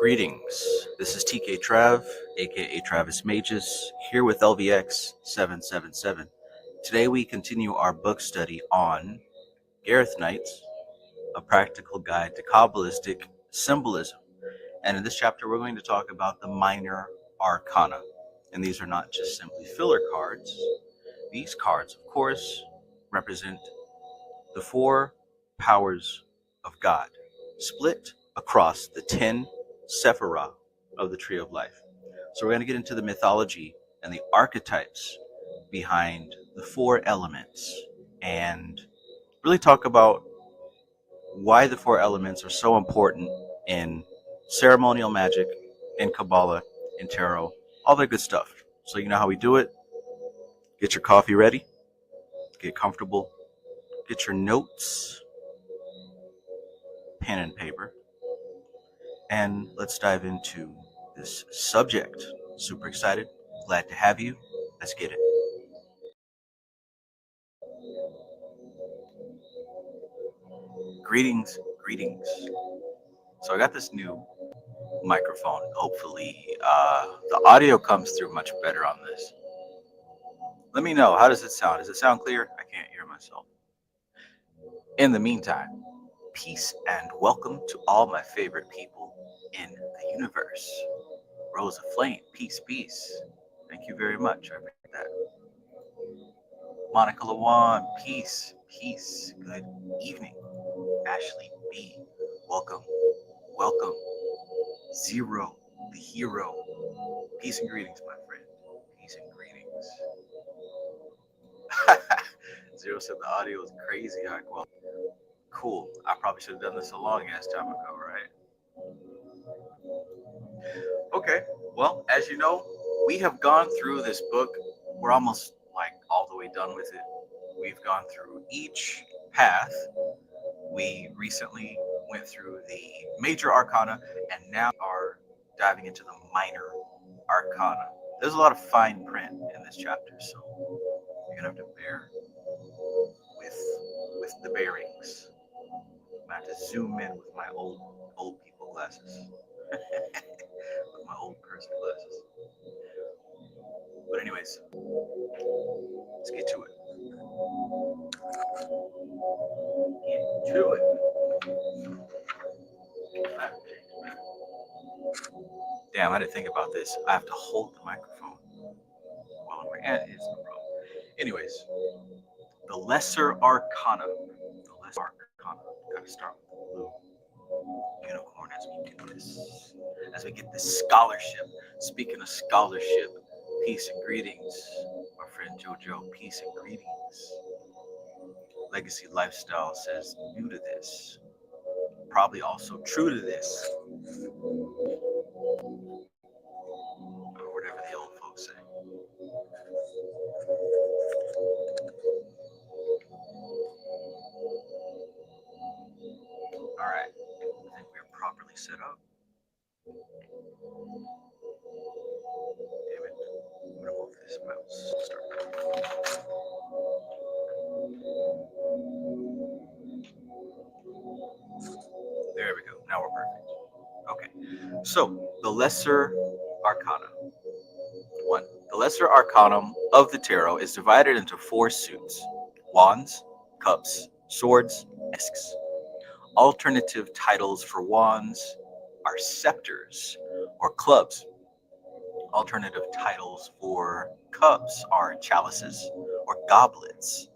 Greetings, this is TK Trav, aka Travis Magus, here with LVX777. Today we continue our book study on Gareth Knight's A Practical Guide to Qabalistic Symbolism. And in this chapter we're going to talk about the minor arcana. And these are not just simply filler cards. These cards, of course, represent the four powers of God, split across the 10 sephiroth of the Tree of Life. So we're going to get into the mythology and the archetypes behind the four elements and really talk about why the four elements are so important in ceremonial magic, in Qabalah, in tarot, all that good stuff. So you know how we do it. Get your coffee ready, get comfortable, get your notes, pen and paper, and let's dive into this subject. Super excited, glad to have you. Let's get it. Greetings. So I got this new microphone. Hopefully the audio comes through much better on this. Let me know, how does it sound? Does it sound clear? I can't hear myself. In the meantime, peace and welcome to all my favorite people in the universe. Rose of Flame, peace. Thank you very much. I appreciate that. Monica Lawan, peace. Good evening. Ashley B, welcome. Zero, the hero. Peace and greetings, my friend. Peace and greetings. Zero said the audio is crazy high quality. Cool. I probably should have done this a long ass time ago, right? Okay. Well, as you know, we have gone through this book. We're almost like all the way done with it. We've gone through each path. We recently went through the major arcana and now are diving into the minor arcana. There's a lot of fine print in this chapter, so you're gonna have to bear with the bearings. I have to zoom in with my old people glasses. With my old person glasses. But anyways, let's get to it. Damn, I didn't think about this. I have to hold the microphone while I'm wearing it. It's no problem. Anyways, the Lesser Arcanum. Gotta start with the blue unicorn as we do this. As we get this scholarship. Speaking of scholarship, peace and greetings. My friend JoJo, peace and greetings. Legacy Lifestyle says new to this. Probably also true to this. Or whatever the old folks say. Alright, I think we're properly set up. Damn it. I'm gonna move this mouse. There we go. Now we're perfect. Okay. So, the Lesser Arcana. 1. The Lesser Arcanum of the Tarot is divided into 4 suits: wands, cups, swords, discs. Alternative titles for wands are scepters or clubs. Alternative titles for cups are chalices or goblets.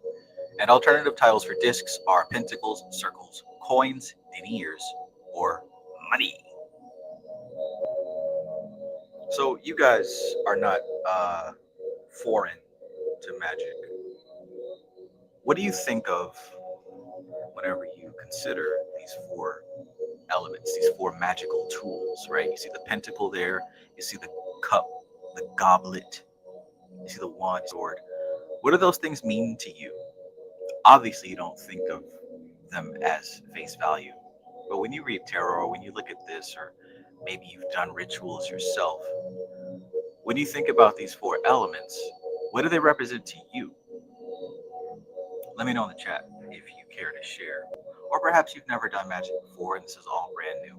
And alternative titles for discs are pentacles, circles, coins, deniers, or money. So you guys are not foreign to magic. What do you think of whenever you consider these 4 elements, these 4 magical tools, right? You see the pentacle there, you see the cup, the goblet, you see the wand, sword. What do those things mean to you? Obviously, you don't think of them as face value, but when you read tarot or when you look at this, or maybe you've done rituals yourself, when you think about these 4 elements, what do they represent to you? Let me know in the chat if you care to share. Or perhaps you've never done magic before and this is all brand new.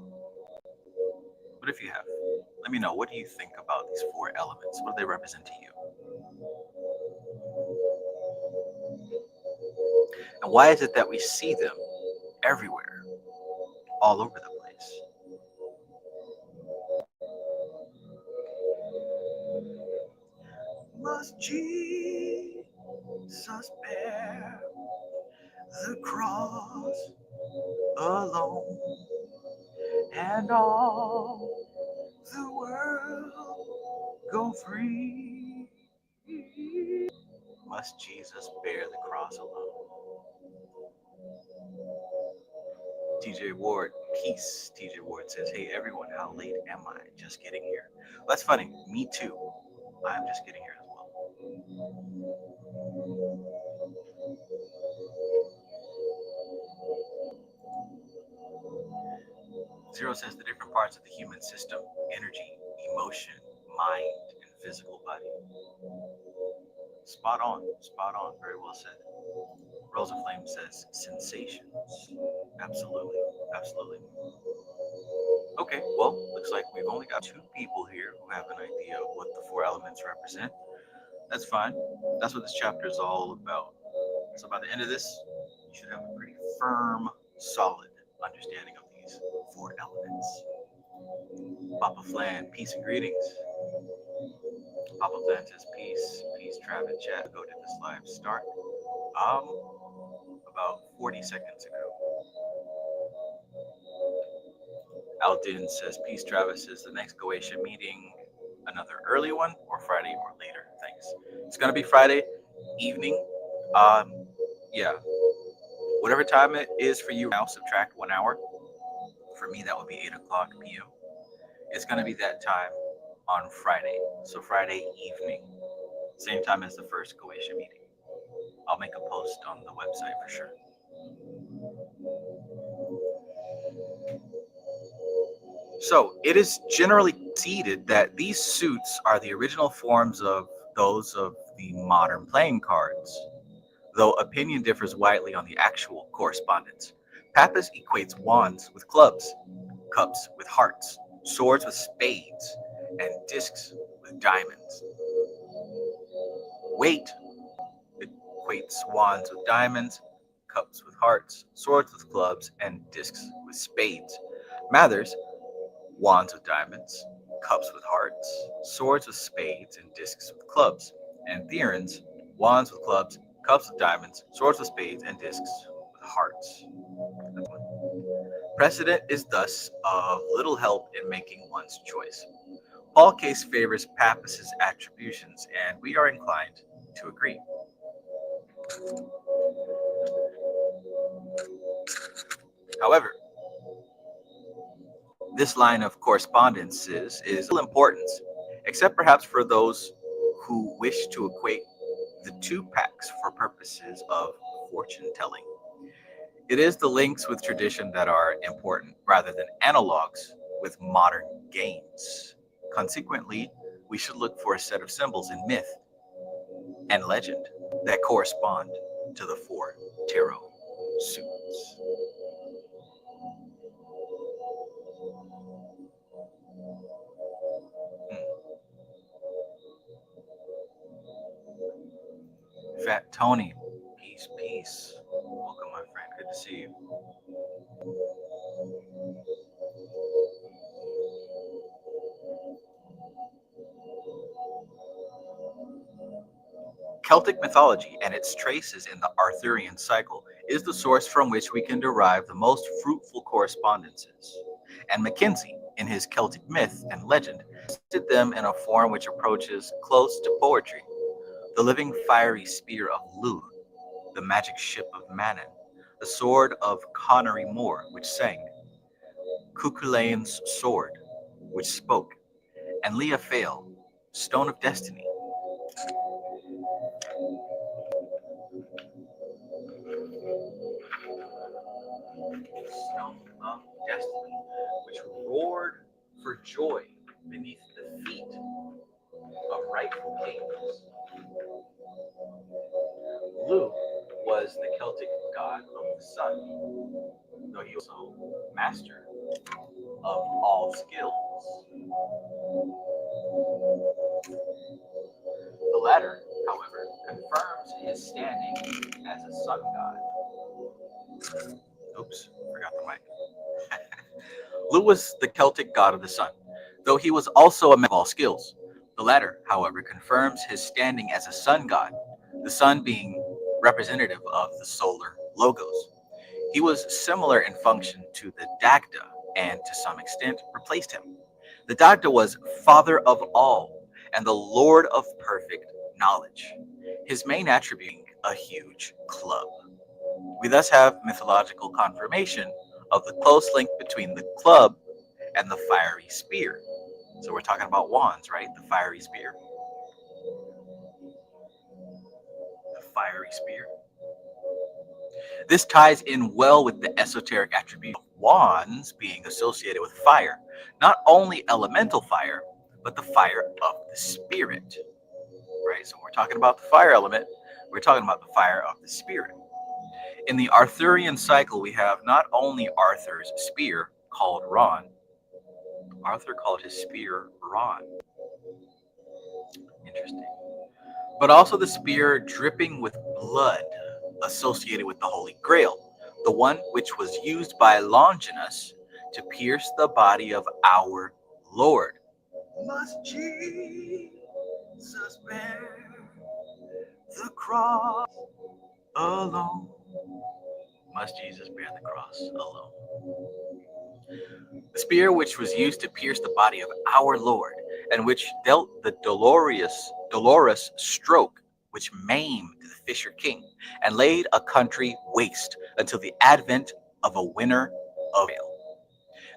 But if you have, let me know. What do you think about these four elements? What do they represent to you? And why is it that we see them everywhere, all over the place? Must Jesus bear the cross alone, and all the world go free? Must Jesus bear the cross alone? TJ Ward, peace. TJ Ward says, hey everyone, how late am I? Just getting here. Well, that's funny. Me too. I'm just getting here as well. Zero says the different parts of the human system: energy, emotion, mind, and physical body. Spot on, spot on. Very well said. Rosa Flame says sensations. Absolutely, absolutely. Okay, well, looks like we've only got two people here who have an idea of what the four elements represent. That's fine. That's what this chapter is all about. So by the end of this, you should have a pretty firm, solid understanding of these four elements. Papa Flan, peace and greetings. Papa Flan says peace, peace, Trav and chat. Go to this live start. About 40 seconds ago. Aldin says peace, Travis. Is the next Goetia meeting another early one or Friday or later? Thanks. It's gonna be Friday evening. Yeah. Whatever time it is for you now, subtract 1 hour. For me, that would be 8 o'clock p.m. It's going to be that time on Friday. So Friday evening, same time as the first Goetia meeting. I'll make a post on the website for sure. So it is generally conceded that these suits are the original forms of those of the modern playing cards, though opinion differs widely on the actual correspondence. Pappas equates wands with clubs, cups with hearts, swords with spades, and discs with diamonds. Waite equates wands with diamonds, cups with hearts, swords with clubs, and discs with spades. Mathers, wands with diamonds, cups with hearts, swords with spades, and discs with clubs. And Theorens, wands with clubs, cups with diamonds, swords with spades, and discs with hearts. Precedent is thus of little help in making one's choice. Paul Case favors Pappus's attributions, and we are inclined to agree. However, this line of correspondences is of importance, except perhaps for those who wish to equate the two packs for purposes of fortune telling. It is the links with tradition that are important, rather than analogs with modern games. Consequently, we should look for a set of symbols in myth and legend that correspond to the four tarot suits. Fat Tony, peace, peace. Welcome, my friend. Good to see you. Celtic mythology and its traces in the Arthurian cycle is the source from which we can derive the most fruitful correspondences. And Mackenzie, in his Celtic myth and legend, listed them in a form which approaches close to poetry. The living fiery spear of Lugh, the magic ship of Manannan, the sword of Connery Moore, which sang, Cuchulain's sword, which spoke, and Leah Fail, stone of destiny. Stone of destiny, which roared for joy beneath the feet of rightful kings. Lugh was the Celtic god of the sun, though he also mastered of all skills. The latter, however, confirms his standing as a sun god. Oops, forgot the mic. Lugh was the Celtic god of the sun, though he was also a man of all skills. The latter, however, confirms his standing as a sun god, the sun being representative of the solar logos. He was similar in function to the Dagda and, to some extent, replaced him. The Dagda was father of all and the lord of perfect knowledge, his main attribute being a huge club. We thus have mythological confirmation of the close link between the club and the fiery spear. So we're talking about wands, right? The fiery spear. The fiery spear. This ties in well with the esoteric attribute of wands being associated with fire. Not only elemental fire, but the fire of the spirit. Right? So when we're talking about the fire element, we're talking about the fire of the spirit. In the Arthurian cycle, we have not only Arthur's spear, called Ron. Arthur called his spear Ron. Interesting. But also the spear dripping with blood associated with the Holy Grail, the one which was used by Longinus to pierce the body of our Lord. Must Jesus bear the cross alone? Must Jesus bear the cross alone? The spear which was used to pierce the body of our Lord, and which dealt the dolorous stroke which maimed the Fisher King and laid a country waste until the advent of a winner of ale.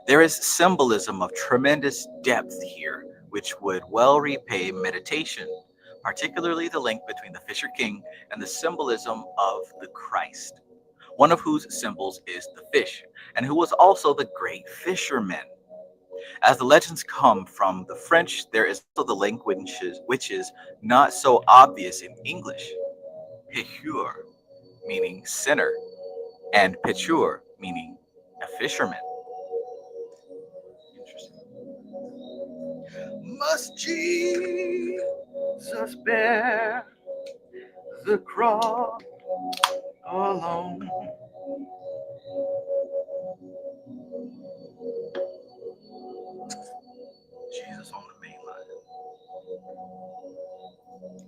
There is symbolism of tremendous depth here, which would well repay meditation, particularly the link between the Fisher King and the symbolism of the Christ, one of whose symbols is the fish, and who was also the great fisherman. As the legends come from the French, there is also the link which is not so obvious in English. Pécheur, meaning sinner, and pécheur, meaning a fisherman. Interesting. Must Jesus bear the cross alone? Jesus on the main line.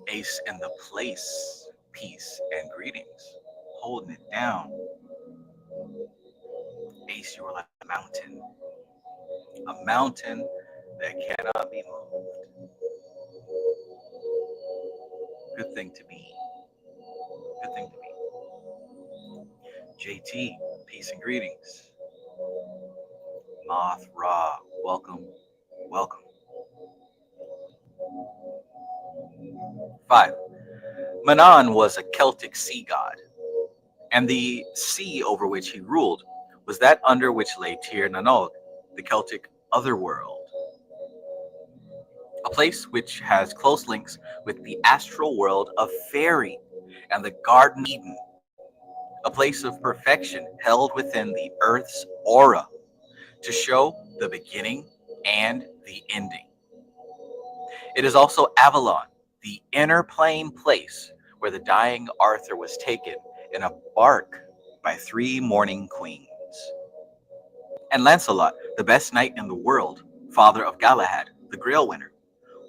Ace in the place, peace and greetings. Holding it down. Ace, you are like a mountain that cannot be moved. Good thing to be. Good thing to be. JT, peace and greetings. Moth, Ra, welcome, welcome. 5. Manannan was a Celtic sea god, and the sea over which he ruled was that under which lay Tir Nanog, the Celtic otherworld, a place which has close links with the astral world of Fairy and the Garden Eden, a place of perfection held within the earth's aura to show the beginning and the ending. It is also Avalon, the inner plane place where the dying Arthur was taken in a bark by 3 mourning queens. And Lancelot, the best knight in the world, father of Galahad, the Grail winner,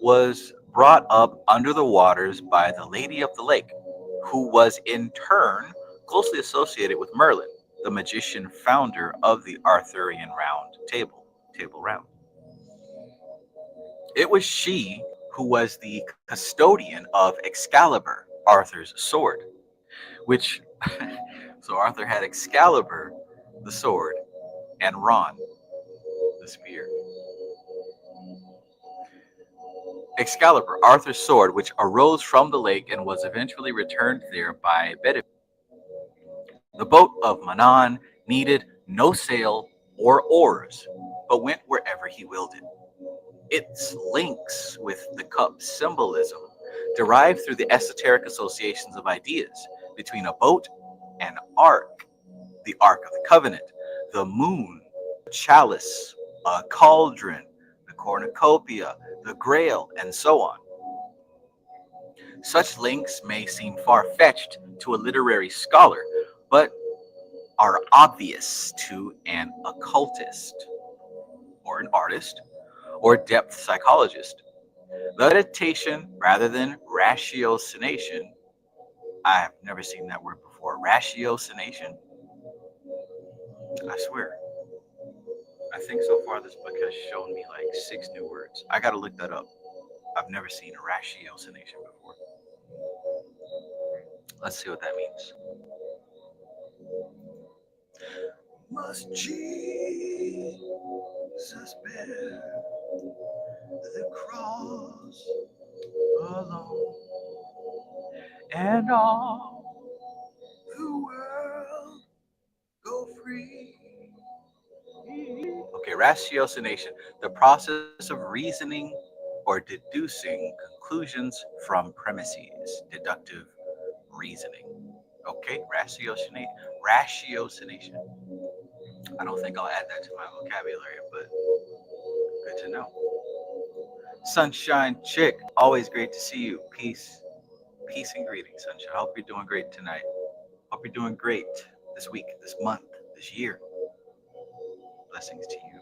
was brought up under the waters by the Lady of the Lake, who was in turn closely associated with Merlin, the magician founder of the Arthurian round table round. It was she who was the custodian of Excalibur, Arthur's sword, which, so Arthur had Excalibur, the sword, and Ron, the spear. Excalibur, Arthur's sword, which arose from the lake and was eventually returned there by Bedivere. The boat of Manannan needed no sail or oars, but went wherever he willed it. Its links with the cup symbolism derived through the esoteric associations of ideas between a boat and ark, the Ark of the Covenant, the moon, a chalice, a cauldron, the cornucopia, the grail, and so on. Such links may seem far-fetched to a literary scholar, but are obvious to an occultist, or an artist, or depth psychologist. Meditation rather than ratiocination. I have never seen that word before. Ratiocination? I swear. I think so far this book has shown me like 6 new words. I gotta look that up. I've never seen a ratiocination before. Let's see what that means. Must Jesus bear the cross alone, and all the world go free? Okay, ratiocination, the process of reasoning or deducing conclusions from premises, deductive reasoning. Okay, ratiocination. I don't think I'll add that to my vocabulary, but good to know. Sunshine Chick, always great to see you. Peace and greetings, Sunshine. I hope you're doing great tonight. Hope you're doing great this week, this month, this year. Blessings to you.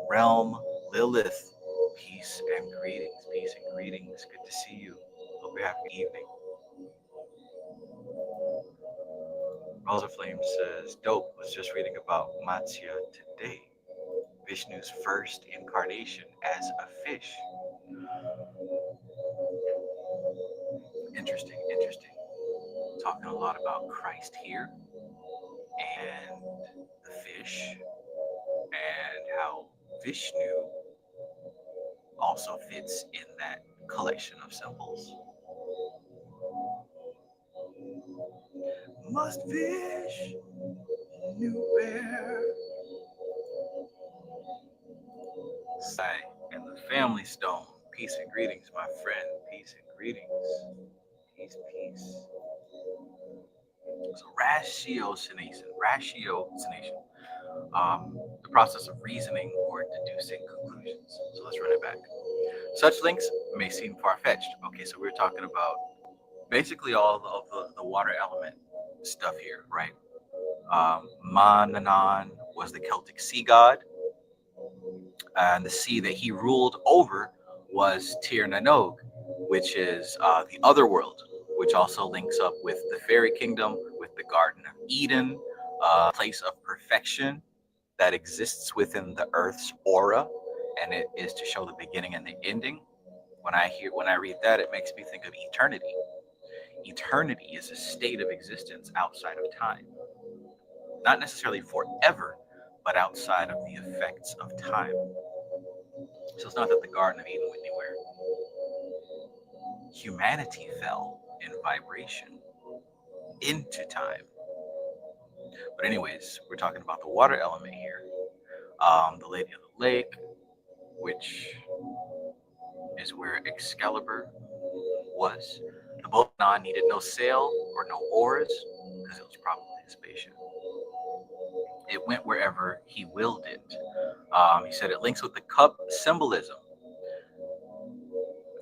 Realm Lilith, peace and greetings. Peace and greetings. Good to see you. Hope you're having an evening. Rosa Flame says, dope. Was just reading about Matsya today. Vishnu's first incarnation as a fish. Interesting. Talking a lot about Christ here and the fish and how Vishnu also fits in that collection of symbols. Must fish new bear. Sai and the family stone. Peace and greetings, my friend. Peace and greetings. Peace. So ratiocination. The process of reasoning or deducing conclusions. So let's run it back. Such links may seem far-fetched. Okay, so we're talking about basically all of the water element stuff here, right? Manannan was the Celtic sea god, and the sea that he ruled over was Tir na Nog, which is the other world, which also links up with the fairy kingdom, with the Garden of Eden, a place of perfection that exists within the earth's aura, and it is to show the beginning and the ending. When I read that, it makes me think of eternity. Eternity is a state of existence outside of time. Not necessarily forever, but outside of the effects of time. So it's not that the Garden of Eden went anywhere. Humanity fell in vibration into time. But anyways, we're talking about the water element here. The Lady of the Lake, which is where Excalibur was. The boat needed no sail or no oars because it was probably a spaceship. It went wherever he willed it. He said it links with the cup symbolism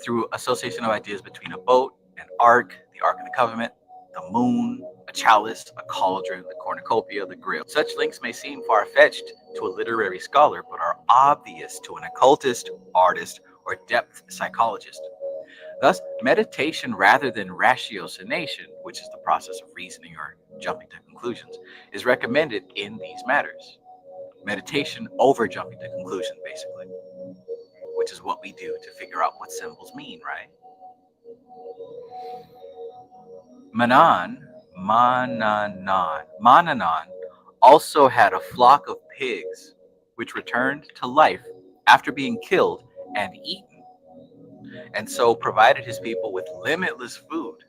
through association of ideas between a boat, an ark, the Ark of the Covenant, the moon, a chalice, a cauldron, the cornucopia, the grail. Such links may seem far-fetched to a literary scholar, but are obvious to an occultist, artist, or depth psychologist. Thus, meditation rather than ratiocination, which is the process of reasoning or jumping to conclusions, is recommended in these matters. Meditation over jumping to conclusions, basically, which is what we do to figure out what symbols mean, right? Manannan also had a flock of pigs, which returned to life after being killed and eaten, and so provided his people with limitless food.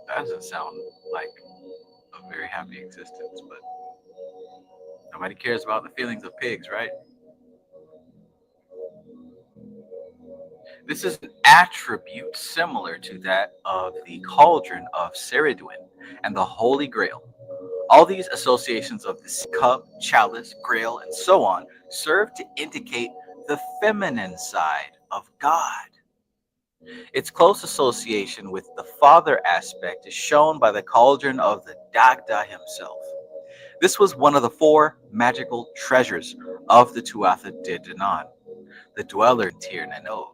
That doesn't sound like a very happy existence, but nobody cares about the feelings of pigs, right? This is an attribute similar to that of the cauldron of Ceridwen and the Holy Grail, All these associations of this cup, chalice, grail, and so on serve to indicate the feminine side of God. Its close association with the father aspect is shown by the cauldron of the Dagda himself. This was one of the 4 magical treasures of the Tuatha De Danann, the dweller in Tir Nanog,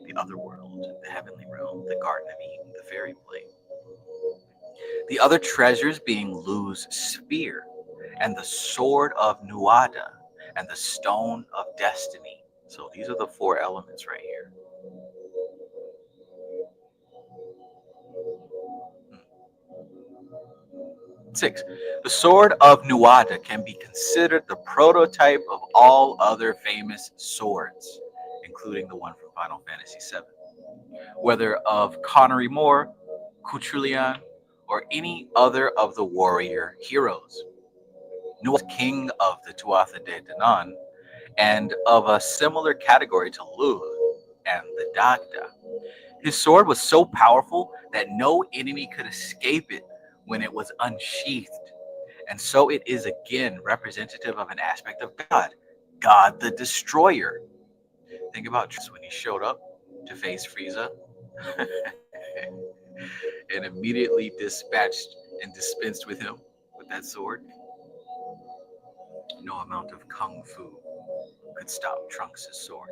the other world, the heavenly realm, the Garden of Eden, the fairy plane. The other treasures being Lugh's spear, and the sword of Nuada, and the stone of destiny. So these are the 4 elements right here. 6. The sword of Nuada can be considered the prototype of all other famous swords, including the one from Final Fantasy VII. Whether of Connery Moore, Cuchulainn, or any other of the warrior heroes. Nuada was king of the Tuatha De Danann, and of a similar category to Lugh and the Dagda. His sword was so powerful that no enemy could escape it when it was unsheathed. And so it is again representative of an aspect of God, God the Destroyer. Think about when he showed up to face Frieza and immediately dispatched and dispensed with him with that sword. No amount of kung fu could stop Trunks' sword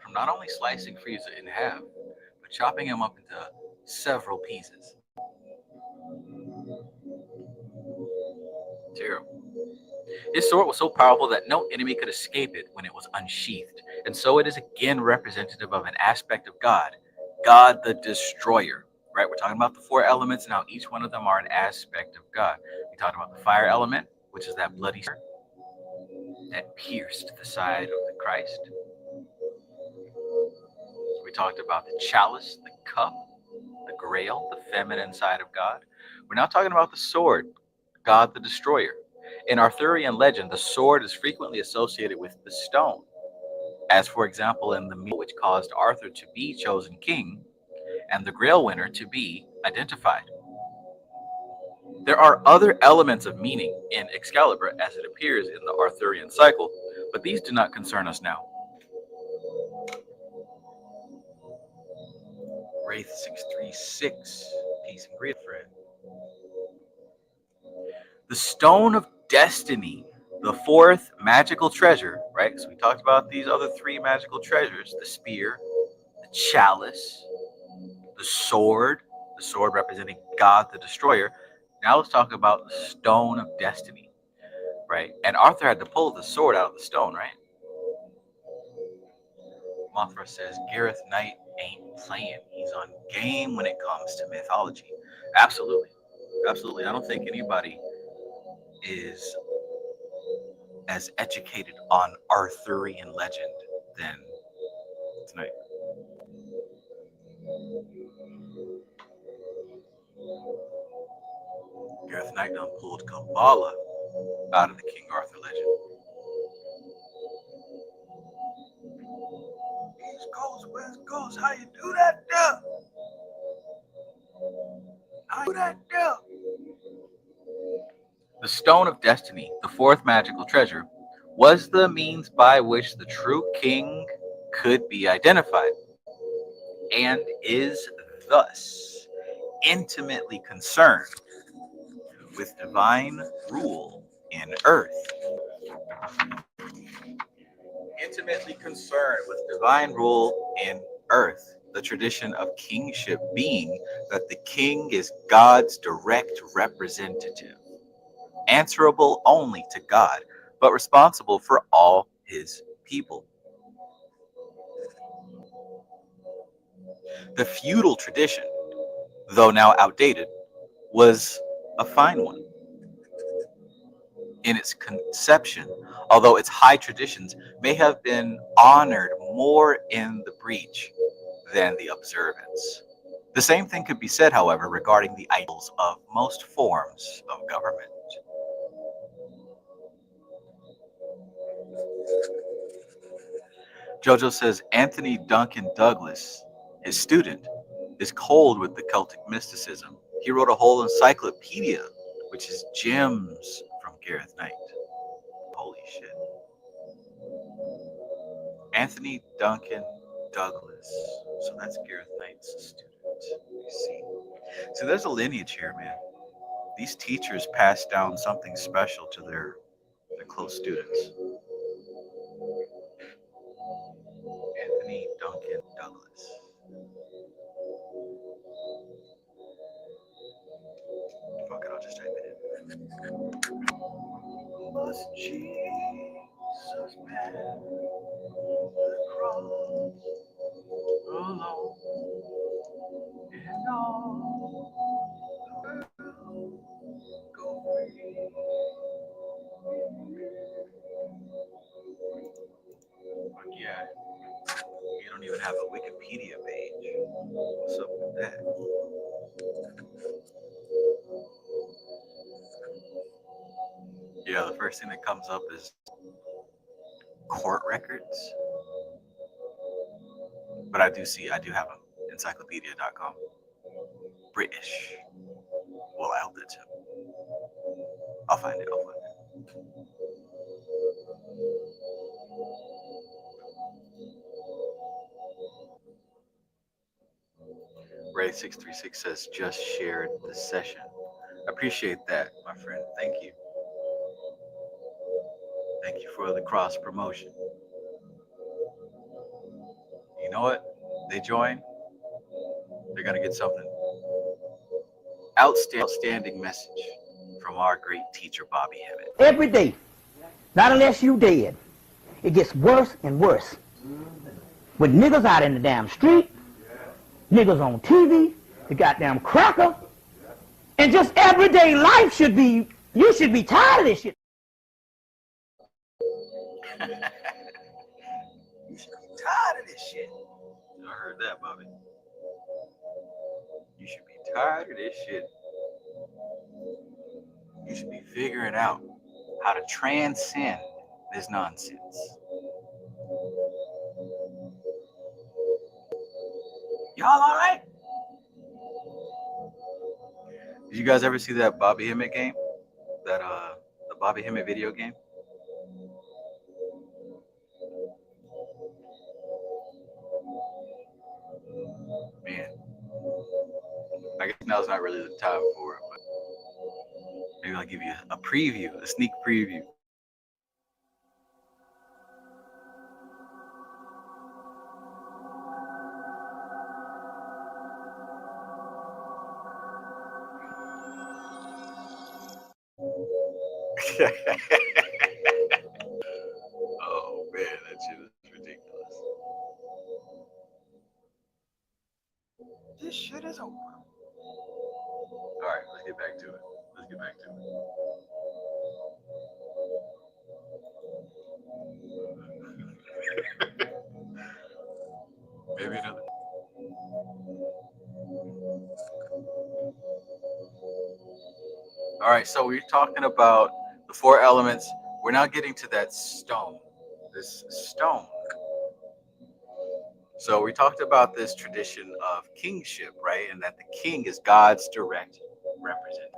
from not only slicing Frieza in half, but chopping him up into several pieces. Terrible. His sword was so powerful that no enemy could escape it when it was unsheathed. And so it is again representative of an aspect of God, God the Destroyer. Right? We're talking about the 4 elements and how each one of them are an aspect of God. We talked about the fire element, which is that bloody sword that pierced the side of the Christ. We talked about the chalice, the cup, the grail, the feminine side of God. We're now talking about the sword, God the Destroyer. In Arthurian legend, the sword is frequently associated with the stone, as for example in the meal which caused Arthur to be chosen king and the grail winner to be identified. There are other elements of meaning in Excalibur as it appears in the Arthurian cycle, but these do not concern us now. Wraith 636, peace and greed, friend. The Stone of Destiny, the 4th magical treasure, right? So we talked about these other 3 magical treasures, the spear, the chalice, the sword representing God the Destroyer. Now let's talk about the Stone of Destiny, right? And Arthur had to pull the sword out of the stone, right? Mothra says, Gareth Knight ain't playing. He's on game when it comes to mythology. Absolutely. Absolutely. I don't think anybody is as educated on Arthurian legend than tonight. Gareth Knight done pulled Qabalah out of the King Arthur legend. West Coast, how you do that there? How you do that there? The Stone of Destiny, the 4th magical treasure, was the means by which the true king could be identified, and is thus intimately concerned with divine rule in earth. Intimately concerned with divine rule in earth, the tradition of kingship being that the king is God's direct representative, answerable only to God, but responsible for all his people. The feudal tradition, though now outdated, was a fine one in its conception, although its high traditions may have been honored more in the breach than the observance. The same thing could be said, however, regarding the idols of most forms of government. Jojo says Anthony Duncan Douglas, his student, is cold with the Celtic mysticism. He wrote a whole encyclopedia which is Gems from Gareth Knight. Holy shit. Anthony Duncan Douglas. So that's Gareth Knight's student. You see. So there's a lineage here, man. These teachers pass down something special to their close students. Anthony Duncan Douglas. Fuck it, I'll just type it in. Was Jesus man the cross alone and all the world go free? But yeah, you don't even have a Wikipedia page. What's up with that? Yeah, the first thing that comes up is court records. But I do have them. Encyclopedia.com. British. Well, I hope that's him. I'll find it. Ray636 says, just shared the session. Appreciate that, my friend. Thank you. Thank you for the cross promotion. You know what? They join, they're going to get something. Outstanding message from our great teacher, Bobby Hemmett. Every day, not unless you dead, it gets worse and worse. With niggas out in the damn street, niggas on TV, the goddamn cracker, and just everyday life should be, you should be tired of this shit. You should be tired of this shit. I heard that, Bobby. You should be tired of this shit. You should be figuring out how to transcend this nonsense. Y'all all right? Did you guys ever see that Bobby Hemmett game? The Bobby Hemmett video game? Man, I guess now's not really the time for it, but maybe I'll give you a preview, a sneak preview. Oh man, that shit is ridiculous. This shit is over. Alright, let's get back to it. Maybe another. Alright, so we're talking about the four elements. We're now getting to that stone. This stone. So we talked about this tradition of kingship, right? And that the king is God's direct representative.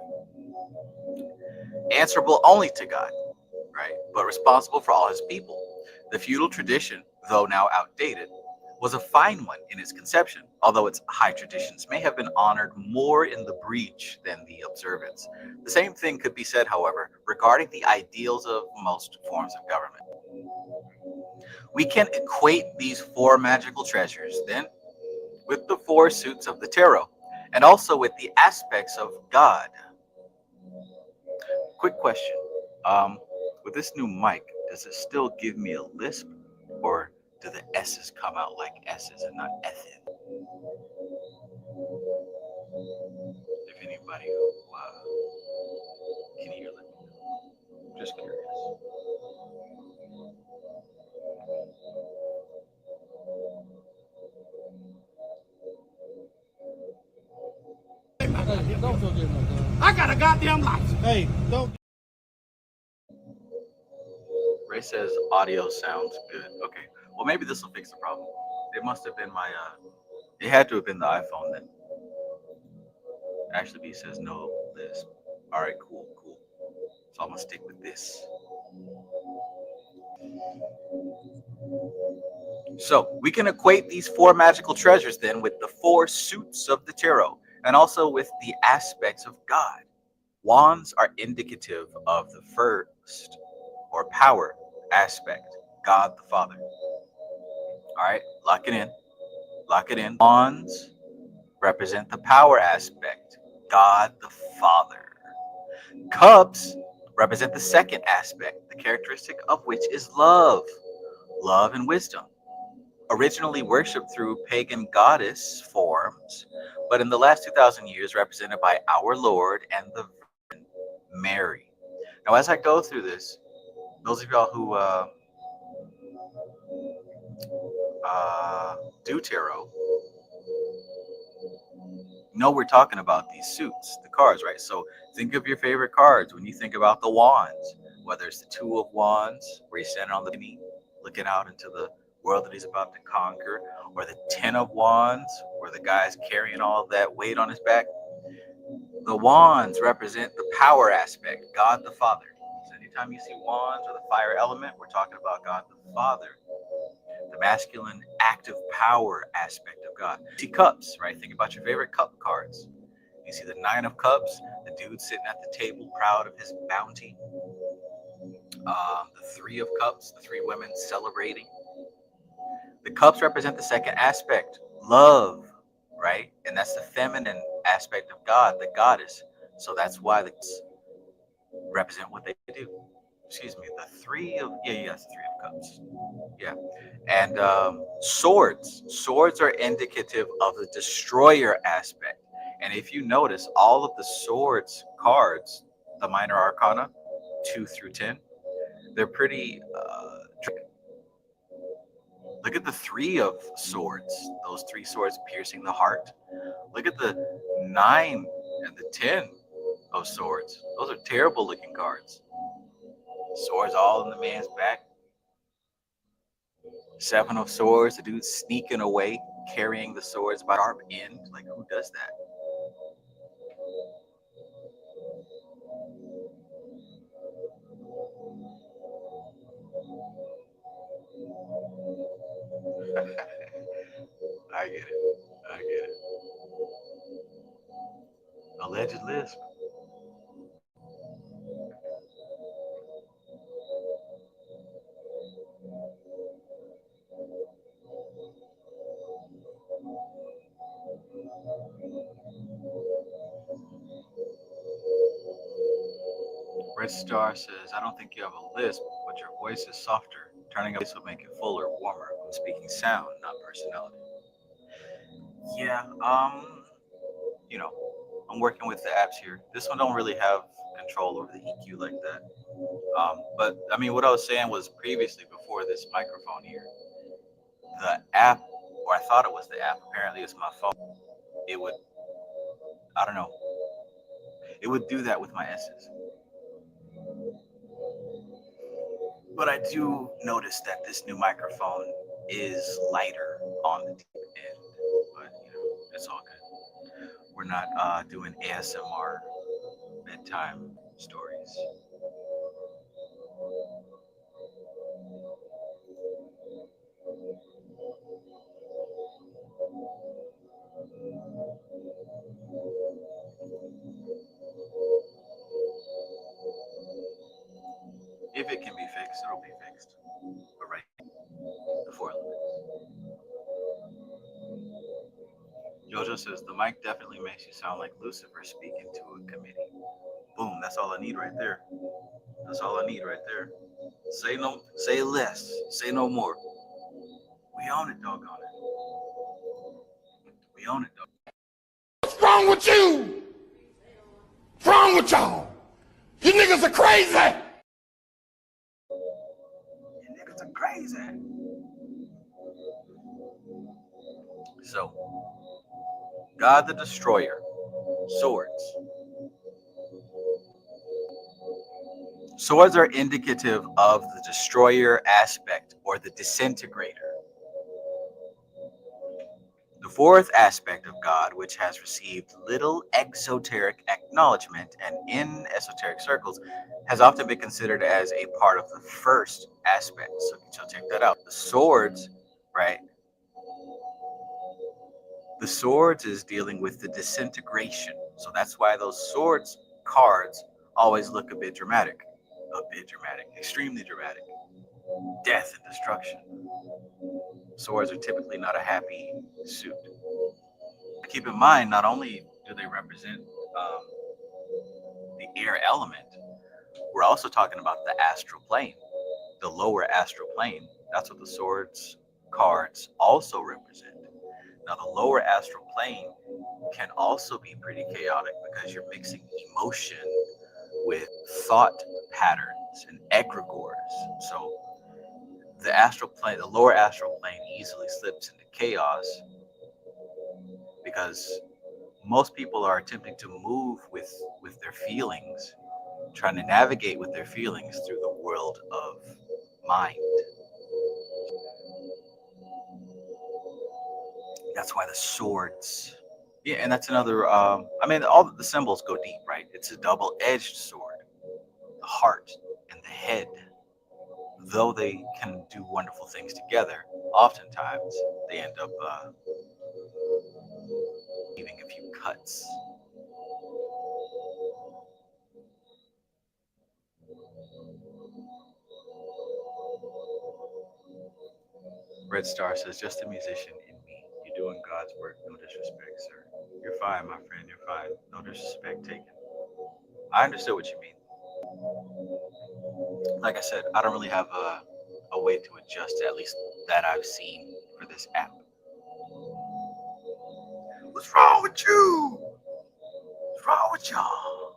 Answerable only to God, right? But responsible for all his people. The feudal tradition, though now outdated, was a fine one in its conception, although its high traditions may have been honored more in the breach than the observance. The same thing could be said, however, regarding the ideals of most forms of government. We can equate these four magical treasures, then, with the four suits of the tarot, and also with the aspects of God. Quick question. With this new mic, does it still give me a lisp, or do the S's come out like S's and not F's? If anybody can hear, let me know. Just curious. I got a goddamn license. Hey, don't. Ray says audio sounds good. Okay. Well, maybe this will fix the problem. It must have been my, it had to have been the iPhone then. Ashley B says no lisp. All right, cool. So I'm gonna stick with this. So we can equate these 4 magical treasures then with the 4 suits of the tarot, and also with the aspects of God. Wands are indicative of the first, or power aspect, God the Father. All right, lock it in. Wands represent the power aspect, God the Father. Cups represent the second aspect, the characteristic of which is love and wisdom. Originally worshipped through pagan goddess forms, but in the last 2,000 years represented by our Lord and the Virgin Mary. Now, as I go through this, those of y'all who do tarot know we're talking about these suits, the cards, right? So think of your favorite cards when you think about the wands, whether it's the 2 of wands, where you're standing on the knee, looking out into the world that he's about to conquer, or the 10 of wands, where the guy's carrying all of that weight on his back. The wands represent the power aspect, God the Father. So anytime you see wands or the fire element, we're talking about God the Father, the masculine active power aspect of God. You see cups, right? Think about your favorite cup cards. You see the 9 of cups, the dude sitting at the table proud of his bounty. The 3 of cups, the 3 women celebrating. The cups represent the second aspect, love, right? And that's the feminine aspect of God, the goddess. So that's why the cups represent what they do. Excuse me, the 3 of, yes, 3 of cups. Yeah. And swords are indicative of the destroyer aspect. And if you notice, all of the swords cards, the minor arcana 2 through 10, they're pretty look at the 3 of swords, those 3 swords piercing the heart. Look at the 9 and the 10 of swords. Those are terrible looking cards. Swords all in the man's back. 7 of swords, the dude sneaking away, carrying the swords by sharp end. Like, who does that? I get it. Alleged lisp. Red Star says, I don't think you have a lisp, but your voice is softer. Turning up voice will make it fuller, warmer. I'm speaking sound, not personality. Yeah, you know, I'm working with the apps here. This one don't really have control over the EQ like that. But I mean, what I was saying was previously before this microphone here, the app, or I thought it was the app, apparently it's my phone. It would, I don't know, it would do that with my S's. But I do notice that this new microphone is lighter on the deep end. But, you know, it's all good. We're not doing ASMR bedtime stories. If it can be fixed, it'll be fixed. But right before it Jojo says the mic definitely makes you sound like Lucifer speaking to a committee. Boom, that's all I need right there. That's all I need right there. Say less, say no more. We own it, doggone it. We own it, dog. What's wrong with you? What's wrong with y'all? You niggas are crazy. You niggas are crazy. So, God the Destroyer, swords. Swords are indicative of the destroyer aspect or the disintegrator. The fourth aspect of God, which has received little exoteric acknowledgement and in esoteric circles, has often been considered as a part of the first aspect. So check that out. The swords, right? The swords is dealing with the disintegration. So that's why those swords cards always look a bit dramatic. Extremely dramatic. Death and destruction. Swords are typically not a happy suit. Keep in mind, not only do they represent the air element, we're also talking about the astral plane, the lower astral plane. That's what the swords cards also represent. Now, the lower astral plane can also be pretty chaotic because you're mixing emotion with thought patterns and egregores. So the astral plane, the lower astral plane, easily slips into chaos because most people are attempting to move with their feelings, trying to navigate with their feelings through the world of mind. That's why the swords. Yeah, and that's another. I mean, all the symbols go deep, right? It's a double-edged sword. The heart and the head, though they can do wonderful things together, oftentimes they end up leaving a few cuts. Red Star says, just a musician in me. You're doing God's work. No disrespect, sir. You're fine, my friend. You're fine. No disrespect taken. I understood what you mean. Like I said, I don't really have a way to adjust to, at least that I've seen for this app. What's wrong with you? What's wrong with y'all?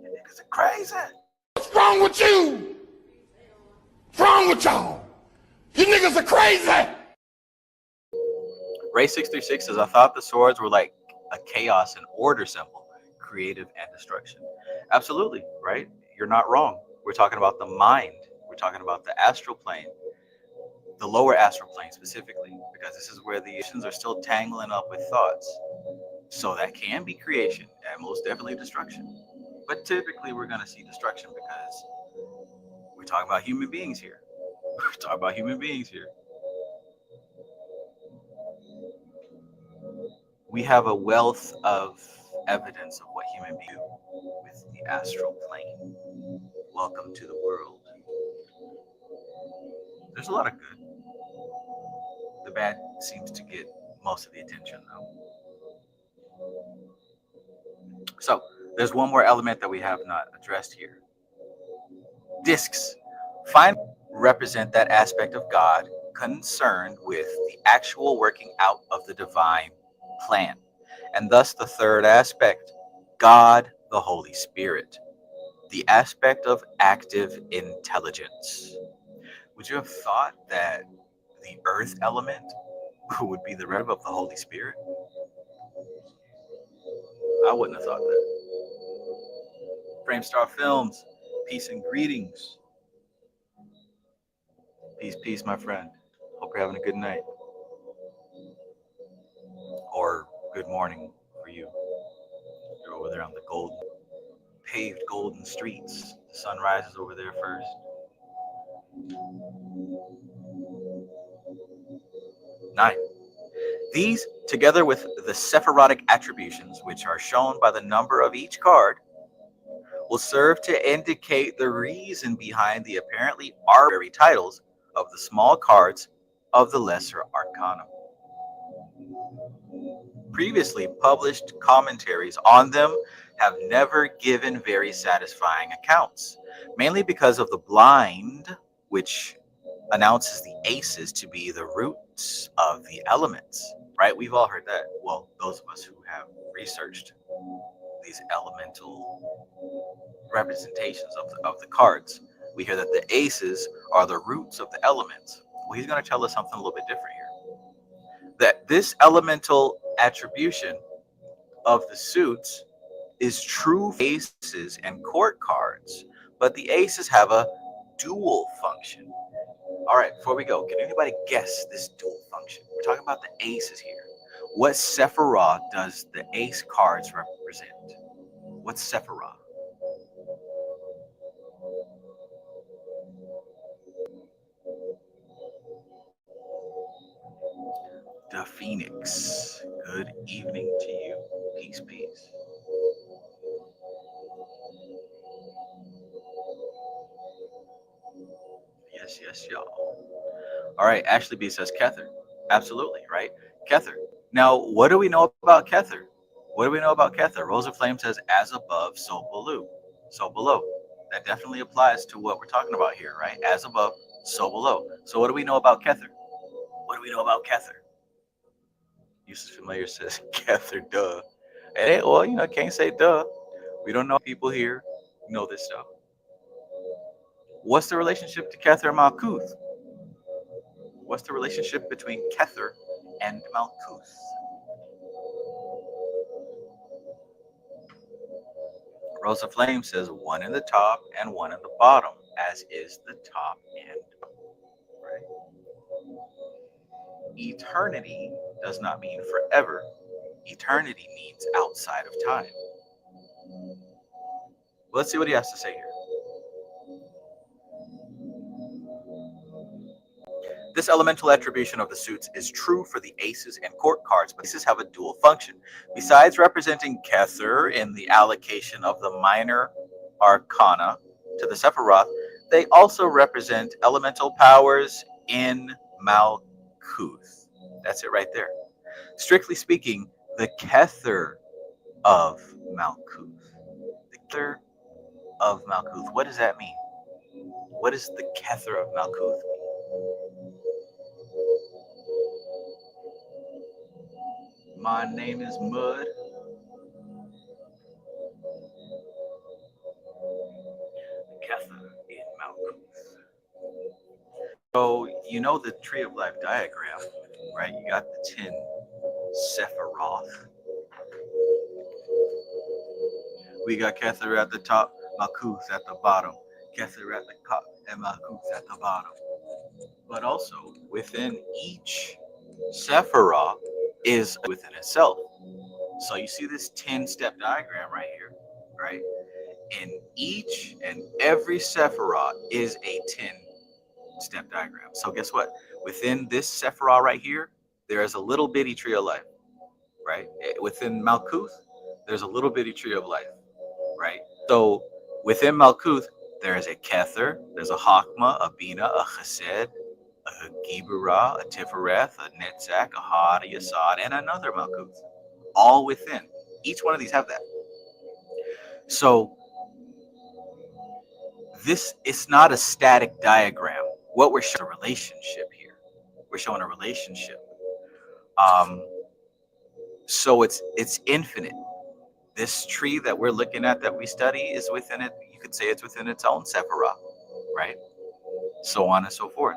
You niggas are crazy. What's wrong with you? What's wrong with y'all? You niggas are crazy. Ray 636 says, I thought the swords were like a chaos and order symbol, creative and destruction. Absolutely, right? You're not wrong. We're talking about the mind. We're talking about the astral plane, the lower astral plane specifically, because this is where the emotions are still tangling up with thoughts. So that can be creation and most definitely destruction. But typically we're going to see destruction because we're talking about human beings here. We're talking about human beings here. We have a wealth of evidence of what human beings do with the astral plane. Welcome to the world. There's a lot of good. The bad seems to get most of the attention, though. So there's one more element that we have not addressed here. Discs finally represent that aspect of God concerned with the actual working out of the divine plan, and thus the third aspect, God, the Holy Spirit, the aspect of active intelligence. Would you have thought that the earth element would be the rev of the Holy Spirit? I wouldn't have thought that. Framestar Films, peace and greetings. Peace, peace, my friend. Hope you're having a good night. Or good morning for you. You're over there on the golden, paved golden streets. The sun rises over there first. 9. These, together with the Sephirothic attributions, which are shown by the number of each card, will serve to indicate the reason behind the apparently arbitrary titles of the small cards of the Lesser Arcanum. Previously published commentaries on them have never given very satisfying accounts, mainly because of the blind, which announces the aces to be the roots of the elements, right? We've all heard that. Well, those of us who have researched these elemental representations of the cards, we hear that the aces are the roots of the elements. Well, he's going to tell us something a little bit different here. That this elemental attribution of the suits is true for aces and court cards, but the aces have a dual function. All right, before we go, can anybody guess this dual function? We're talking about the aces here. What sephiroth does the ace cards represent? What's sephiroth? The Phoenix. Good evening to you. Peace, peace. Yes, yes, y'all. All right, Ashley B says Kether. Absolutely, right? Kether. Now, what do we know about Kether? What do we know about Kether? Rosa Flame says, as above, so below. So below. That definitely applies to what we're talking about here, right? As above, so below. So what do we know about Kether? What do we know about Kether? Yusuf Familiar says, Kether, duh. Hey, well, can't say duh. We don't know people here know this stuff. What's the relationship to Kether and Malkuth? What's the relationship between Kether and Malkuth? Rosa Flame says one in the top and one in the bottom, as is the top and right. Eternity does not mean forever. Eternity means outside of time. Let's see what he has to say here. This elemental attribution of the suits is true for the aces and court cards, but aces have a dual function. Besides representing Kether in the allocation of the minor arcana to the Sephiroth, they also represent elemental powers in Malkuth. That's it right there. Strictly speaking, the Kether of Malkuth. The Kether of Malkuth. What does that mean? What does the Kether of Malkuth mean? My name is Mud. Kether in Malkuth. So, the Tree of Life diagram, right? You got the 10 Sephiroth. We got Kether at the top, Malkuth at the bottom. Kether at the top, and Malkuth at the bottom. But also, within each Sephiroth is within itself. So you see this 10-step diagram right here, right? And each and every Sephiroth is a 10-step diagram. So guess what? Within this Sephiroth right here, there is a little bitty tree of life, right? Within Malkuth, there's a little bitty tree of life, right? So within Malkuth, there is a Kether, there's a Hakma, a Bina, a Chesed, a Gibura, a Tifereth, a Netzach, a Had, a Yasad, and another Malkuth. All within. Each one of these have that. So this is not a static diagram. What we're showing is a relationship here. We're showing a relationship. So it's infinite. This tree that we're looking at that we study is within it. You could say it's within its own Sephiroth, right? So on and so forth.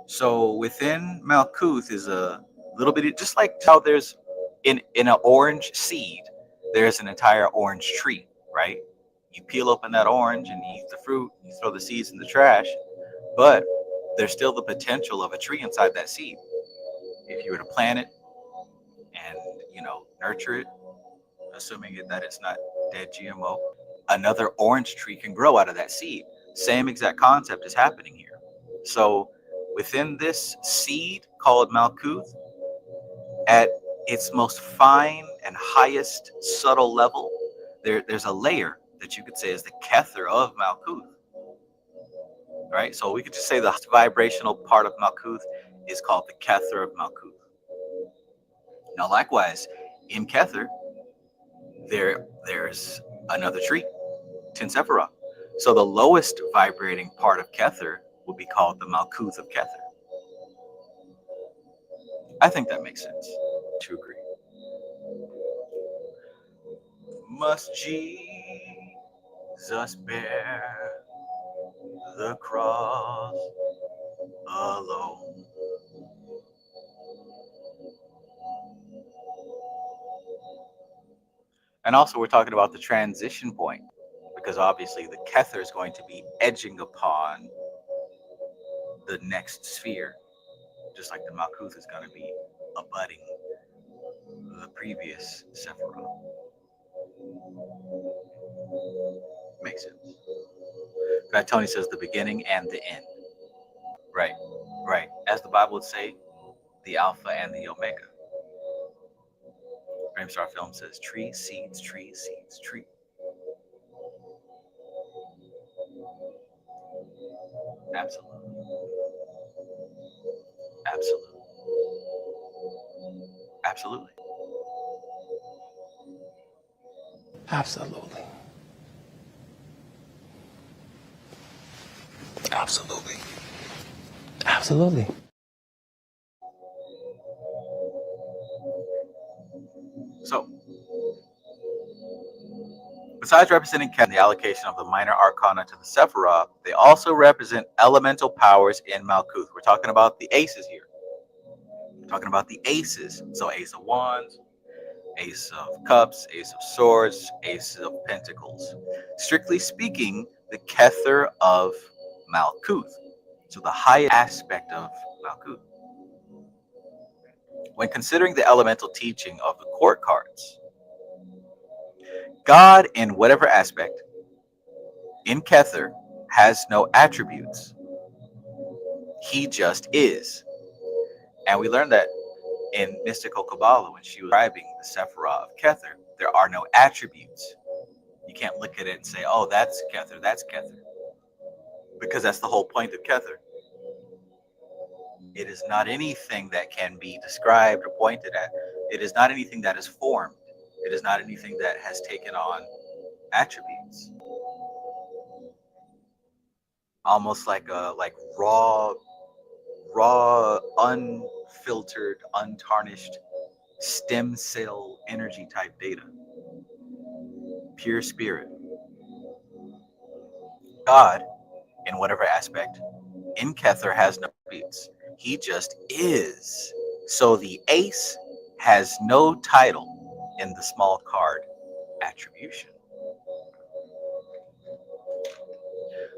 So within Malkuth is a little bit, just like how there's in an orange seed, there's an entire orange tree, right? You peel open that orange and you eat the fruit, you throw the seeds in the trash, but there's still the potential of a tree inside that seed. If you were to plant it and, nurture it, assuming that it's not dead GMO, another orange tree can grow out of that seed. Same exact concept is happening here. So within this seed called Malkuth, at its most fine and highest subtle level, there's a layer that you could say is the Kether of Malkuth. Right? So we could just say the vibrational part of Malkuth is called the Kether of Malkuth. Now, likewise, in Kether, there's another tree, 10 Sephiroth. So the lowest vibrating part of Kether will be called the Malkuth of Kether. I think that makes sense to agree. Must Jesus bear the cross alone? And also we're talking about the transition point, because obviously the Kether is going to be edging upon the next sphere, just like the Malkuth is going to be abutting the previous Sephiroth. Makes sense. Fat Tony says the beginning and the end. Right, right. As the Bible would say, the Alpha and the Omega. Framestar Film says tree, seeds, tree, seeds, tree. Absolutely. Absolutely. Absolutely. Absolutely. Absolutely. Absolutely. So, besides representing the allocation of the minor arcana to the Sephiroth, they also represent elemental powers in Malkuth. We're talking about the aces here. We're talking about the aces. So Ace of Wands, Ace of Cups, Ace of Swords, Ace of Pentacles. Strictly speaking, the Kether of Malkuth. So the highest aspect of Malkuth. When considering the elemental teaching of the court cards, God, in whatever aspect, in Kether, has no attributes. He just is. And we learned that in mystical Qabalah, when she was describing the Sephiroth of Kether, there are no attributes. You can't look at it and say, oh, that's Kether, because that's the whole point of Kether. It is not anything that can be described or pointed at. It is not anything that is formed. It is not anything that has taken on attributes. Almost like raw, unfiltered, untarnished stem cell energy type data. Pure spirit. God, in whatever aspect, in Kether has no attributes. He just is. So the ace has no title in the small card attribution.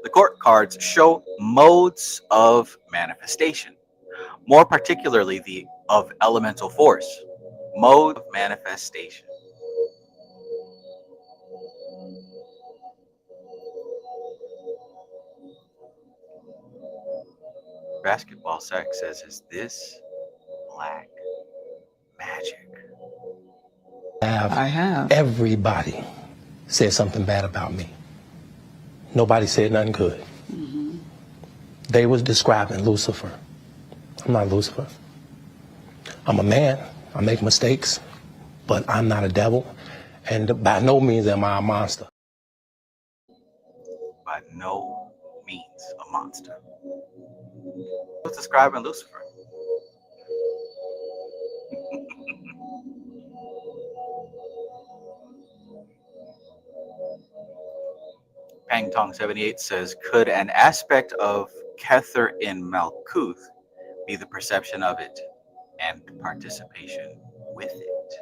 The court cards show modes of manifestation, more particularly the of elemental force. Mode of manifestation. Basketball Sack says, is this black magic? I have. Everybody said something bad about me. Nobody said nothing good. Mm-hmm. They was describing Lucifer. I'm not Lucifer. I'm a man. I make mistakes, but I'm not a devil. And by no means am I a monster. By no means a monster. Who's describing Lucifer? Pang Tong 78 says, could an aspect of Kether in Malkuth be the perception of it and participation with it?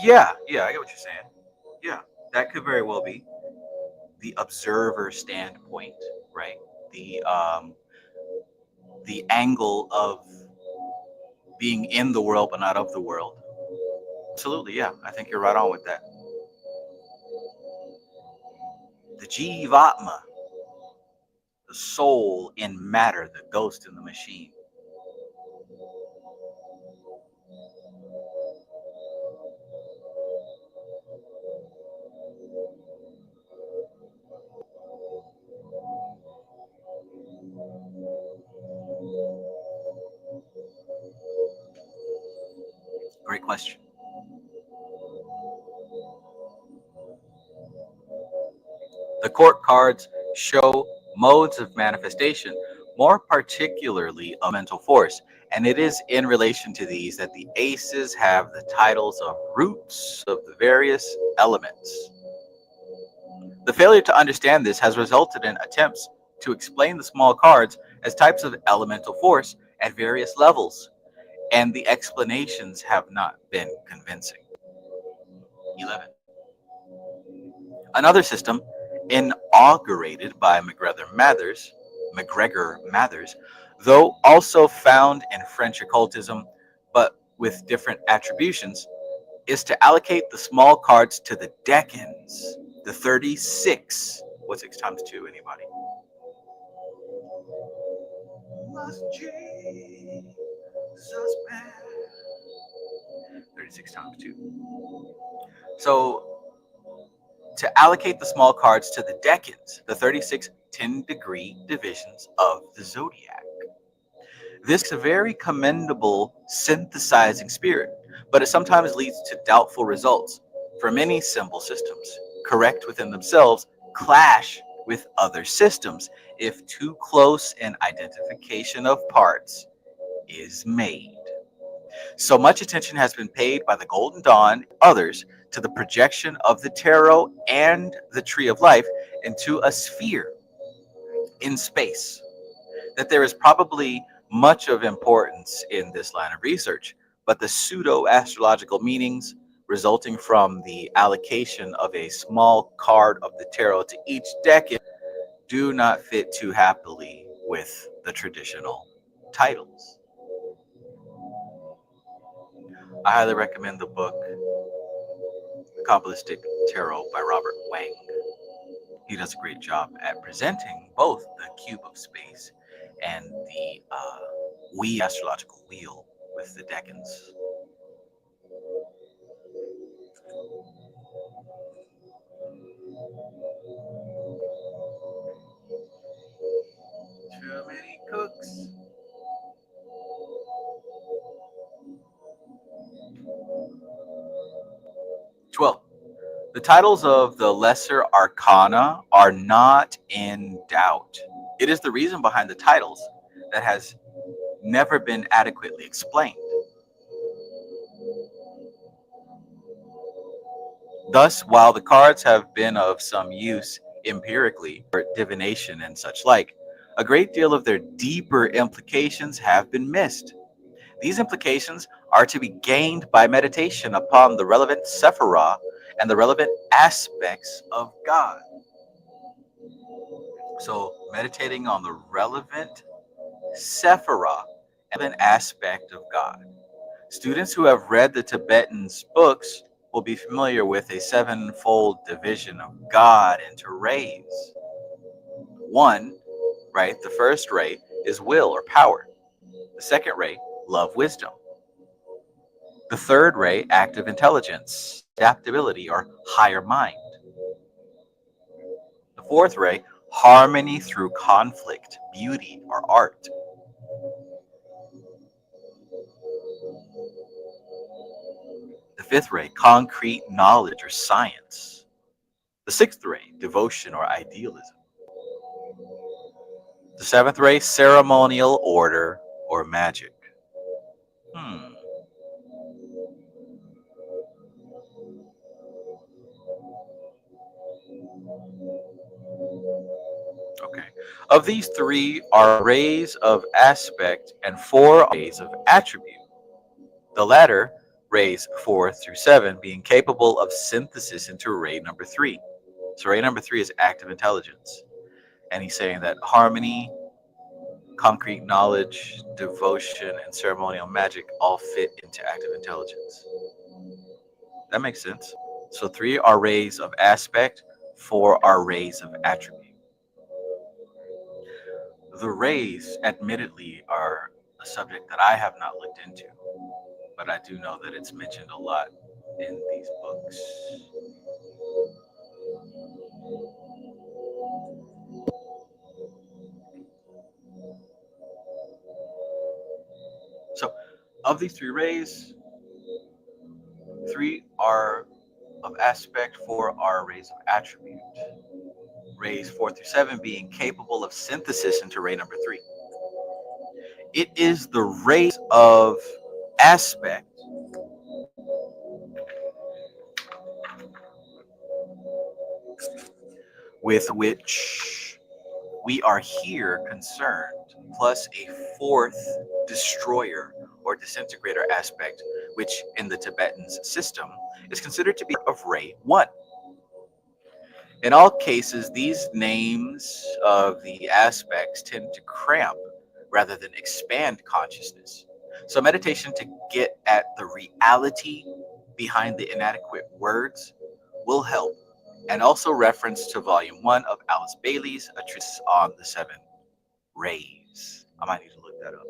Yeah, I get what you're saying. Yeah, that could very well be the observer standpoint, right? The angle of being in the world but not of the world. Absolutely, yeah. I think you're right on with that. The Jivatma, the soul in matter, the ghost in the machine. Great question. The court cards show modes of manifestation, more particularly of mental force, and it is in relation to these that the aces have the titles of roots of the various elements. The failure to understand this has resulted in attempts to explain the small cards as types of elemental force at various levels, and the explanations have not been convincing. 11. Another system inaugurated by MacGregor Mathers, though also found in French occultism, but with different attributions, is to allocate the small cards to the decans, the 36. What's 6 times 2, anybody? 36 times 2. So, to allocate the small cards to the decans, the 36 10-degree divisions of the zodiac. This is a very commendable synthesizing spirit, but it sometimes leads to doubtful results. For many symbol systems, correct within themselves, clash with other systems if too close an identification of parts is made. So much attention has been paid by the Golden Dawn and others to the projection of the tarot and the Tree of Life into a sphere in space that there is probably much of importance in this line of research, but the pseudo-astrological meanings resulting from the allocation of a small card of the tarot to each decan do not fit too happily with the traditional titles. I highly recommend the book The Qabalistic Tarot by Robert Wang. He does a great job at presenting both the cube of space and the astrological wheel with the decans. Too many cooks. Well, the titles of the Lesser Arcana are not in doubt. It is the reason behind the titles that has never been adequately explained. Thus, while the cards have been of some use empirically for divination and such like, a great deal of their deeper implications have been missed. These implications are to be gained by meditation upon the relevant sephiroth and the relevant aspects of God. So, meditating on the relevant sephiroth and an aspect of God. Students who have read the Tibetan's books will be familiar with a sevenfold division of God into rays. One, right, the first ray is will or power. The second ray, love, wisdom. The third ray, active intelligence, adaptability, or higher mind. The fourth ray, harmony through conflict, beauty, or art. The fifth ray, concrete knowledge or science. The sixth ray, devotion or idealism. The seventh ray, ceremonial order or magic. Okay. Of these, 3 are rays of aspect and 4 are rays of attribute. The latter, rays 4 through 7, being capable of synthesis into ray number 3. So ray number 3 is active intelligence. And he's saying that harmony, concrete knowledge, devotion, and ceremonial magic all fit into active intelligence. That makes sense. So 3 are rays of aspect, 4 are rays of attribute. The rays, admittedly, are a subject that I have not looked into, but I do know that it's mentioned a lot in these books. So, of these 3 rays, 3 are of aspect, 4 are rays of attribute. Rays 4 through 7 being capable of synthesis into ray number 3. It is the rays of aspect with which we are here concerned, plus a 4th destroyer or disintegrator aspect, which in the Tibetan's system is considered to be of ray 1. In all cases, these names of the aspects tend to cramp rather than expand consciousness. So meditation to get at the reality behind the inadequate words will help. And also reference to volume 1 of Alice Bailey's A Treatise on the Seven Rays. I might need to look that up.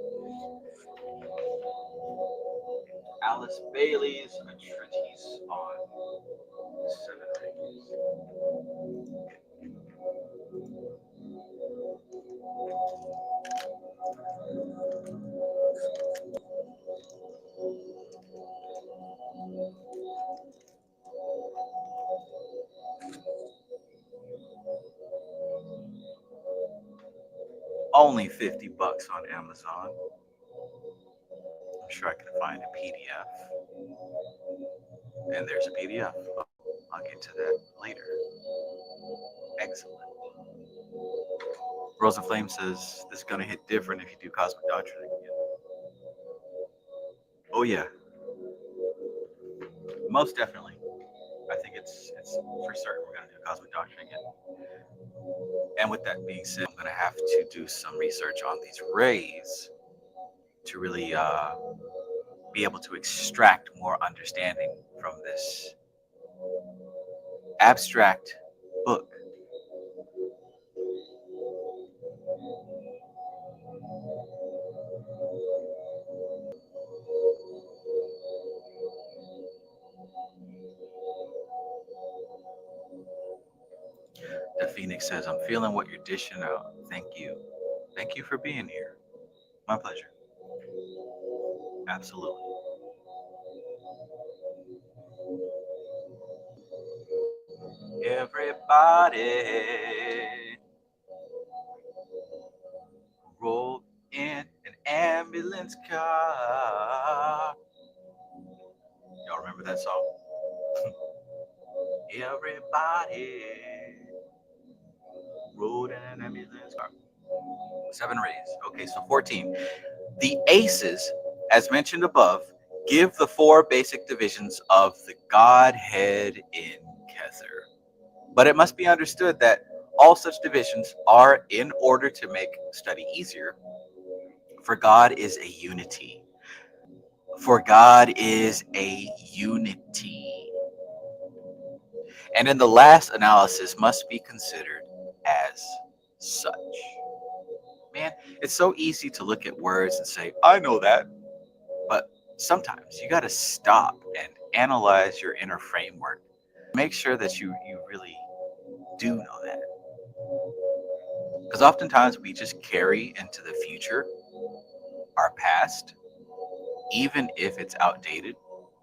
Alice Bailey's A Treatise on the Seven Rays. Only $50 on Amazon. I'm sure I can find a PDF. And there's a PDF. I'll get to that later. Excellent. Rosa Flame says this is going to hit different if you do Cosmic Doctrine again. Oh yeah, most definitely. I think it's for certain we're going to do Cosmic Doctrine again. And with that being said, I'm going to have to do some research on these rays to really be able to extract more understanding from this abstract book. The Phoenix says, I'm feeling what you're dishing out. Thank you. Thank you for being here. My pleasure. Absolutely. Everybody roll in an ambulance car. Y'all remember that song? Everybody rode in an ambulance car. 7 rays. Okay, so 14. The aces, as mentioned above, give the 4 basic divisions of the Godhead in Kether. But it must be understood that all such divisions are in order to make study easier. For God is a unity. For God is a unity. And in the last analysis must be considered as such. Man, it's so easy to look at words and say, I know that. But sometimes you got to stop and analyze your inner framework. Make sure that you really do know that. Because oftentimes we just carry into the future our past, even if it's outdated,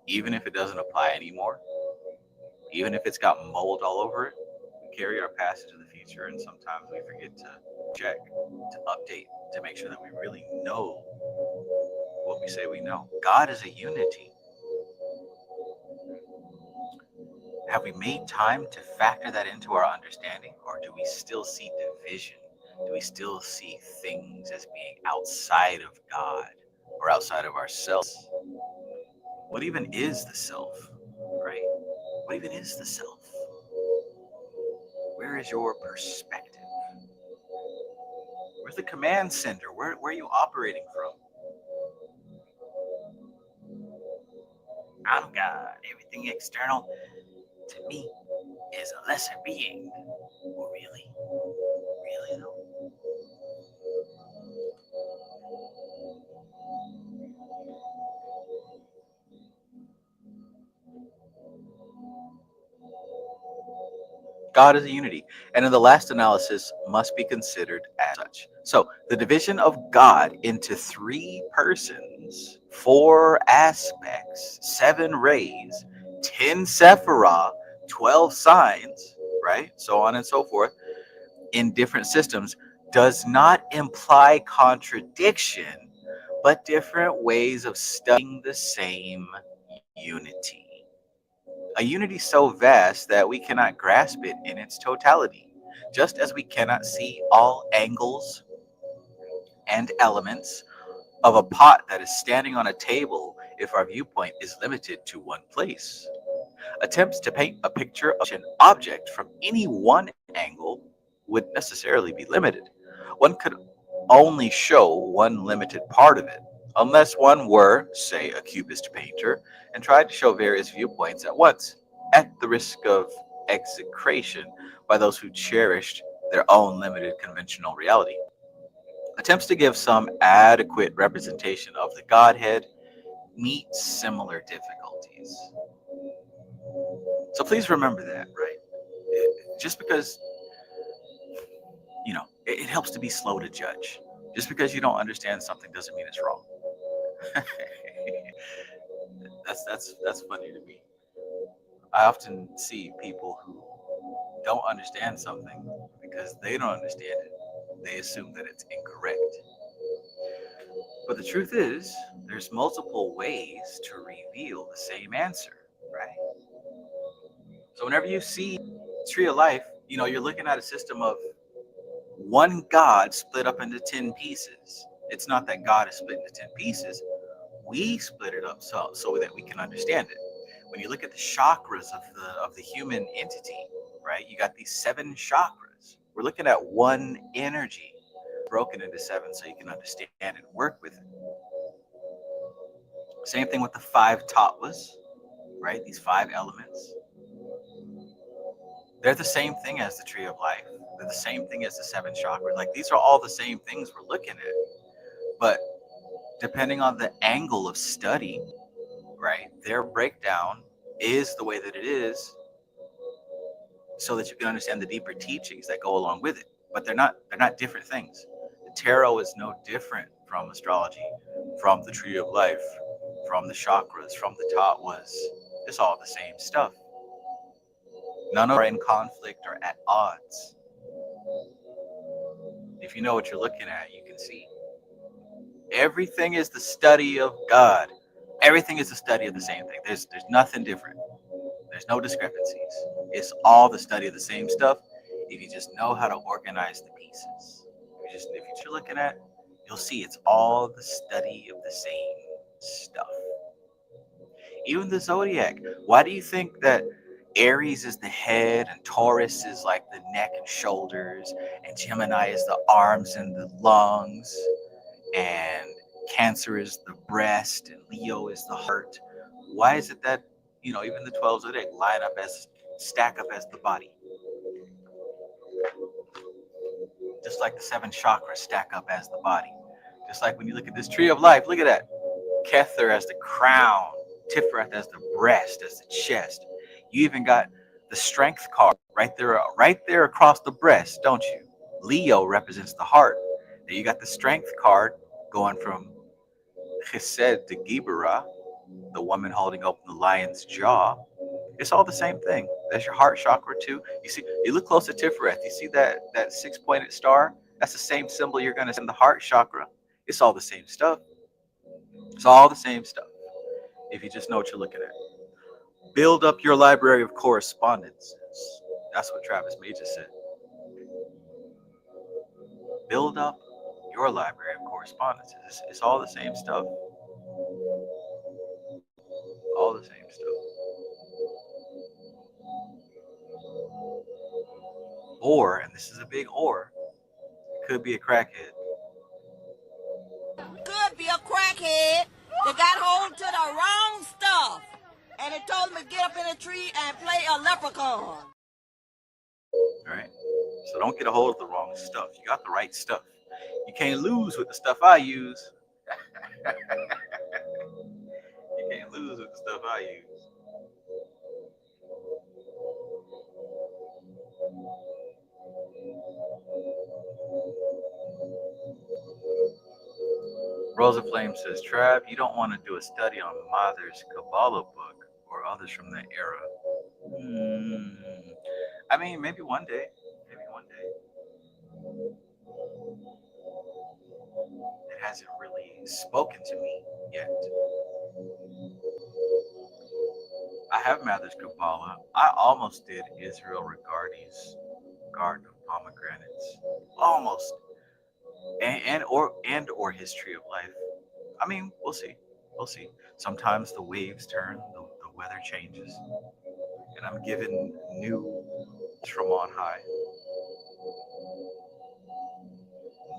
even if it doesn't apply anymore, even if it's got mold all over it. We carry our past into the future, and sometimes we forget to check, to update, to make sure that we really know what we say we know. God is a unity. Have we made time to factor that into our understanding, or do we still see division? Do we still see things as being outside of God or outside of ourselves? What even is the self, right? What even is the self? Where is your perspective? Where's the command center? Where are you operating from? I'm God. Everything external to me is a lesser being. Well, really? Really though? God is a unity, and in the last analysis must be considered as such. So the division of God into 3 persons, 4 aspects, 7 rays, 10 sephiroth, 12 signs, right? So on and so forth, in different systems does not imply contradiction, but different ways of studying the same unity. A unity so vast that we cannot grasp it in its totality, just as we cannot see all angles and elements of a pot that is standing on a table if our viewpoint is limited to one place. Attempts to paint a picture of an object from any one angle would necessarily be limited. One could only show one limited part of it, unless one were, say, a cubist painter and tried to show various viewpoints at once, at the risk of execration by those who cherished their own limited conventional reality. Attempts to give some adequate representation of the Godhead meet similar difficulties. So please remember that, right? Just because, it helps to be slow to judge. Just because you don't understand something doesn't mean it's wrong. that's funny to me. I often see people who don't understand something because they don't understand it. They assume that it's incorrect. But the truth is, there's multiple ways to reveal the same answer, right? So whenever you see Tree of Life, you're looking at a system of one God split up into 10 pieces. It's not that God is split into 10 pieces. We split it up so that we can understand it. When you look at the chakras of the human entity, right? You got these 7 chakras. We're looking at one energy broken into 7 so you can understand and work with it. Same thing with the 5 tattvas, right? These 5 elements. They're the same thing as the Tree of Life. They're the same thing as the 7 chakras. Like, these are all the same things we're looking at. But depending on the angle of study, right, their breakdown is the way that it is so that you can understand the deeper teachings that go along with it. But they're not different things. The tarot is no different from astrology, from the Tree of Life, from the chakras, from the tattvas. It's all the same stuff. None of them are in conflict or at odds. If you know what you're looking at, you can see. Everything is the study of God. Everything is the study of the same thing. There's nothing different. There's no discrepancies. It's all the study of the same stuff if you just know how to organize the pieces. If you're looking at, you'll see it's all the study of the same stuff. Even the zodiac. Why do you think that Aries is the head and Taurus is like the neck and shoulders and Gemini is the arms and the lungs and Cancer is the breast and Leo is the heart? Why is it that, even the 12 zodiac stack up as the body? Just like the 7 chakras stack up as the body. Just like when you look at this Tree of Life, look at that. Kether as the crown, Tiferet as the breast, as the chest. You even got the strength card right there across the breast, don't you? Leo represents the heart. Then you got the strength card going from Chesed to Gibera, the woman holding open the lion's jaw. It's all the same thing. That's your heart chakra too. You look close to Tiferet. You see that 6-pointed star? That's the same symbol you're going to see in the heart chakra. It's all the same stuff. It's all the same stuff. If you just know what you're looking at. Build up your library of correspondences. That's what Travis Magus said. Build up your library of correspondences. It's all the same stuff. All the same stuff. Or, and this is a big or, it could be a crackhead. Could be a crackhead that got hold to the wrong stuff. And it told him to get up in a tree and play a leprechaun. Alright? So don't get a hold of the wrong stuff. You got the right stuff. You can't lose with the stuff I use. You can't lose with the stuff I use. Rosa Flame says, Trav, you don't want to do a study on Mother's Qabalah book or others from that era. I mean, maybe one day. Maybe one day. It hasn't really spoken to me yet. I have Mother's Qabalah. I almost did Israel Regardi's Garden of Pomegranates. Almost. And or History of Life. I mean, we'll see. We'll see. Sometimes the waves turn, the weather changes. and I'm given new from on high.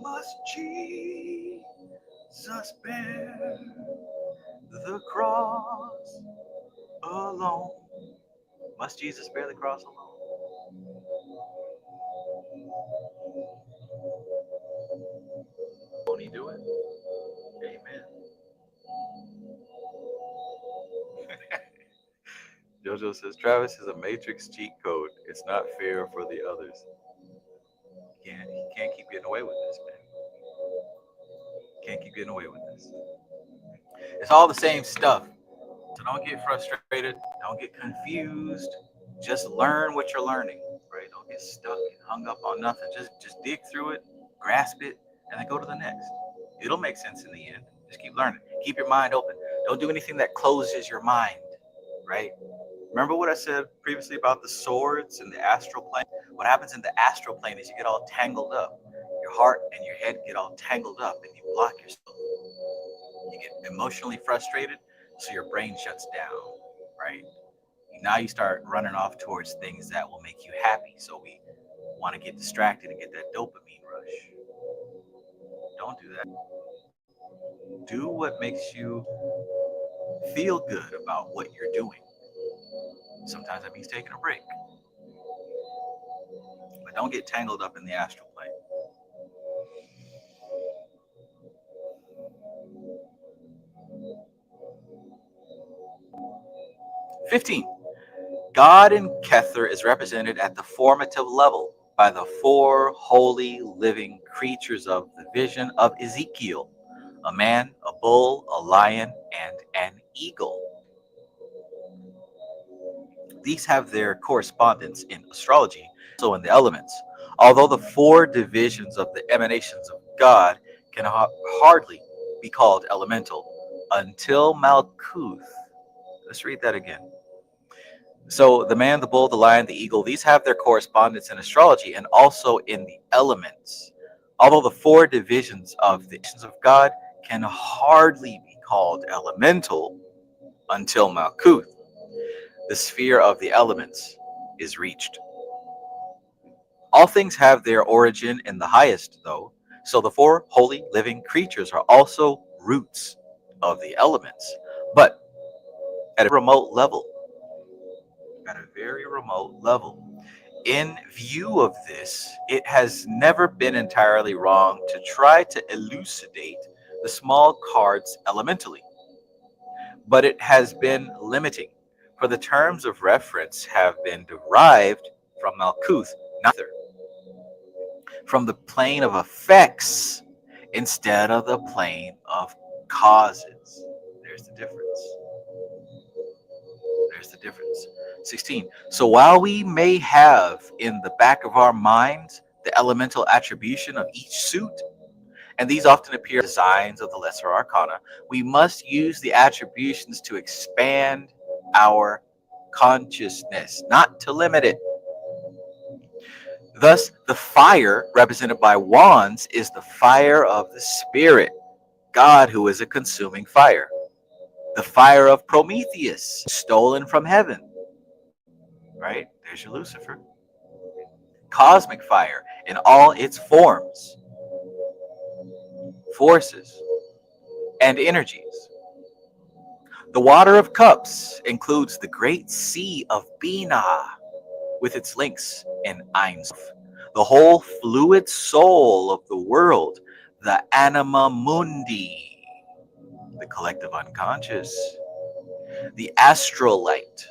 Must Jesus bear the cross alone? Must Jesus bear the cross alone? Won't he do it? Amen. Jojo says, Travis is a matrix cheat code. It's not fair for the others. He can't keep getting away with this, man. Can't keep getting away with this. It's all the same stuff. So don't get frustrated. Don't get confused. Just learn what you're learning, right? Don't get stuck and hung up on nothing. Just dig through it, grasp it, and then go to the next. It'll make sense in the end. Just keep learning. Keep your mind open. Don't do anything that closes your mind, right? Remember what I said previously about the swords and the astral plane? What happens in the astral plane is you get all tangled up. Your heart and your head get all tangled up and you block yourself. You get emotionally frustrated, so your brain shuts down, right? Now you start running off towards things that will make you happy. So we want to get distracted and get that dopamine rush. Don't do that. Do what makes you feel good about what you're doing. Sometimes that means taking a break. But don't get tangled up in the astral plane. "15. God in Kether is represented at the formative level by the 4 holy living creatures of the vision of Ezekiel, a man, a bull, a lion, and an eagle. These have their correspondence in astrology, so in the elements. Although the 4 divisions of the emanations of God can hardly be called elemental until Malkuth." Let's read that again. So the man, the bull, the lion, the eagle, these have their correspondence in astrology and also in the elements. Although the 4 divisions of the emanations of God can hardly be called elemental until Malkuth, the sphere of the elements, is reached. All things have their origin in the highest, though, so the 4 holy living creatures are also roots of the elements, but at a remote level. At a very remote level. In view of this, it has never been entirely wrong to try to elucidate the small cards elementally, but it has been limiting, for the terms of reference have been derived from Malkuth, neither from the plane of effects instead of the plane of causes. There's the difference. There's the difference. 16. So while we may have in the back of our minds the elemental attribution of each suit, and these often appear as designs of the Lesser Arcana, we must use the attributions to expand our consciousness, not to limit it. Thus, the fire represented by wands is the fire of the Spirit, God, who is a consuming fire. The fire of Prometheus, stolen from heaven. Right? There's your Lucifer. Cosmic fire in all its forms, forces, and energies. The water of cups includes the great sea of Binah with its links in Ein Sof, the whole fluid soul of the world, the anima mundi, the collective unconscious, the astral light,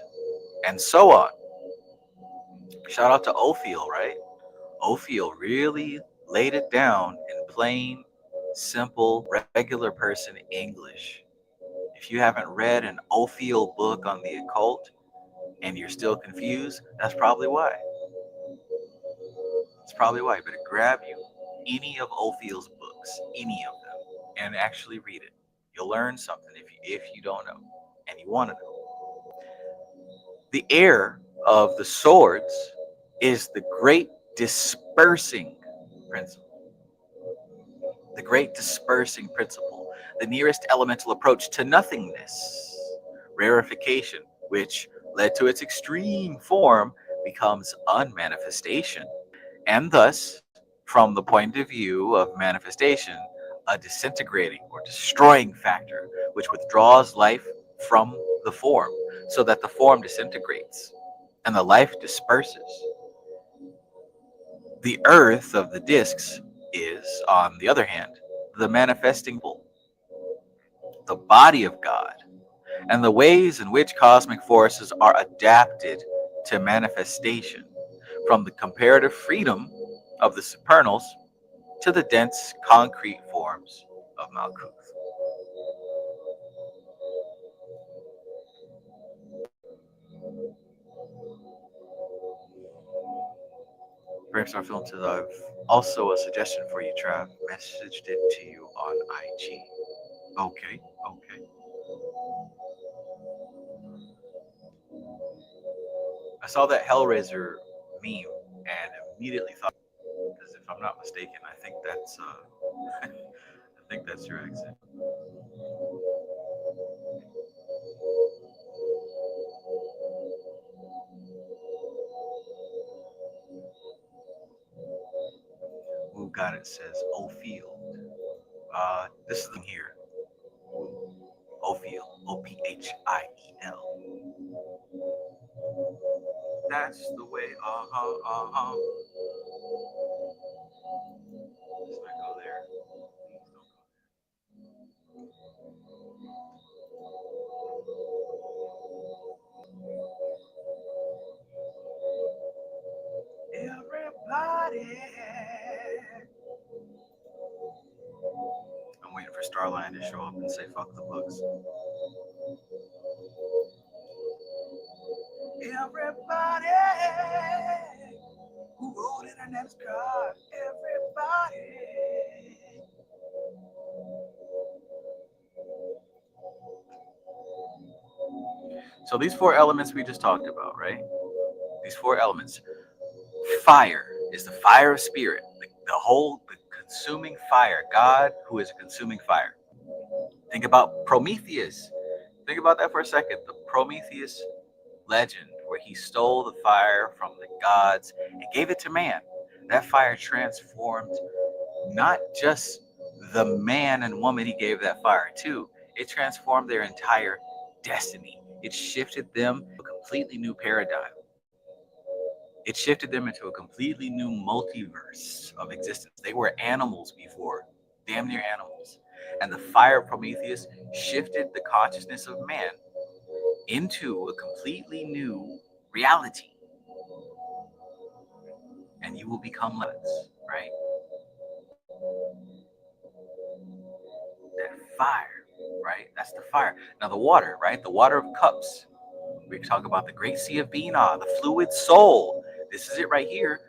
and so on. Shout out to Ophiel, right? Ophiel really laid it down in plain, simple, regular person English. If you haven't read an Ophiel book on the occult and you're still confused, that's probably why. It's probably why. You better grab you any of Ophiel's books, any of them, and actually read it. You'll learn something if you don't know and you want to know. The heir of the swords is the great dispersing principle. The great dispersing principle, the nearest elemental approach to nothingness, rarefication, which led to its extreme form, becomes unmanifestation, and thus, from the point of view of manifestation, a disintegrating or destroying factor, which withdraws life from the form so that the form disintegrates and the life disperses. The earth of the discs is, on the other hand, the manifesting pole, the body of God, and the ways in which cosmic forces are adapted to manifestation, from the comparative freedom of the supernals to the dense concrete forms of Malkuth. Bramstar Film to I've also a suggestion for you, Trav. Messaged it to you on IG. Okay. I saw that Hellraiser meme and immediately thought, because if I'm not mistaken, I think that's I think that's your accent. Who got it says Ophiel. This is here. Ophiel. Ophiel. That's the way. Let's not go there. Please don't go there. Everybody. I'm waiting for Starline to show up and say fuck the books. Everybody who rode in a next car, everybody. So these four elements we just talked about, right? These four elements. Fire is the fire of spirit, the consuming fire. God, who is a consuming fire. Think about Prometheus. Think about that for a second. The Prometheus legend, where he stole the fire from the gods and gave it to man. That fire transformed not just the man and woman he gave that fire to, it transformed their entire destiny. It shifted them to a completely new paradigm. It shifted them into a completely new multiverse of existence. They were animals before, damn near animals. And the fire of Prometheus shifted the consciousness of man into a completely new reality. And you will become less, right? That fire, right? That's the fire. Now the water, right? The water of cups. We talk about the great sea of Binah, the fluid soul. This is it right here.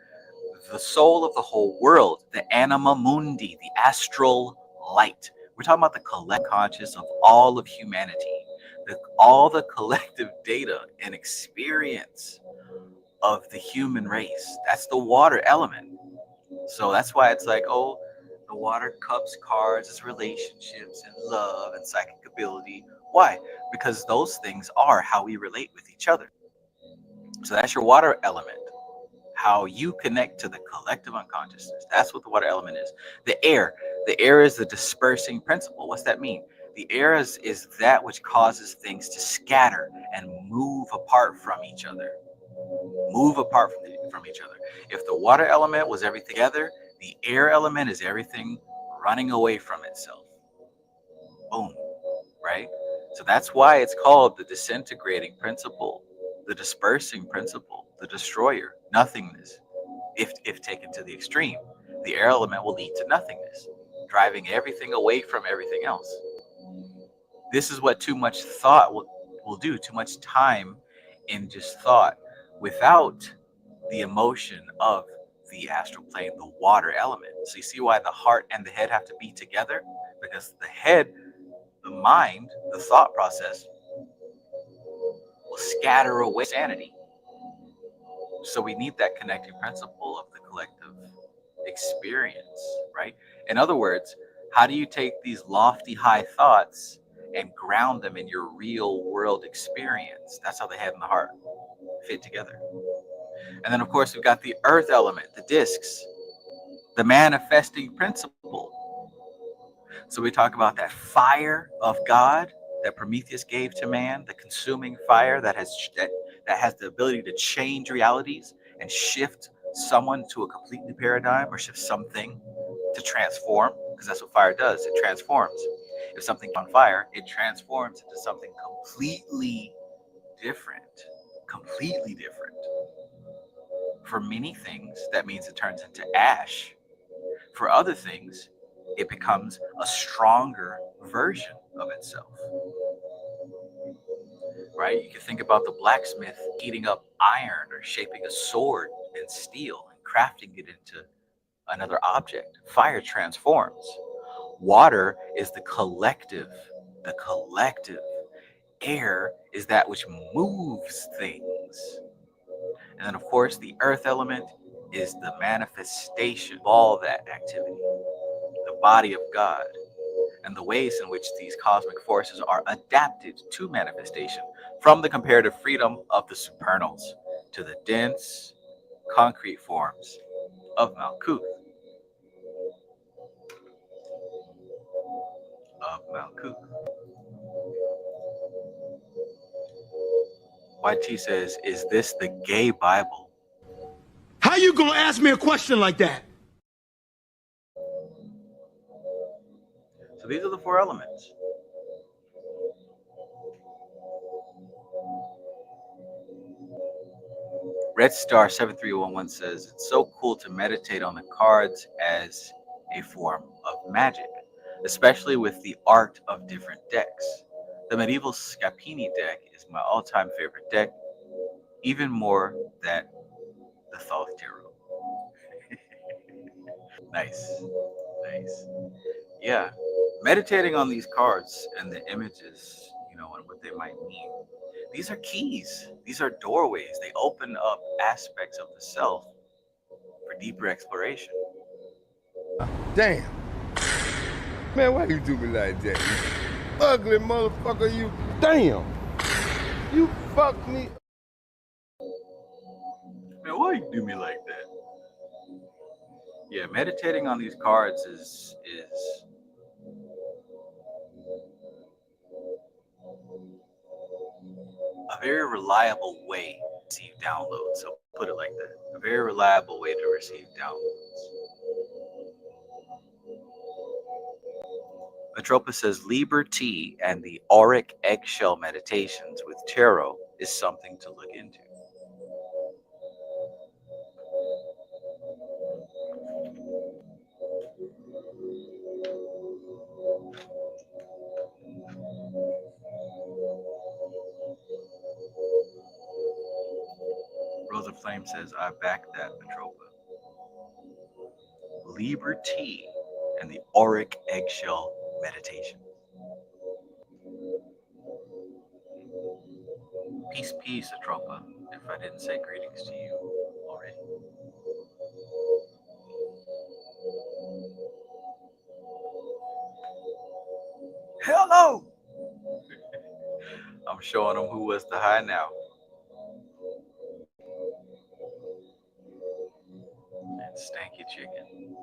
The soul of the whole world, the anima mundi, the astral light. We're talking about the collective conscious of all of humanity, all the collective data and experience of the human race. That's the water element. So that's why it's like, oh, the water cups, cards, is relationships and love and psychic ability. Why? Because those things are how we relate with each other. So that's your water element. How you connect to the collective unconsciousness. That's what the water element is. The air is the dispersing principle. What's that mean? The air is that which causes things to scatter and move apart from each other. Move apart from each other. If the water element was everything together, the air element is everything running away from itself. Boom. Right? So that's why it's called the disintegrating principle, the dispersing principle, the destroyer, nothingness. If taken to the extreme, the air element will lead to nothingness, driving everything away from everything else. This is what too much thought will do, too much time in just thought without the emotion of the astral plane, the water element. So you see why the heart and the head have to be together? Because the head, the mind, the thought process will scatter away sanity. So we need that connecting principle of the collective experience, right? In other words, how do you take these lofty high thoughts and ground them in your real world experience. That's how the head and the heart fit together. And then, of course, we've got the earth element, the discs, the manifesting principle. So we talk about that fire of God that Prometheus gave to man, the consuming fire that has the ability to change realities and shift someone to a complete new paradigm, or shift something to transform, because that's what fire does. It transforms. If something's on fire, it transforms into something completely different. Completely different. For many things, that means it turns into ash. For other things, it becomes a stronger version of itself. Right? You can think about the blacksmith heating up iron or shaping a sword in steel and crafting it into another object. Fire transforms. Water is the collective. The collective. Air is that which moves things. And then, of course, the earth element is the manifestation of all that activity, the body of God, and the ways in which these cosmic forces are adapted to manifestation, from the comparative freedom of the supernals to the dense, concrete forms of Malkuth. YT says, is this the gay Bible? How you gonna ask me a question like that? So these are the four elements. Red Star 7311 says, it's so cool to meditate on the cards as a form of magic, especially with the art of different decks. The medieval Scapini deck is my all-time favorite deck, even more than the Thoth Tarot. Nice. Yeah, meditating on these cards and the images, and what they might mean. These are keys. These are doorways. They open up aspects of the self for deeper exploration. Damn. Man, why you do me like that? You ugly motherfucker, you. Damn. You fucked me. Man, why you do me like that? Yeah, meditating on these cards is a very reliable way to receive downloads. So put it like that. A very reliable way to receive downloads. Atropa says Liber T and the auric eggshell meditations with tarot is something to look into. Rosa Flame says, I back that, Atropa. Liber T and the auric eggshell meditation. Peace, Atropa, if I didn't say greetings to you already. Hello! I'm showing them who was the high now. And stanky chicken.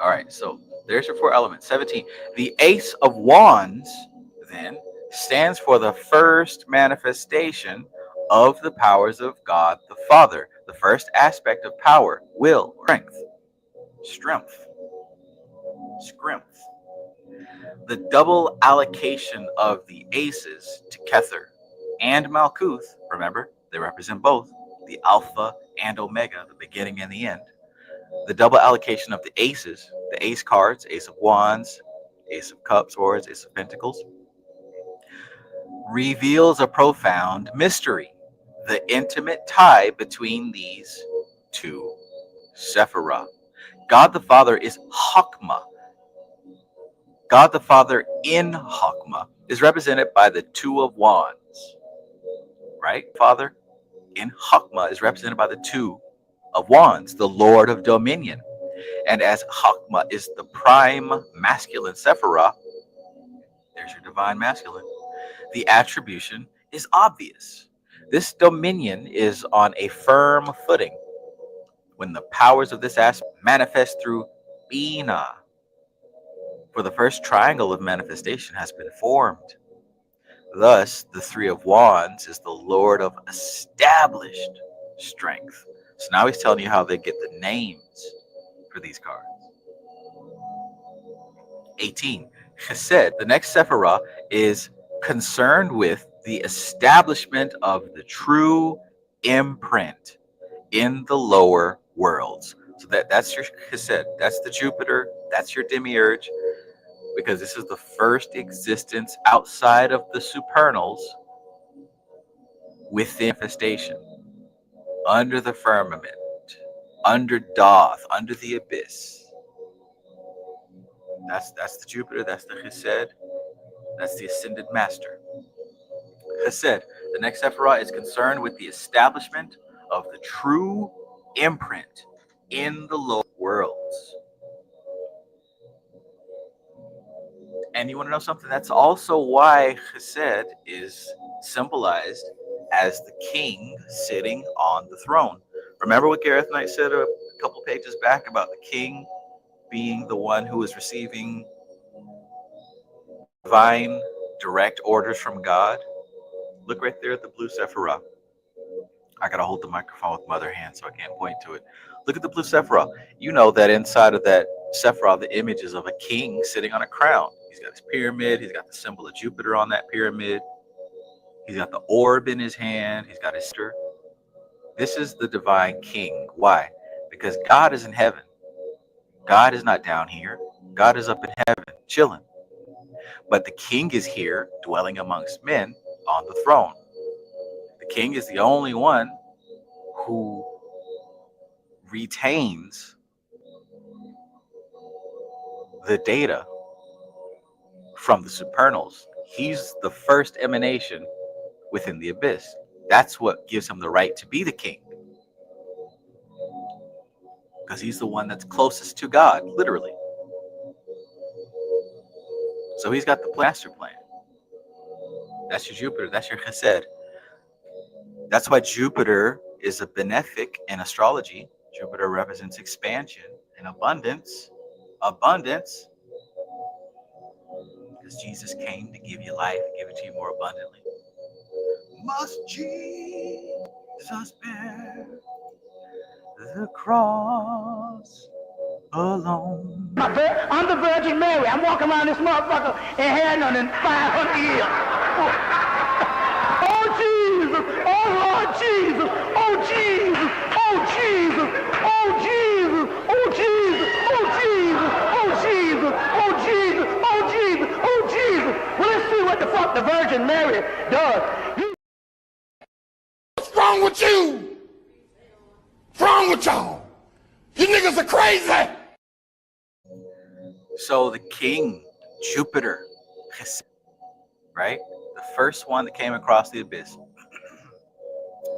All right, so there's your four elements. 17. The Ace of Wands, then, stands for the first manifestation of the powers of God the Father. The first aspect of power, will, strength. The double allocation of the aces to Kether and Malkuth, remember, they represent both, the Alpha and Omega, the beginning and the end. The double allocation of the aces, the ace cards, Ace of Wands, Ace of Cups, Swords, Ace of Pentacles, reveals a profound mystery, the intimate tie between these two sephiroth. God the Father is Chokmah. God the Father in Chokmah is represented by the Two of Wands, right? Father in Chokmah is represented by the Two of Wands, the Lord of Dominion. And as Chokmah is the prime masculine sephiroth, There's your divine masculine. The attribution is obvious. This dominion is on a firm footing when the powers of this aspect manifest through Bina. For the first triangle of manifestation has been formed. Thus, the Three of Wands is the Lord of established strength. So now he's telling you how they get the names for these cards. 18. Chesed, the next Sephiroth, is concerned with the establishment of the true imprint in the lower worlds. So that's your Chesed, that's the Jupiter, that's your demiurge, because this is the first existence outside of the supernals within manifestation, under the firmament, under Doth, under the abyss. That's the Jupiter, that's the Chesed, that's the ascended master. Chesed, the next Sephiroth, is concerned with the establishment of the true imprint in the lower worlds. And you want to know something? That's also why Chesed is symbolized as the king sitting on the throne. Remember what Gareth Knight said a couple pages back about the king being the one who is receiving divine direct orders from God? Look right there at the blue Sephiroth. I gotta hold the microphone with my other hand so I can't point to it. Look at the blue Sephiroth. You know that inside of that Sephiroth, the image is of a king sitting on a crown. He's got his pyramid. He's got the symbol of Jupiter on that pyramid. He's got the orb in his hand. He's got his sister. This is the divine king. Why? Because God is in heaven. God is not down here. God is up in heaven, chilling. But the king is here, dwelling amongst men on the throne. The king is the only one who retains the data from the supernals. He's the first emanation within the abyss. That's what gives him the right to be the king. Because he's the one that's closest to God, literally. So he's got the master plan. That's your Jupiter. That's your Chesed. That's why Jupiter is a benefic in astrology. Jupiter represents expansion and abundance. Abundance. Because Jesus came to give you life and give it to you more abundantly. Must Jesus bear the cross alone? I'm the Virgin Mary. I'm walking around this motherfucker and had none in 500 years. Oh, Jesus. Oh, Lord Jesus. Oh, Jesus. Oh, Jesus. Oh, Jesus. Oh, Jesus. Oh, Jesus. Oh, Jesus. Oh, Jesus. Oh, Jesus. Oh, Jesus. Well, let's see what the fuck the Virgin Mary does. What's wrong with you? What's wrong with y'all? You niggas are crazy. So the king, Jupiter, right? The first one that came across the abyss,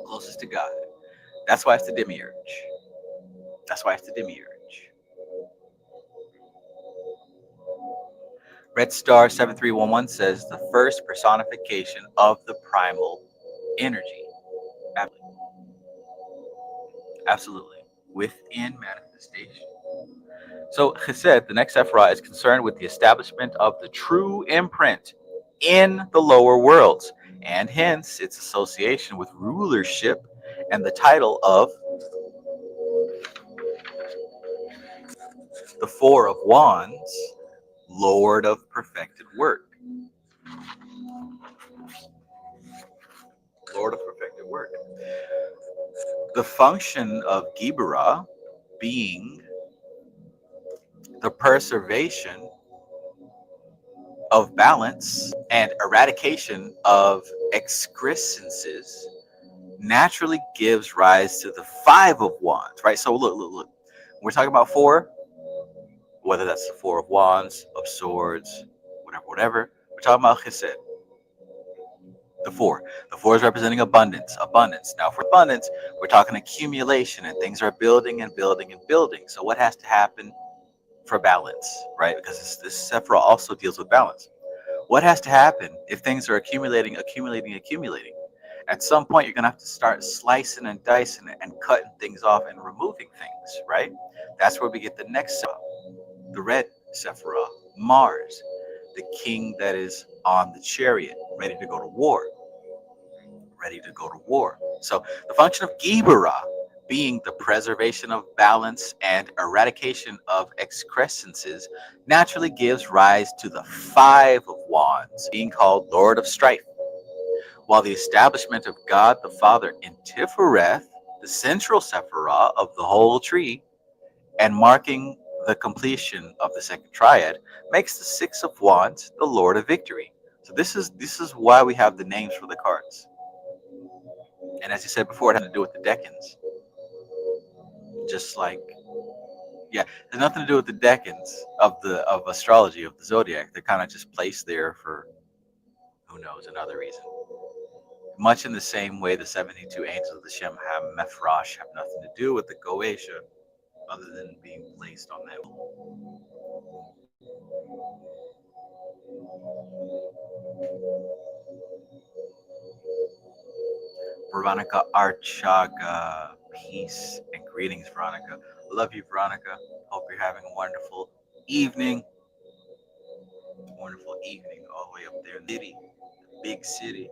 closest to God. That's why it's the demiurge. That's why it's the demiurge. Red Star 7311 says the first personification of the primal energy. Absolutely. Within manifestation. So Chesed, the next Sephiroth, is concerned with the establishment of the true imprint in the lower worlds, and hence its association with rulership and the title of the Four of Wands, Lord of Perfected Work. Lord of Perfected Work. The function of Gibera being the preservation of balance and eradication of excrescences naturally gives rise to the Five of Wands, right? So look. We're talking about four, whether that's the Four of Wands, of Swords, whatever. We're talking about Chesed. The four. The four is representing abundance. Now for abundance, we're talking accumulation, and things are building and building and building. So what has to happen for balance, right? Because this Sephiroth also deals with balance. What has to happen if things are accumulating? At some point, you're going to have to start slicing and dicing and cutting things off and removing things, right? That's where we get the next Sephiroth, the red Sephiroth, Mars, the king that is on the chariot, ready to go to war. So the function of Qabala being the preservation of balance and eradication of excrescences naturally gives rise to the Five of Wands, being called Lord of Strife, while the establishment of God the Father in Sephirothic, the central Sephiroth of the whole tree, and marking the completion of the second triad, makes the Six of Wands the Lord of Victory. So this is why we have the names for the cards. And as you said before, it has to do with the decans. Just like, yeah, there's nothing to do with the decans of astrology, of the zodiac. They're kind of just placed there for who knows, another reason. Much in the same way, the 72 angels of the Shem Mefrosh have nothing to do with the Goetia, other than being placed on that. Veronica Archaga, peace and greetings, Veronica. Love you, Veronica. Hope you're having a wonderful evening. Wonderful evening all the way up there in the city, the big city,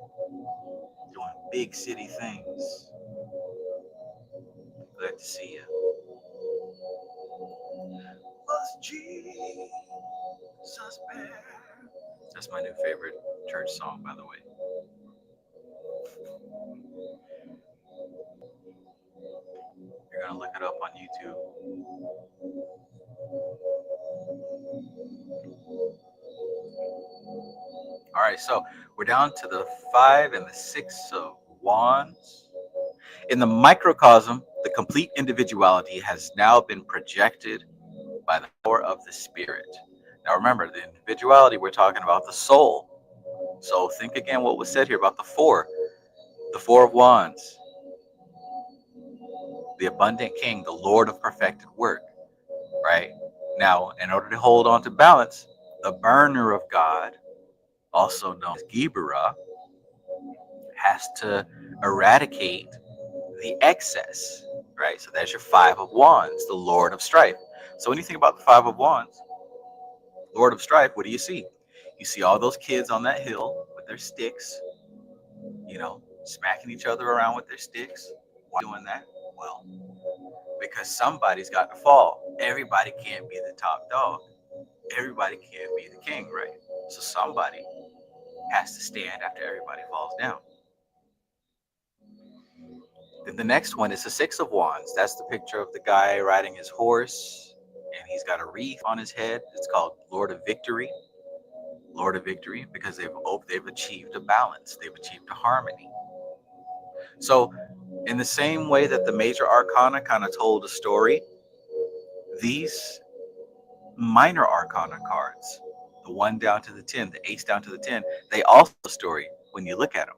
doing big city things. Glad to see you. That's my new favorite church song, by the way. You're gonna look it up on YouTube. All right, so we're down to the 5 and the 6 of Wands. In the microcosm, the complete individuality has now been projected by the power of the spirit. Now remember, the individuality, we're talking about the soul. So think again what was said here about the 4 of Wands, the abundant king, the Lord of perfected work, right? Now, in order to hold on to balance, the burner of God, also known as Qabala, has to eradicate the excess, right? So there's your 5 of Wands, the Lord of Strife. So when you think about the 5 of Wands, Lord of Strife, what do you see? You see all those kids on that hill with their sticks, you know, smacking each other around with their sticks. Why doing that? Well, because somebody's got to fall. Everybody can't be the top dog. Everybody can't be the king, right? So somebody has to stand after everybody falls down. Then the next one is the 6 of Wands. That's the picture of the guy riding his horse, and he's got a wreath on his head. It's called Lord of Victory. Lord of Victory, because they've achieved a balance. They've achieved a harmony. So in the same way that the major arcana kind of told a story, these minor arcana cards, the 1 down to the 10, the ace down to the 10, they also tell a story when you look at them.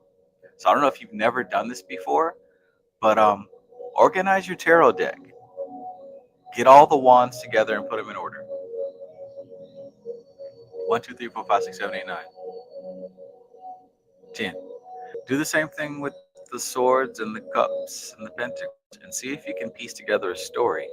So I don't know if you've never done this before, but organize your tarot deck. Get all the wands together and put them in order. 1, 2, 3, 4, 5, 6, 7, 8, 9, 10. Do the same thing with the swords and the cups and the pentacles, and see if you can piece together a story.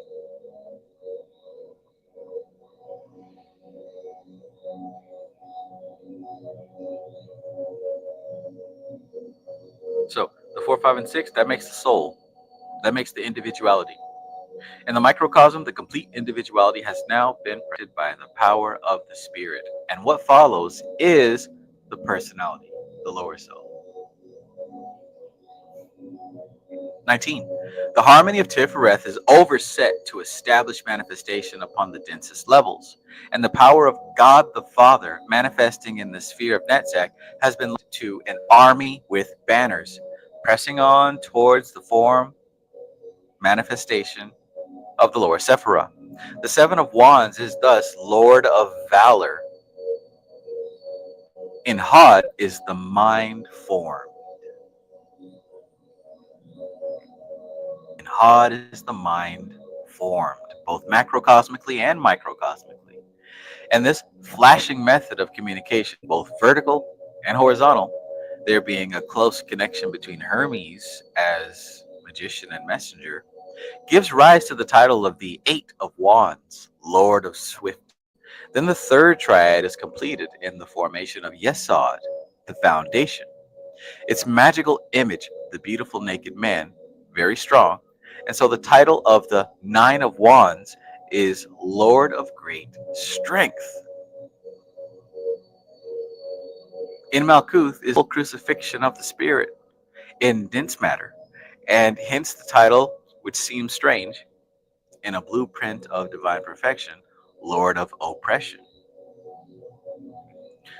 So the 4, 5, and 6, that makes the soul. That makes the individuality. In the microcosm, the complete individuality has now been protected by the power of the spirit. And what follows is the personality, the lower self. 19. The harmony of Sephirothic is overset to establish manifestation upon the densest levels. And the power of God the Father manifesting in the sphere of Netzach has been led to an army with banners, pressing on towards the form manifestation of the lower Sephiroth. The 7 of Wands is thus Lord of Valor. In Hod is the mind form. In Hod is the mind formed, both macrocosmically and microcosmically. And this flashing method of communication, both vertical and horizontal, there being a close connection between Hermes as magician and messenger, gives rise to the title of the Eight of Wands, Lord of Swift. Then the third triad is completed in the formation of Yesod, the foundation. Its magical image, the beautiful naked man, very strong. And so the title of the Nine of Wands is Lord of Great Strength. In Malkuth is the crucifixion of the spirit in dense matter, and hence the title, which seems strange, in a blueprint of divine perfection, Lord of Oppression.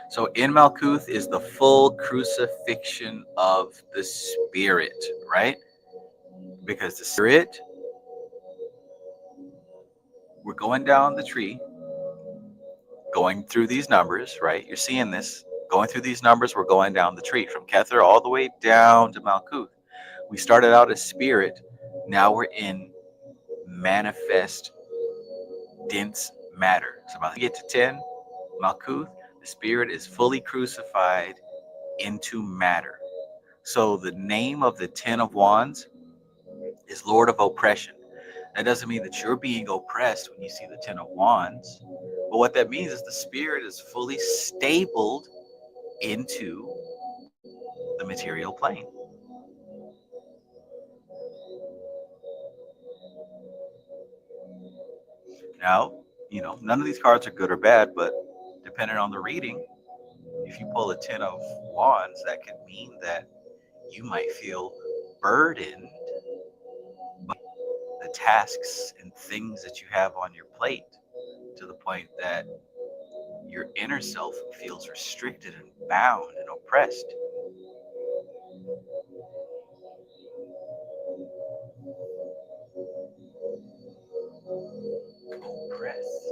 So in Malkuth is the full crucifixion of the spirit, right? Because the spirit, we're going down the tree, going through these numbers, right? You're seeing this. Going through these numbers, we're going down the tree from Kether all the way down to Malkuth. We started out as spirit. Now we're in manifest, dense matter. So about to get to 10, Malkuth, the spirit is fully crucified into matter. So the name of the 10 of Wands is Lord of Oppression. That doesn't mean that you're being oppressed when you see the 10 of Wands. But what that means is the spirit is fully stabled into the material plane. Now, none of these cards are good or bad, but depending on the reading, if you pull a 10 of Wands, that could mean that you might feel burdened by the tasks and things that you have on your plate to the point that your inner self feels restricted and bound and oppressed. Oppressed.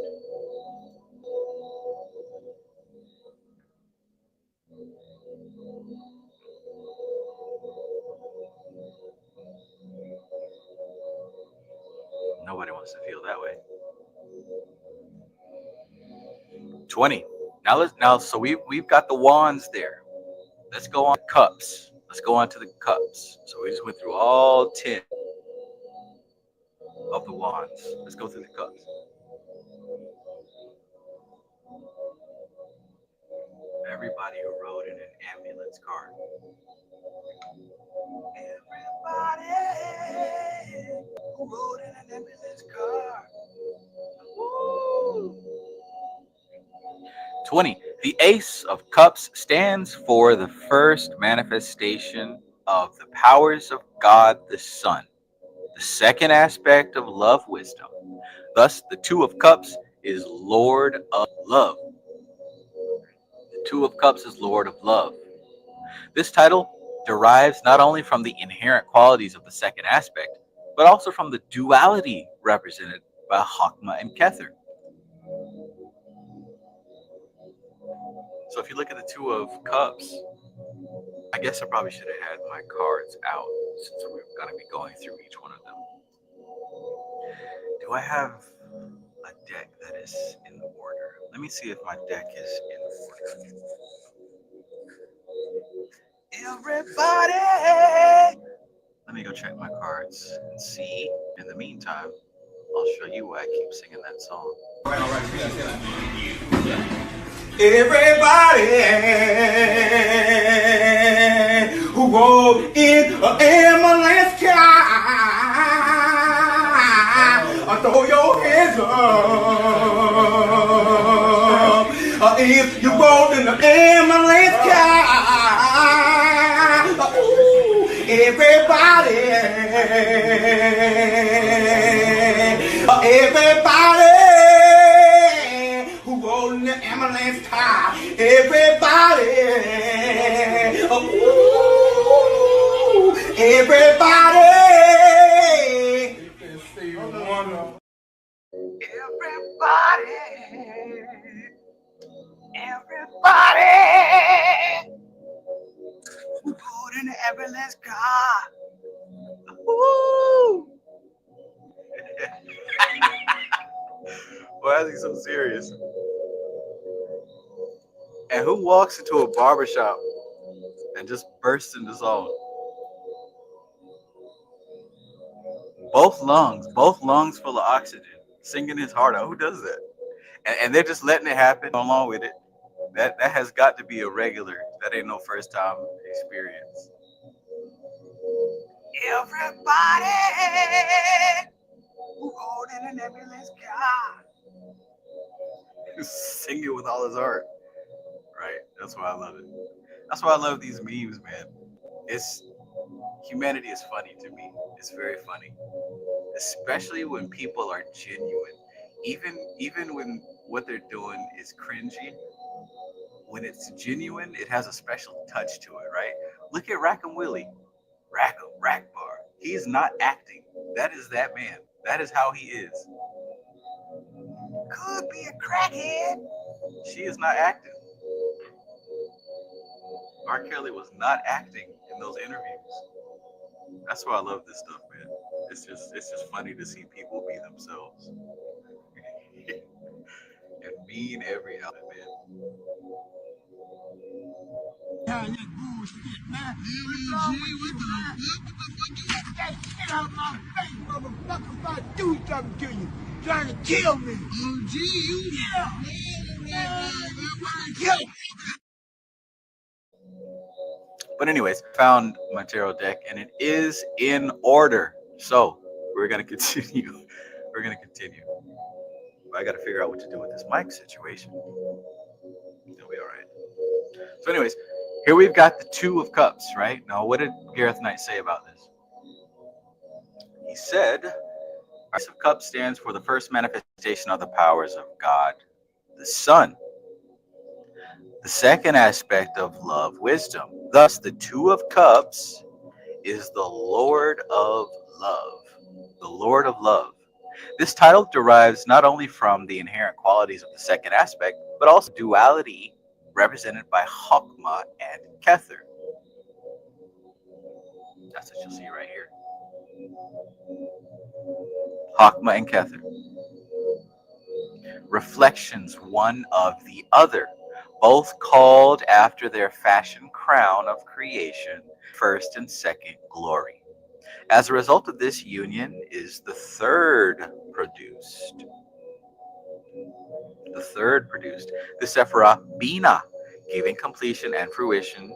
Nobody wants to feel that way. 20. So we've got the wands there. Let's go on to cups. Let's go on to the cups. So we just went through all 10 of the wands. Let's go through the cups. Everybody who wrote in an ambulance card. Everybody who wrote in an ambulance card. Woo! 20. The Ace of Cups stands for the first manifestation of the powers of God the Son, the second aspect of love wisdom. Thus, the Two of Cups is Lord of Love. The Two of Cups is Lord of Love. This title derives not only from the inherent qualities of the second aspect, but also from the duality represented by Chokmah and Kether. So if you look at the Two of Cups, I guess I probably should have had my cards out since we're going to be going through each one of them. Do I have a deck that is in order? Let me see if my deck is in order. Everybody! Let me go check my cards and see. In the meantime, I'll show you why I keep singing that song. All right. Everybody who rode in an ambulance car, throw your hands up. If you rode in an ambulance car, everybody who rode in the ambulance car, everybody, everybody, everybody who rode in the ambulance car. Woo! Why is he so serious? Man, who walks into a barbershop and just bursts into song? Both lungs full of oxygen, singing his heart out. Who does that? And they're just letting it happen along with it. That has got to be a regular. That ain't no first time experience. Everybody who rode in an ambulance car. Sing it with all his heart. Right. That's why I love it. That's why I love these memes, man. Humanity is funny to me. It's very funny. Especially when people are genuine. Even when what they're doing is cringy. When it's genuine, it has a special touch to it, right? Look at Rackham Willie. Rackham, Rackbar. He's not acting. That is that man. That is how he is. Could be a crackhead. She is not acting. R. Kelly was not acting in those interviews. That's why I love this stuff, man. It's just funny to see people be themselves. And mean every element, man. That bullshit, man. Get out of my face, motherfucker, if I do something to you. Trying to kill me. Oh, gee, you. Yeah. But anyways, found my tarot deck and it is in order. So we're gonna continue. I gotta figure out what to do with this mic situation. It'll be all right. So anyways, here we've got the Two of Cups, right? Now, what did Gareth Knight say about this? He said, Ace of Cups stands for the first manifestation of the powers of God, the Sun. The second aspect of love, wisdom. Thus, the Two of Cups is the Lord of Love. The Lord of Love. This title derives not only from the inherent qualities of the second aspect, but also duality represented by Chokmah and Kether. That's what you'll see right here. Chokmah and Kether. Reflections one of the other, both called after their fashion crown of creation, first and second glory. As a result of this union is the third produced. The Sephiroth Bina, giving completion and fruition.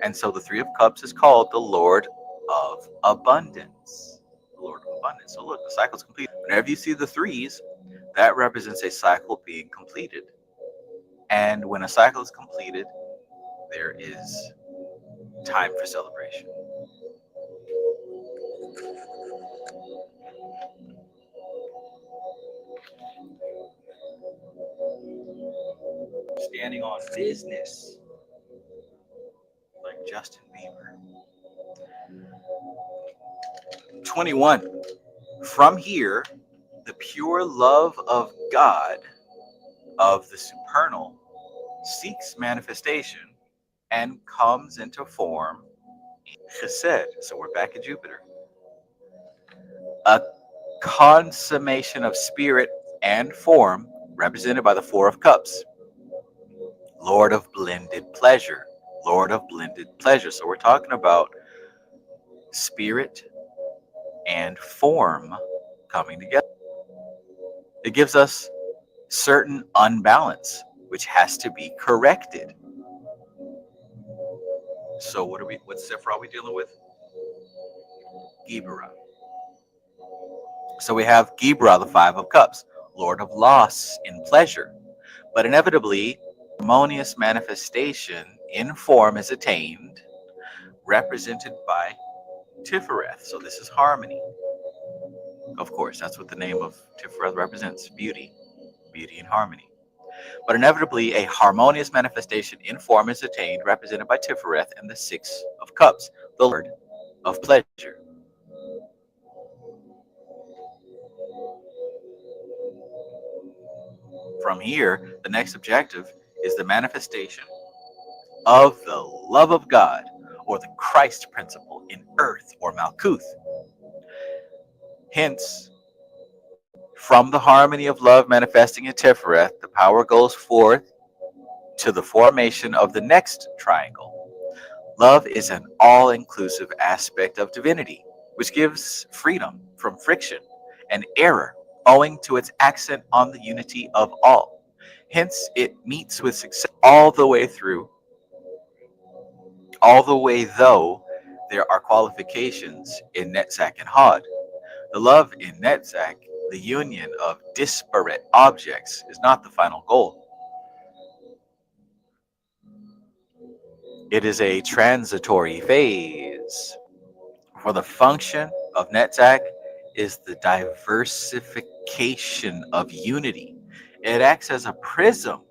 And so the Three of Cups is called the Lord of Abundance. The Lord of Abundance. So look, the cycle's complete. Whenever you see the threes, that represents a cycle being completed. And when a cycle is completed, there is time for celebration. Standing on business, like Justin Bieber. 21. From here, the pure love of God, of the supernal, seeks manifestation and comes into form in Chesed. So we're back in Jupiter. A consummation of spirit and form represented by the Four of Cups. Lord of blended pleasure. Lord of blended pleasure. So we're talking about spirit and form coming together. It gives us certain unbalance, which has to be corrected. So what Sephiroth are we dealing with? Gibra. So we have Gibra, the Five of Cups, Lord of loss in pleasure. But inevitably, harmonious manifestation in form is attained, represented by Sephiroth. So this is harmony. Of course, that's what the name of Sephiroth represents, beauty and harmony. But inevitably, a harmonious manifestation in form is attained, represented by Sephiroth and the Six of Cups, the Lord of pleasure. From here, the next objective is the manifestation of the love of God, or the Christ principle in earth, or Malkuth. Hence, from the harmony of love manifesting in Sephiroth, the power goes forth to the formation of the next triangle. Love is an all-inclusive aspect of divinity, which gives freedom from friction and error owing to its accent on the unity of all. Hence, it meets with success all the way through, all the way though there are qualifications in Netzach and Hod. The love in Netzach, the union of disparate objects, is not the final goal. It is a transitory phase. For the function of Netzach is the diversification of unity. It acts as a prism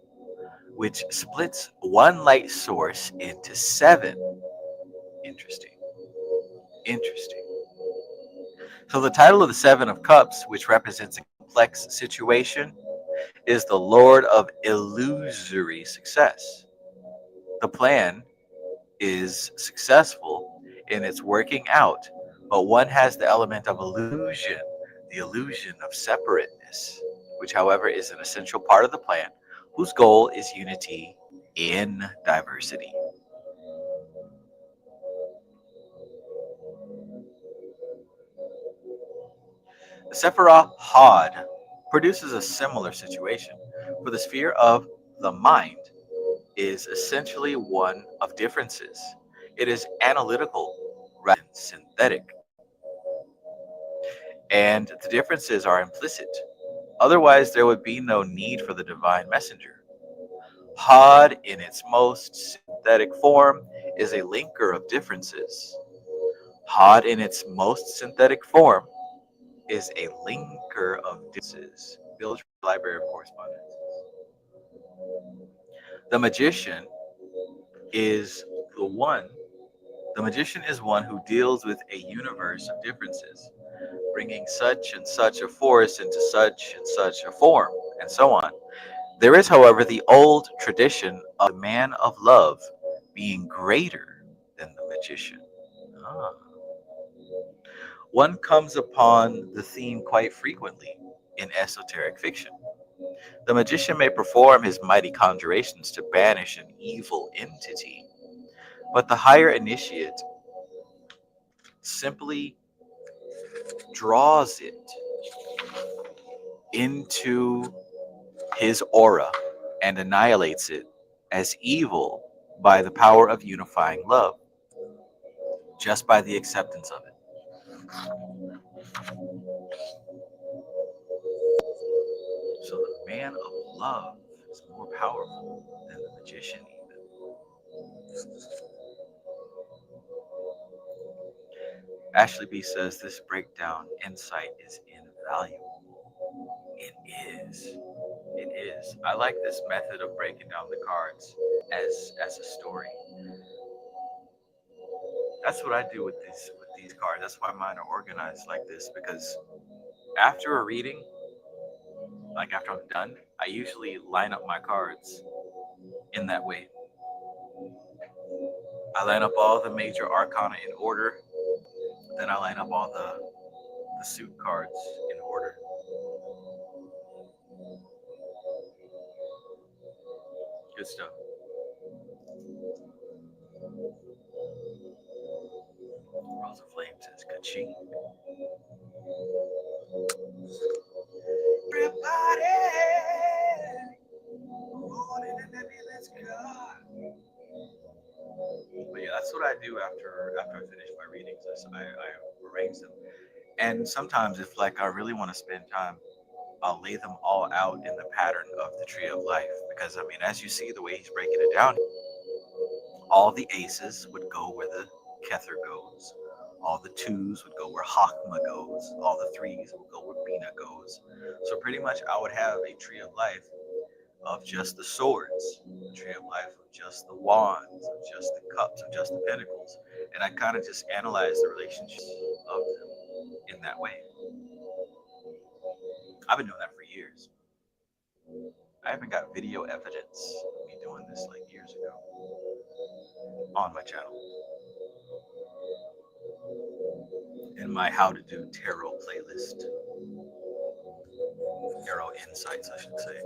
which splits one light source into 7. Interesting. So the title of the 7 of Cups, which represents a complex situation, is the Lord of Illusory Success. The plan is successful in its working out, but one has the element of illusion, the illusion of separateness, which, however, is an essential part of the plan, whose goal is unity in diversity. The Sephiroth Hod produces a similar situation, for the sphere of the mind is essentially one of differences. It is analytical rather than synthetic, and the differences are implicit. Otherwise, there would be no need for the divine messenger. Hod, in its most synthetic form, is a linker of differences. Hod, in its most synthetic form, is a linker of differences. Village Library of Correspondence. The magician is one who deals with a universe of differences, bringing such and such a force into such and such a form, and so on. There is, however, the old tradition of the man of love being greater than the magician. One comes upon the theme quite frequently in esoteric fiction. The magician may perform his mighty conjurations to banish an evil entity, but the higher initiate simply draws it into his aura and annihilates it as evil by the power of unifying love, just by the acceptance of it. So the man of love is more powerful than the magician even. Ashley B says this breakdown insight is invaluable. It is. It is. I like this method of breaking down the cards as a story. That's what I do with these cards. That's why mine are organized like this, because after a reading, like after I'm done, I usually line up my cards in that way. I line up all the major arcana in order, then I line up all the suit cards in order. Good stuff. Rose of Flame says ka-ching. Everybody, let's go. But yeah, that's what I do after I finish my readings. I arrange them, and sometimes if like I really want to spend time, I'll lay them all out in the pattern of the Tree of Life, because I mean, as you see the way he's breaking it down, all the aces would go where the Kether goes. All the 2s would go where Hakma goes. All the 3s would go where Bina goes. So pretty much I would have a Tree of Life of just the swords, a Tree of Life of just the wands, of just the cups, of just the pentacles. And I kind of just analyze the relationships of them in that way. I've been doing that for years. I haven't got video evidence of me doing this like years ago on my channel. In my How to Do Tarot playlist. Tarot Insights, I should say.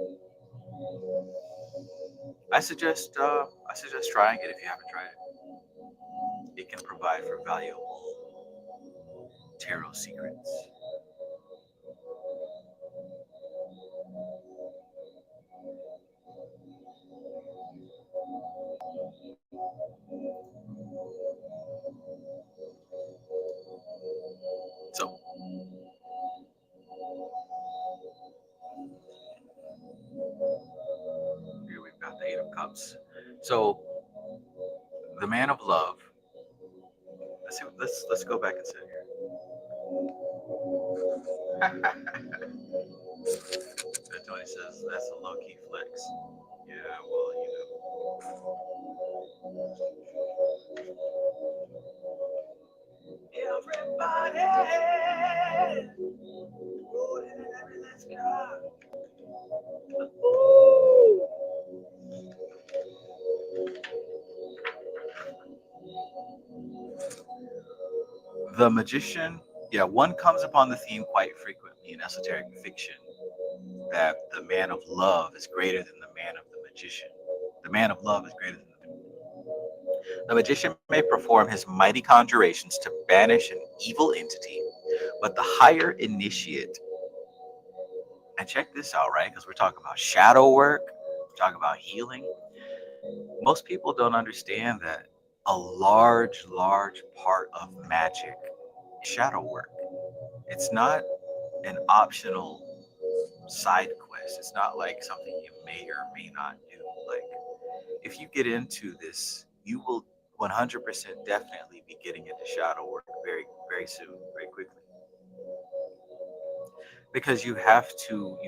I suggest trying it if you haven't tried it. It can provide for valuable tarot secrets. So, here we've got the Eight of Cups. So, the man of love. Let's go back and sit here. Tony says that's a low key flex. Yeah, well, you know. Everybody, let's go. The magician, yeah, one comes upon the theme quite frequently in esoteric fiction that the man of love is greater than the man of the magician. The man of love is greater than the magician may perform his mighty conjurations to banish an evil entity, but the higher initiate, and check this out, right? Because we're talking about shadow work, we're talking about healing. Most people don't understand that a large part of magic is shadow work. It's not an optional side quest. It's not like something you may or may not do. Like, if you get into this, you will 100% definitely be getting into shadow work very, very soon, very quickly. Because you have to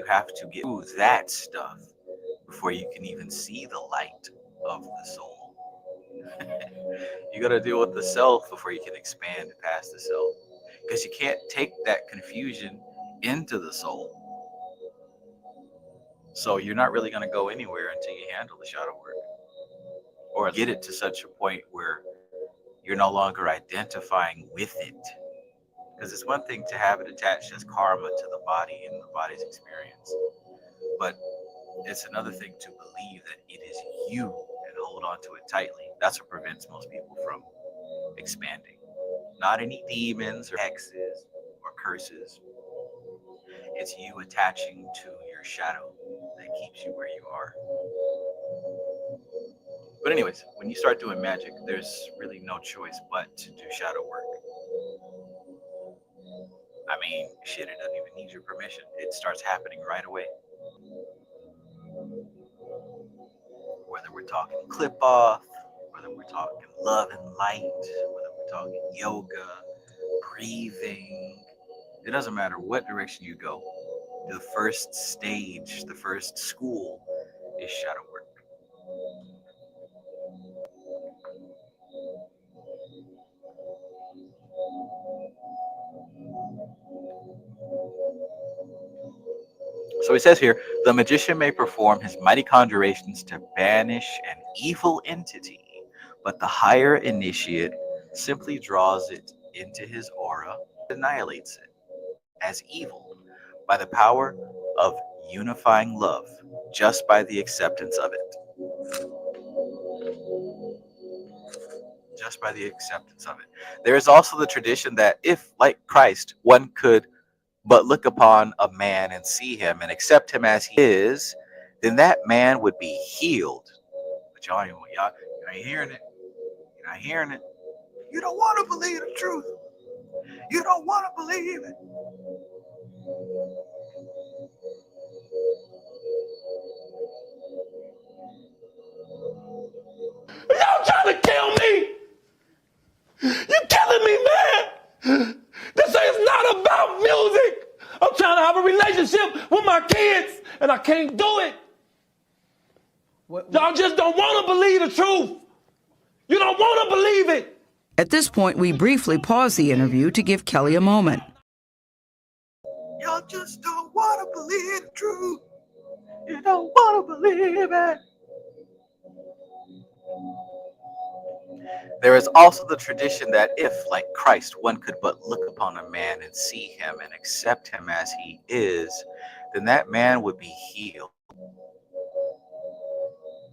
get through that stuff before you can even see the light of the soul. You got to deal with the self before you can expand past the self. Because you can't take that confusion into the soul. So you're not really going to go anywhere until you handle the shadow work. Or get it to such a point where you're no longer identifying with it. Because it's one thing to have it attached as karma to the body and the body's experience. But it's another thing to believe that it is you and hold on to it tightly. That's what prevents most people from expanding. Not any demons or hexes or curses. It's you attaching to your shadow that keeps you where you are. But anyways, when you start doing magic, there's really no choice but to do shadow work. I mean, shit, it doesn't even need your permission. It starts happening right away. Whether we're talking clip off, whether we're talking love and light, whether we're talking yoga, breathing, it doesn't matter what direction you go. The first stage, the first school is shadow work. So he says here, the magician may perform his mighty conjurations to banish an evil entity, but the higher initiate simply draws it into his aura, annihilates it as evil by the power of unifying love, just by the acceptance of it. Just by the acceptance of it. There is also the tradition that if, like Christ, one could but look upon a man and see him and accept him as he is, then that man would be healed. But y'all ain't hearing it. You're not hearing it. You don't want to believe the truth. You don't want to believe it. Y'all trying to kill me? You killing me, man? This is not about music. I'm trying to have a relationship with my kids, and I can't do it. Y'all just don't want to believe the truth. You don't want to believe it. At this point, we briefly pause the interview to give Kelly a moment. Y'all just don't want to believe the truth. You don't want to believe it. There is also the tradition that if, like Christ, one could but look upon a man and see him and accept him as he is, then that man would be healed.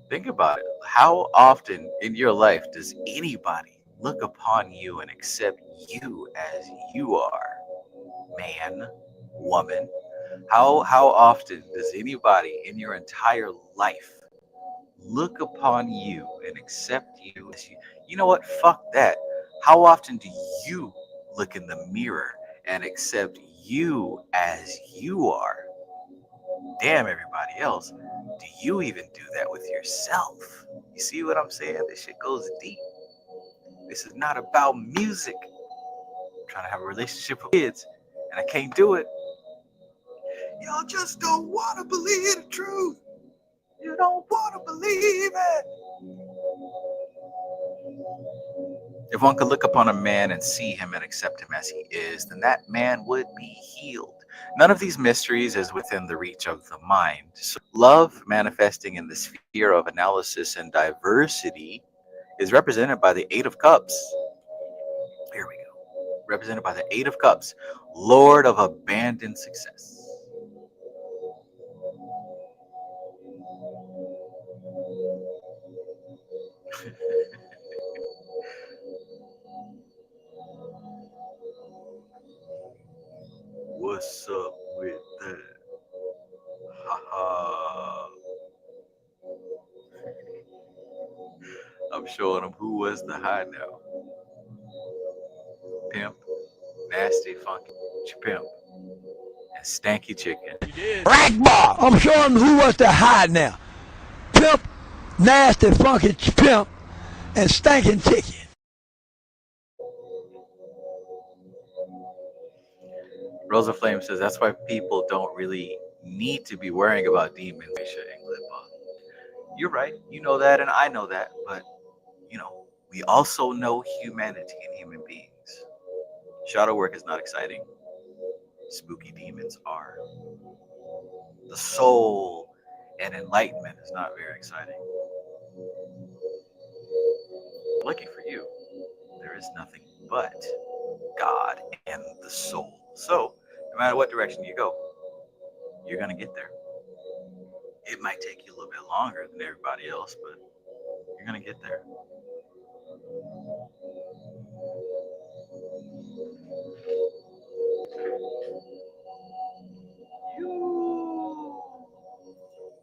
Think about it. How often in your life does anybody look upon you and accept you as you are? Man, woman. How often does anybody in your entire life look upon you and accept you as you? You know what? Fuck that. How often do you look in the mirror and accept you as you are? Damn everybody else. Do you even do that with yourself? You see what I'm saying? This shit goes deep. This is not about music. I'm trying to have a relationship with kids, and I can't do it. Y'all just don't want to believe the truth. You don't want to believe it. If one could look upon a man and see him and accept him as he is, then that man would be healed. None of these mysteries is within the reach of the mind. So love manifesting in the sphere of analysis and diversity is represented by the Eight of Cups. Here we go. Represented by the Eight of Cups, Lord of abandoned success. What's up with that? Haha. I'm showing them who was the high now. Pimp, nasty, funky pimp, and stanky chicken. Black bar. I'm showing who was the high now. Pimp, nasty, funky pimp, and stinking chicken. Rosa Flame says that's why people don't really need to be worrying about demons. You're right. You know that, and I know that. But, we also know humanity and human beings. Shadow work is not exciting. Spooky demons are. The soul and enlightenment is not very exciting. Lucky for you, there is nothing but God and the soul. So, no matter what direction you go, you're going to get there. It might take you a little bit longer than everybody else, but you're going to get there.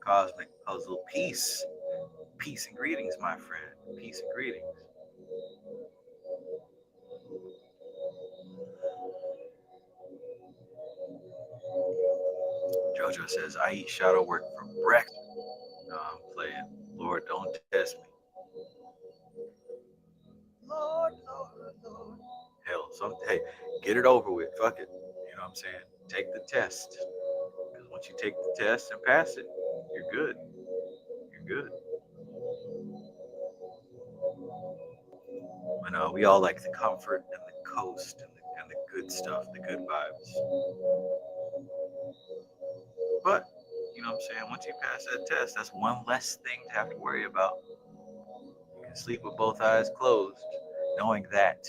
Cosmic puzzle, peace. Peace and greetings, my friend. Peace and greetings. Jojo says, I eat shadow work for breakfast. No, I'm playing. Lord, don't test me. Lord. Hell, hey, get it over with. Fuck it. You know what I'm saying? Take the test. Because once you take the test and pass it, you're good. You're good. But we all like the comfort and the coast and the good stuff, the good vibes. But, you know what I'm saying? Once you pass that test, that's one less thing to have to worry about. You can sleep with both eyes closed, knowing that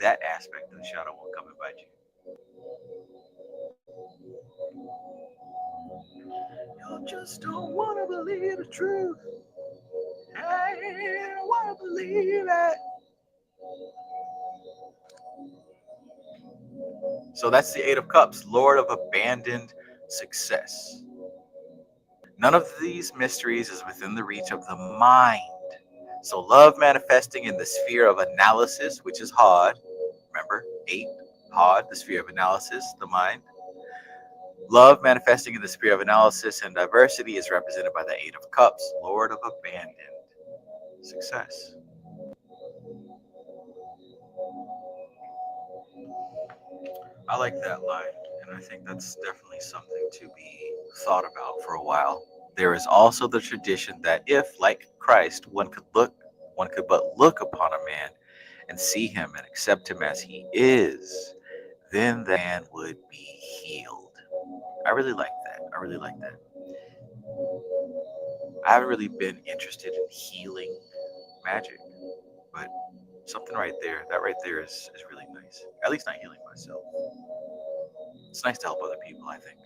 aspect of the shadow won't come and bite you. Y'all just don't want to believe the truth. I don't want to believe it. So that's the Eight of Cups, Lord of abandoned success. None of these mysteries is within the reach of the mind. So love manifesting in the sphere of analysis, which is Hod. Remember, 8, Hod, the sphere of analysis, the mind. Love manifesting in the sphere of analysis and diversity is represented by the Eight of Cups, Lord of abandoned success. I like that line, and I think that's definitely something to be thought about for a while. There is also the tradition that if, like Christ, one could but look upon a man and see him and accept him as he is, then the man would be healed. I really like that. I haven't really been interested in healing magic, but something right there, is really nice. At least not healing myself. It's nice to help other people, I think.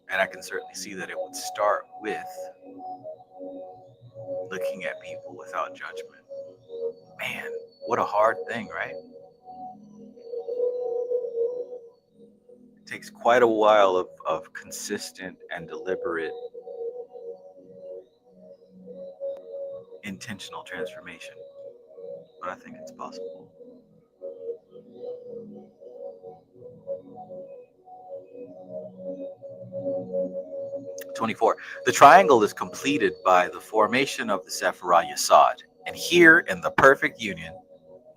And I can certainly see that it would start with looking at people without judgment. Man, what a hard thing, right? It takes quite a while of consistent and deliberate intentional transformation, but I think it's possible. '24. The triangle is completed by the formation of the Sephiroth Yesod, and here in the perfect union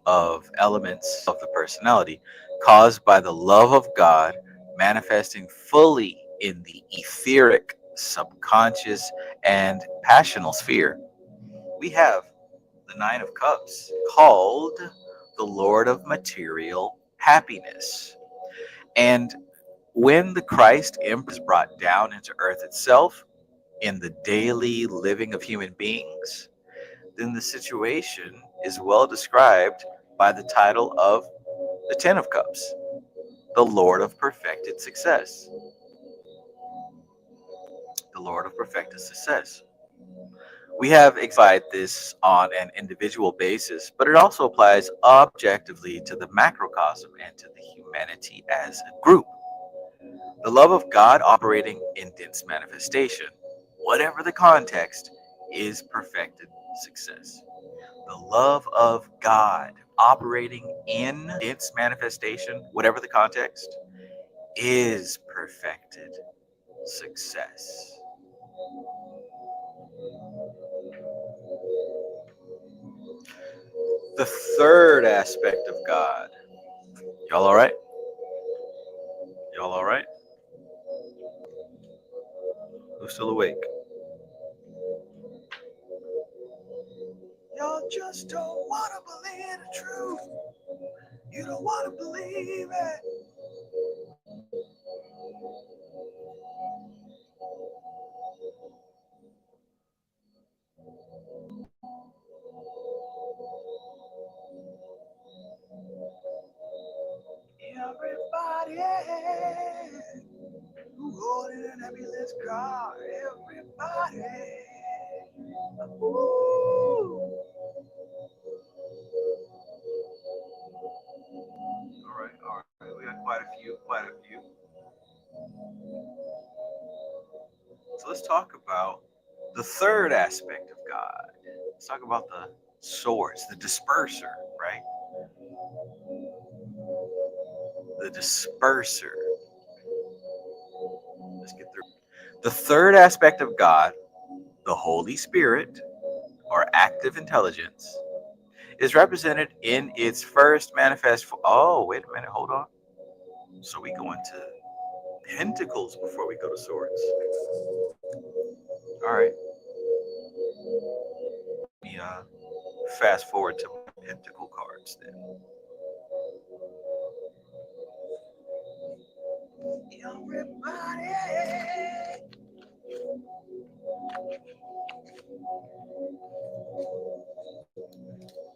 of elements of the personality caused by the love of God manifesting fully in the etheric, subconscious, and passional sphere, we have the Nine of Cups, called the Lord of Material Happiness. And when the Christ imp is brought down into earth itself in the daily living of human beings, then the situation is well described by the title of the Ten of Cups, the Lord of Perfected Success. The Lord of Perfected Success. We have explied this on an individual basis, but it also applies objectively to the macrocosm and to the humanity as a group. The love of God operating in dense manifestation, whatever the context, is perfected success. The love of God operating in dense manifestation, whatever the context, is perfected success. The third aspect of God. Y'all all right? Y'all all right? Who's still awake? Y'all just don't want to believe the truth. You don't want to believe it. Everybody who holding an ambulance car, everybody. Ooh. All right. We got quite a few. So let's talk about the third aspect of God. Let's talk about the source, the disperser, right? The disperser. Let's get through. The third aspect of God, the Holy Spirit, or active intelligence, is represented in its first manifest form. Oh, wait a minute, hold on. So we go into pentacles before we go to swords. All right. Let me fast forward to my pentacle cards then. Everybody.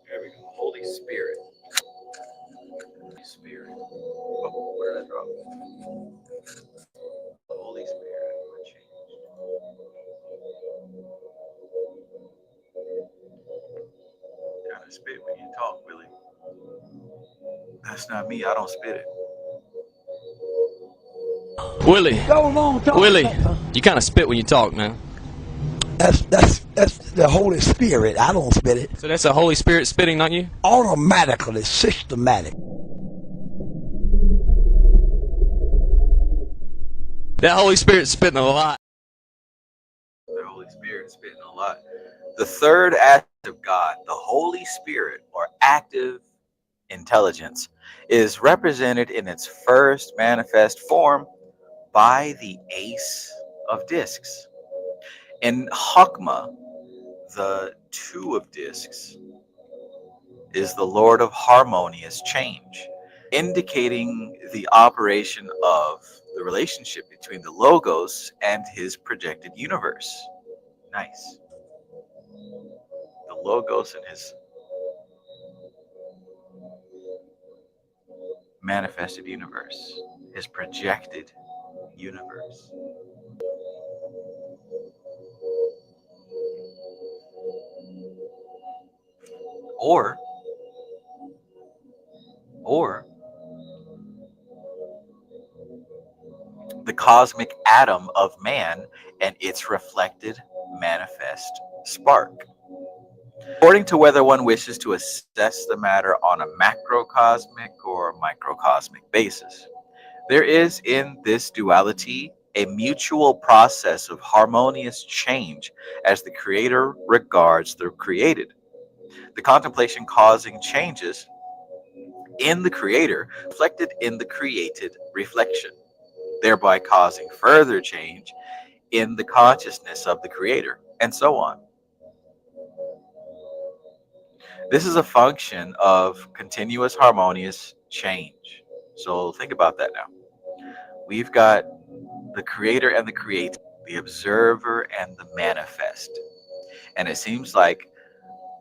There we go. Holy Spirit. Holy Spirit. Oh, where did I drop? The Holy Spirit. What changed? Kind of spit when you talk, Willie. That's not me. I don't spit it. Willie, Go long talk. Willie, you kind of spit when you talk, man. That's the Holy Spirit. I don't spit it. So that's the Holy Spirit spitting, not you? Automatically, systematic. That Holy Spirit spitting a lot. The Holy Spirit spitting a lot. The third aspect of God, the Holy Spirit, or active intelligence, is represented in its first manifest form by the Ace of Discs. In Chokmah, the Two of Discs is the Lord of Harmonious Change, indicating the operation of the relationship between the Logos and his projected universe. Nice. The Logos and his manifested universe, his projected universe. or the cosmic atom of man and its reflected manifest spark. According to whether one wishes to assess the matter on a macrocosmic or microcosmic basis, there is in this duality a mutual process of harmonious change as the creator regards the created, the contemplation causing changes in the creator reflected in the created reflection, thereby causing further change in the consciousness of the creator, and so on. This is a function of continuous harmonious change. So think about that now. We've got the creator and the created, the observer and the manifest. And it seems like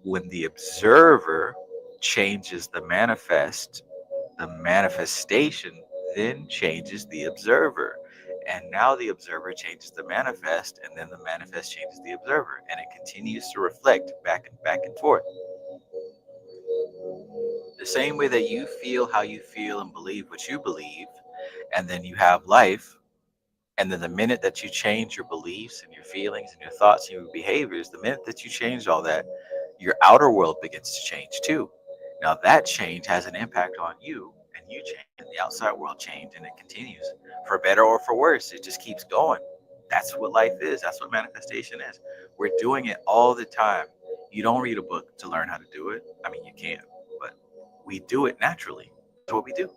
when the observer changes the manifestation then changes the observer. And now the observer changes the manifest, and then the manifest changes the observer. And it continues to reflect back and forth. The same way that you feel how you feel and believe what you believe, and then you have life, and then the minute that you change your beliefs and your feelings and your thoughts and your behaviors, the minute that you change all that, your outer world begins to change too. Now that change has an impact on you, and you change, and the outside world change, and it continues for better or for worse. It just keeps going. That's what life is. That's what manifestation is. We're doing it all the time. You don't read a book to learn how to do it. I mean, you can, but we do it naturally. That's what we do.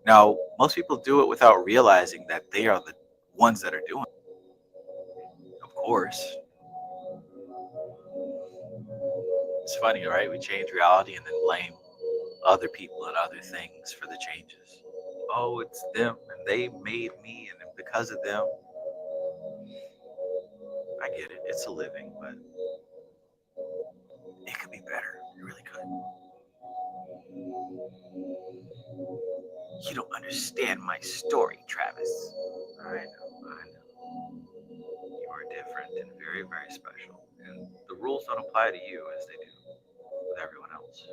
Now, most people do it without realizing that they are the ones that are doing it. Of course. It's funny, right? We change reality and then blame other people and other things for the changes. Oh, it's them and they made me, and because of them. I get it. It's a living, but it could be better. It really could. You don't understand my story, Travis. I know. You are different and very, very special. And the rules don't apply to you as they do with everyone else.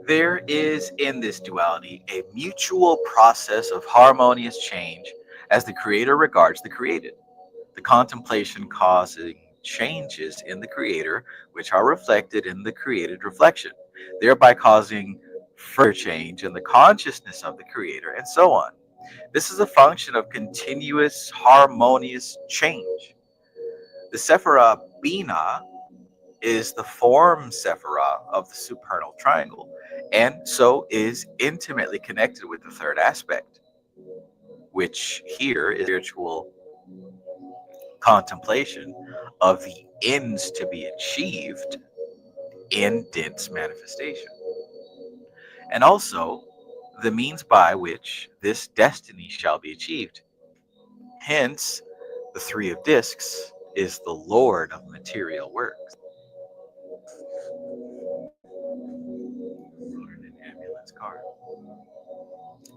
There is in this duality a mutual process of harmonious change as the creator regards the created, the contemplation causing changes in the creator which are reflected in the created reflection, thereby causing further change in the consciousness of the creator, and so on. This is a function of continuous harmonious change. The Sephirothic is the form Sephiroth of the supernal triangle, and so is intimately connected with the third aspect, which here is spiritual contemplation of the ends to be achieved in dense manifestation, and also the means by which this destiny shall be achieved. Hence, the Three of Discs is the Lord of material works. Ambulance car.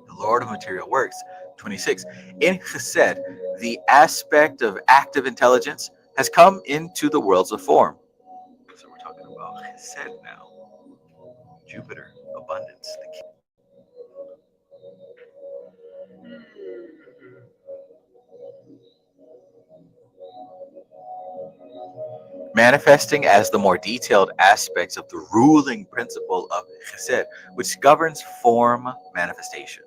The Lord of material works. 26. In Chesed, the aspect of active intelligence has come into the worlds of form. So we're talking about Chesed now. Jupiter, abundance, the king. Manifesting as the more detailed aspects of the ruling principle of Chesed, which governs form manifestation.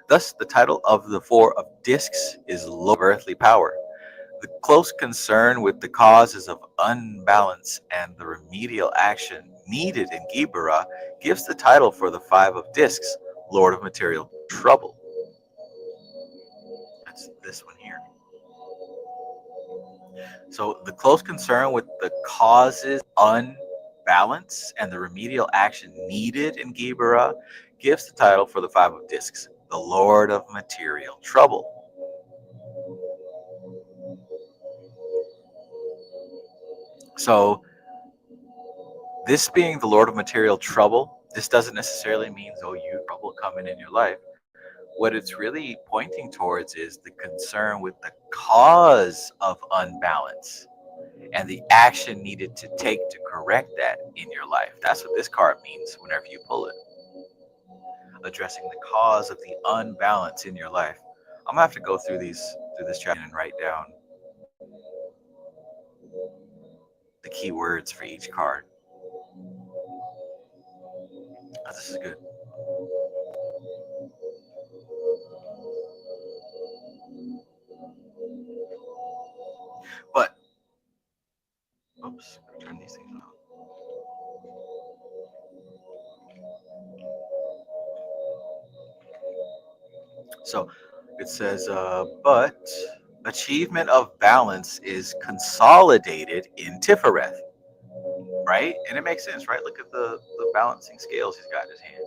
Thus, the title of the Four of Discs is Low Earthly Power. The close concern with the causes of unbalance and the remedial action needed in Qabala gives the title for the Five of Discs, Lord of Material Trouble. That's this one here. So the close concern with the causes unbalance and the remedial action needed in Qabala gives the title for the Five of Discs, the Lord of Material Trouble. So this being the Lord of Material Trouble, this doesn't necessarily mean, oh, you trouble coming in your life. what it's really pointing towards is the concern with the cause of unbalance and the action needed to take to correct that in your life. That's what this card means whenever you pull it. Addressing the cause of the unbalance in your life. I'm gonna have to go through this chapter and write down the key words for each card. Oh, this is good. But oops, turn these things on. So it says, but achievement of balance is consolidated in Sephiroth, right? And it makes sense, right? Look at the balancing scales he's got in his hand.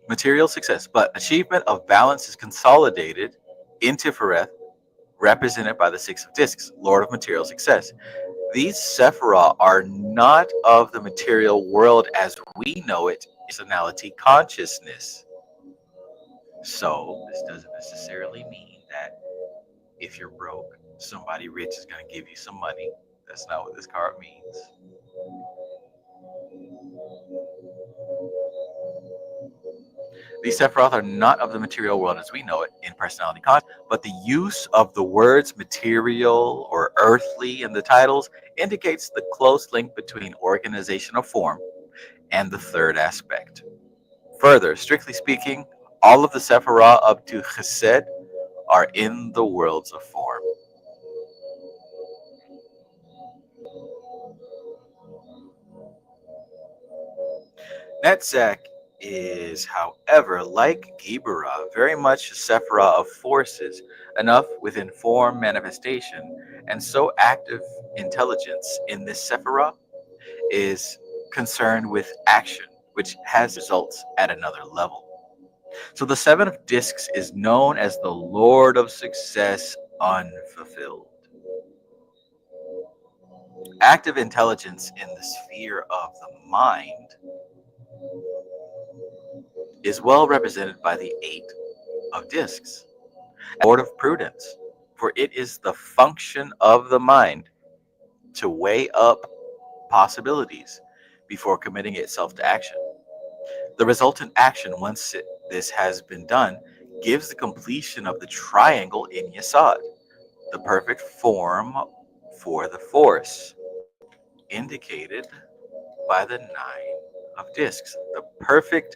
Material success, but achievement of balance is consolidated in Sephiroth, represented by the Six of Discs, Lord of Material Success. These Sephiroth are not of the material world as we know it, personality consciousness. So this doesn't necessarily mean that if you're broke, somebody rich is going to give you some money. That's not what this card means. These Sephiroth are not of the material world as we know it in personality consciousness, but the use of the words material or earthly in the titles indicates the close link between organization of form and the third aspect. Further, strictly speaking, all of the Sephiroth up to Chesed are in the worlds of form. Netzach is, however, like Qabala, very much a Sephiroth of forces, enough within form manifestation, and so active intelligence in this Sephiroth is concerned with action, which has results at another level. So the Seven of Discs is known as the Lord of Success Unfulfilled. Active intelligence in the sphere of the mind is well represented by the Eight of Discs, Lord of Prudence, for it is the function of the mind to weigh up possibilities before committing itself to action. The resultant action, once this has been done, gives the completion of the triangle in Yesod, the perfect form for the force, indicated by the Nine of Discs. The perfect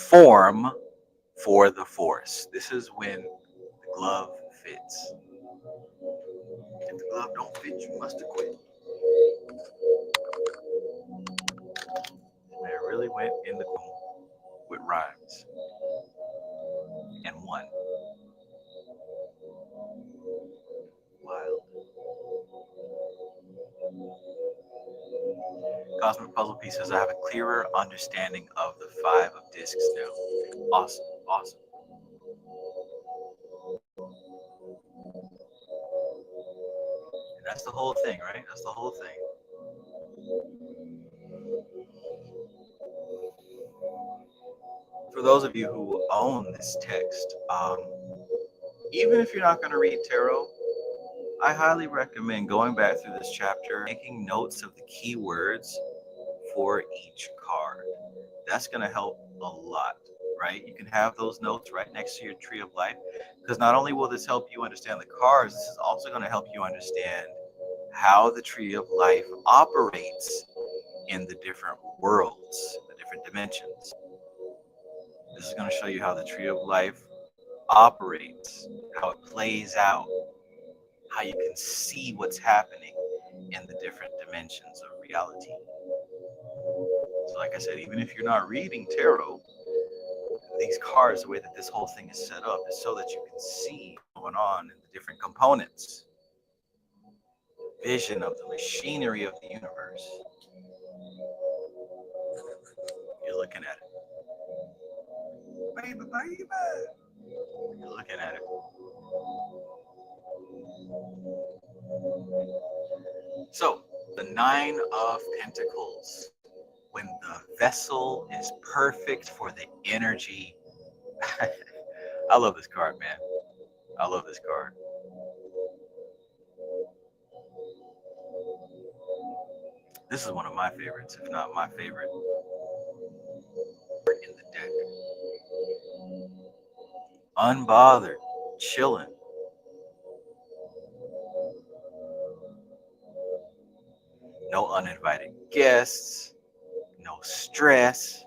form for the force. This is when the glove fits. If the glove don't fit, you must acquit. And it really went in the room with rhymes. And one. Wild. Cosmic Puzzle Piece says, I have a clearer understanding of the Five of Discs now. Awesome, awesome. And that's the whole thing, right? That's the whole thing. For those of you who own this text, even if you're not going to read tarot, I highly recommend going back through this chapter, making notes of the keywords for each card. That's going to help a lot, right? You can have those notes right next to your tree of life, because not only will this help you understand the cards, this is also going to help you understand how the tree of life operates in the different worlds, the different dimensions. This is going to show you how the tree of life operates, how it plays out, how you can see what's happening in the different dimensions of reality. So like I said, even if you're not reading tarot, these cards, the way that this whole thing is set up is so that you can see what's going on in the different components. Vision of the machinery of the universe. You're looking at it. Baby, baby. You're looking at it. So, The Nine of Pentacles. When the vessel is perfect for the energy. I love this card, man. I love this card. This is one of my favorites, if not my favorite, in the deck. Unbothered, chilling. No uninvited guests, no stress.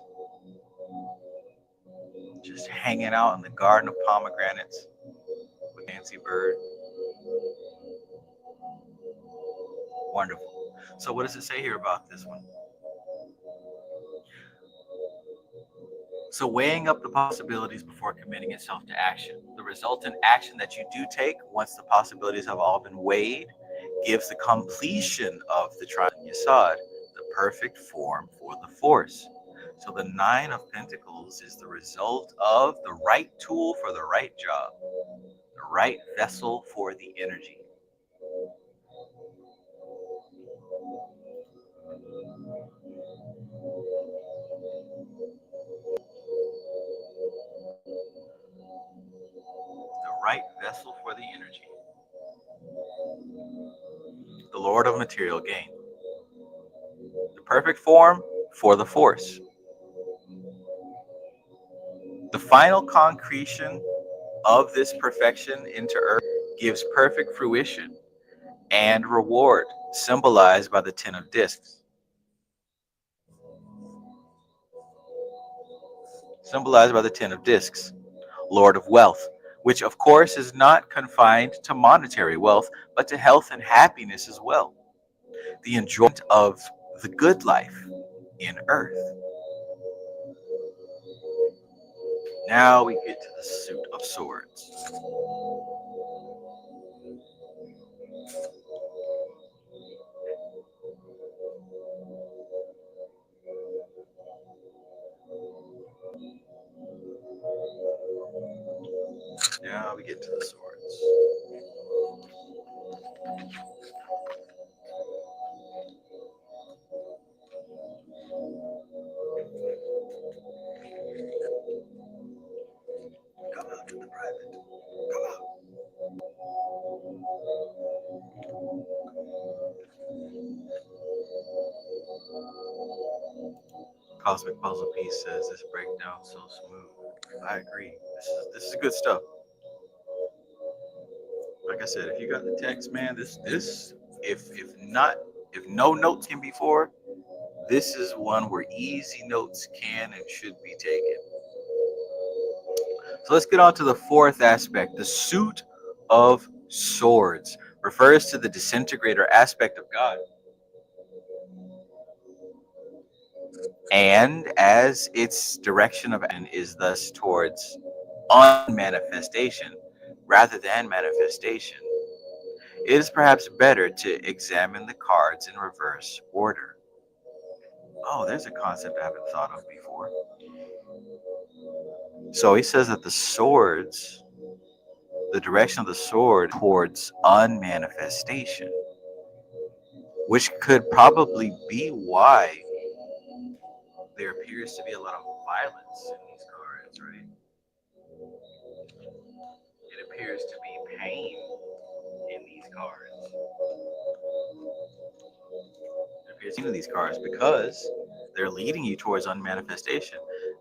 Just hanging out in the garden of pomegranates with Nancy Bird. Wonderful. So what does it say here about this one? So weighing up the possibilities before committing itself to action. The resultant action that you do take, once the possibilities have all been weighed, gives the completion of the Triune Yesod, the perfect form for the force. So the Nine of Pentacles is the result of the right tool for the right job, the right vessel for the energy. The right vessel for the energy. The Lord of Material Gain. The perfect form for the force. The final concretion of this perfection into earth gives perfect fruition and reward, symbolized by the Ten of Discs. Symbolized by the Ten of Discs. Lord of Wealth, which of course is not confined to monetary wealth, but to health and happiness as well. The enjoyment of the good life in earth. Now we get to the Suit of Swords. Now we get to the swords. Come out to the private. Come out. Cosmic Puzzle Piece says this breakdown so smooth. I agree. This is good stuff. Like I said, if you got the text, man, this if no notes came before, this is one where easy notes can and should be taken. So let's get on to the fourth aspect. The Suit of Swords refers to the disintegrator aspect of God. And as its direction of action is thus towards unmanifestation rather than manifestation, it is perhaps better to examine the cards in reverse order. Oh, there's a concept I haven't thought of before. So he says that the swords, the direction of the sword towards unmanifestation, which could probably be why there appears to be a lot of violence in these cards, right? It appears to be pain in these cards. It appears in these cards because they're leading you towards unmanifestation.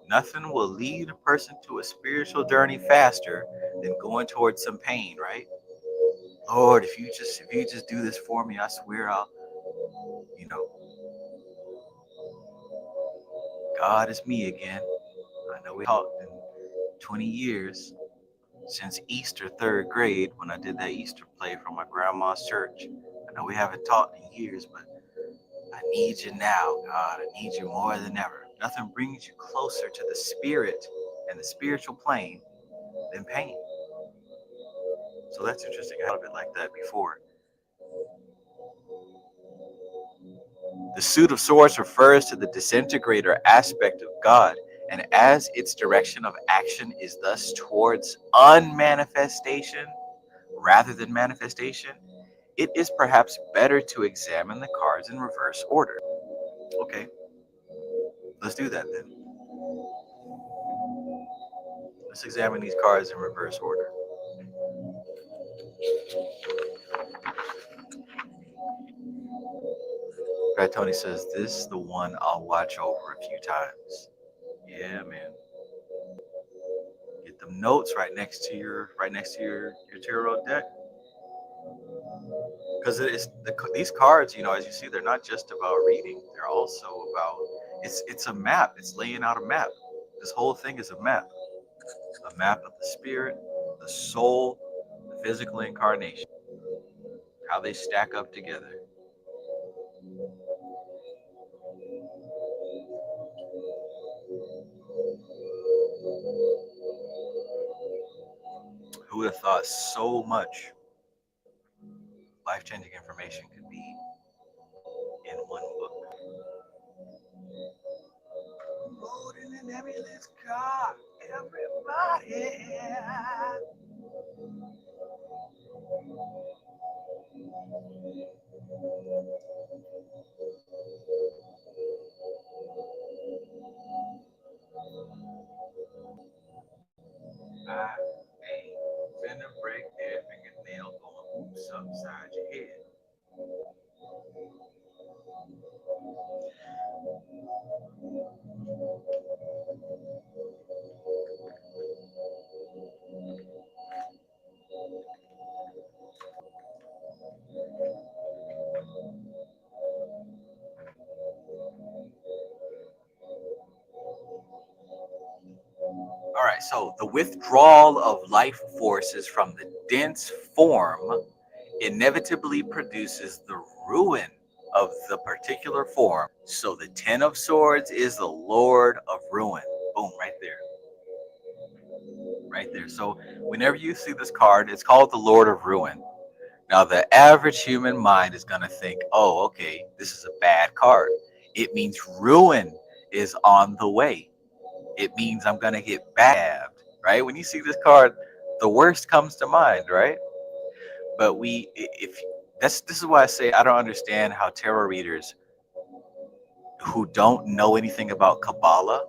Nothing will lead a person to a spiritual journey faster than going towards some pain, right? Lord, if you just do this for me, I swear I'll, God is me again. I know we talked in 20 years since Easter, third grade, when I did that Easter play from my grandma's church. I know we haven't talked in years, but I need you now, God. I need you more than ever. Nothing brings you closer to the spirit and the spiritual plane than pain. So that's interesting. I thought of it like that before. The Suit of Swords refers to the disintegrator aspect of God, and as its direction of action is thus towards unmanifestation rather than manifestation, it is perhaps better to examine the cards in reverse order. Okay, let's do that then. Let's examine these cards in reverse order. Right, Tony says, this is the one I'll watch over a few times. Yeah, man. Get them notes right next to your tarot deck. Because these cards, as you see, they're not just about reading. They're also about, it's a map. It's laying out a map. This whole thing is a map of the spirit, the soul, the physical incarnation, how they stack up together. Who would have thought so much life-changing information could be in one book? Rolling in every little car, everybody. I ain't finna break their fingernail going oops upside your head. All right, so the withdrawal of life forces from the dense form inevitably produces the ruin of the particular form. So the Ten of Swords is the Lord of Ruin. Boom, right there. Right there. So whenever you see this card, it's called the Lord of Ruin. Now, the average human mind is going to think, oh, okay, this is a bad card. It means ruin is on the way. It means I'm going to get stabbed, right? When you see this card, the worst comes to mind, right? But this is why I say I don't understand how tarot readers who don't know anything about Qabala,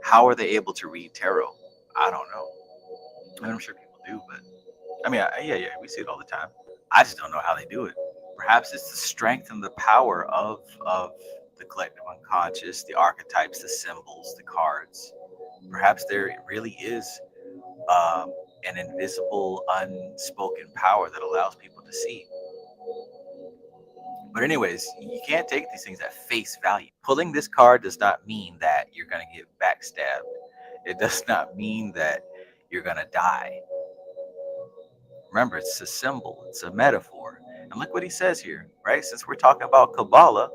how are they able to read tarot? I don't know. And I'm sure people do, but I mean, yeah, we see it all the time. I just don't know how they do it. Perhaps it's the strength and the power of the collective unconscious, the archetypes, the symbols, the cards. Perhaps there really is an invisible, unspoken power that allows people to see. But anyways, you can't take these things at face value. Pulling this card does not mean that you're going to get backstabbed. It does not mean that you're going to die. Remember, it's a symbol. It's a metaphor. And look what he says here, right? Since we're talking about Qabalah,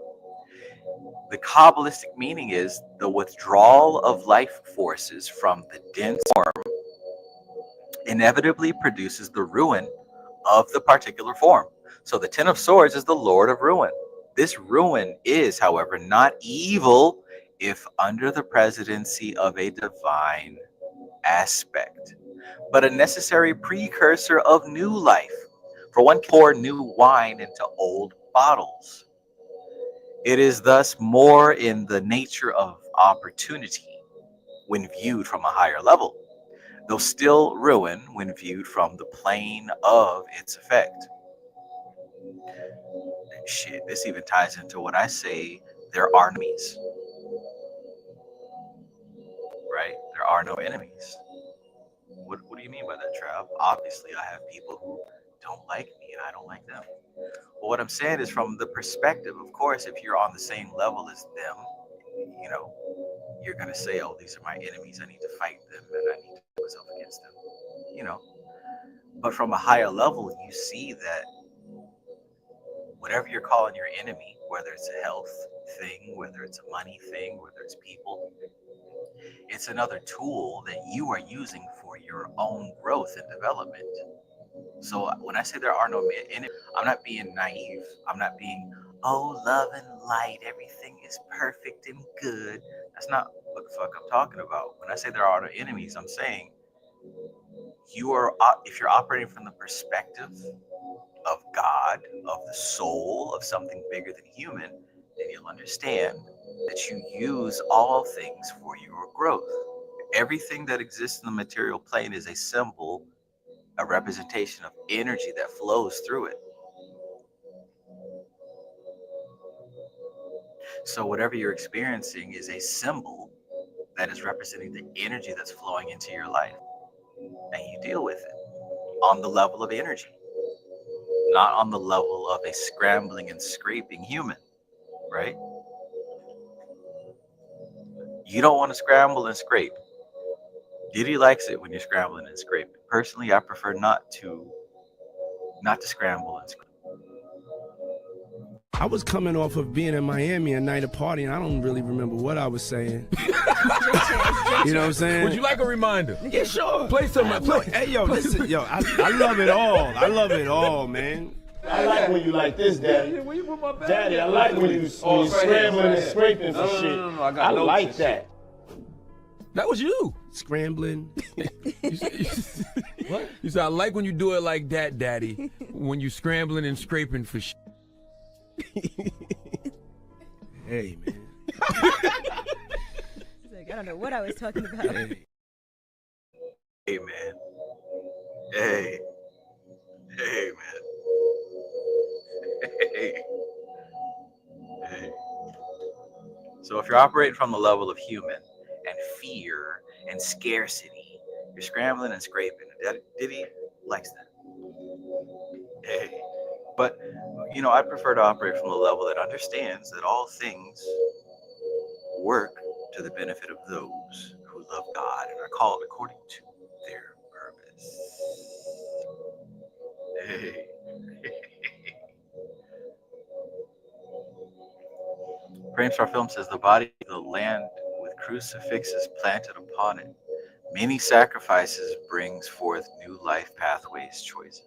the Qabalistic meaning is the withdrawal of life forces from the dense form inevitably produces the ruin of the particular form. So the Ten of Swords is the Lord of Ruin. This ruin is, however, not evil if under the presidency of a divine aspect, but a necessary precursor of new life. For one can pour new wine into old bottles. It is thus more in the nature of opportunity when viewed from a higher level, though still ruin when viewed from the plane of its effect. Shit, this even ties into what I say, there are enemies. Right? There are no enemies. What do you mean by that, Trav? Obviously, I have people who don't like me and I don't like them. Well, what I'm saying is from the perspective, of course, if you're on the same level as them, you're going to say, oh, these are my enemies. I need to fight them and I need to put myself against them. But from a higher level, you see that whatever you're calling your enemy, whether it's a health thing, whether it's a money thing, whether it's people, it's another tool that you are using for your own growth and development. So when I say there are no enemies, I'm not being naive. I'm not being, oh, love and light, everything is perfect and good. That's not what the fuck I'm talking about. When I say there are no enemies, I'm saying if you're operating from the perspective of God, of the soul, of something bigger than human, then you'll understand that you use all things for your growth. Everything that exists in the material plane is a symbol, a representation of energy that flows through it. So whatever you're experiencing is a symbol that is representing the energy that's flowing into your life. And you deal with it on the level of energy, not on the level of a scrambling and scraping human, right? You don't want to scramble and scrape. Diddy likes it when you're scrambling and scraping. Personally, I prefer not to scramble and scrape. I was coming off of being in Miami a night of partying. I don't really remember what I was saying. You know what I'm saying? Would you like a reminder? Yeah, sure. Play some. Hey, yo, listen, yo, I love it all. I love it all, man. I like when you like this, Daddy. Where you put my bag? Daddy, I like when you scrambling and scraping for shit. No, I like that. That was you. Scrambling. What? You said, I like when you do it like that, Daddy. When you scrambling and scraping for shit. Hey, man. Like, I don't know what I was talking about. Hey, man. Hey. Hey, man. Hey. Hey. So if you're operating from the level of human and fear and scarcity, you're scrambling and scraping. Diddy likes that. Hey. But, you know, I prefer to operate from a level that understands that all things work to the benefit of those who love God and are called according to their purpose. Hey. Framestar Film says the body of the land with crucifixes planted upon it. Many sacrifices brings forth new life pathways choices.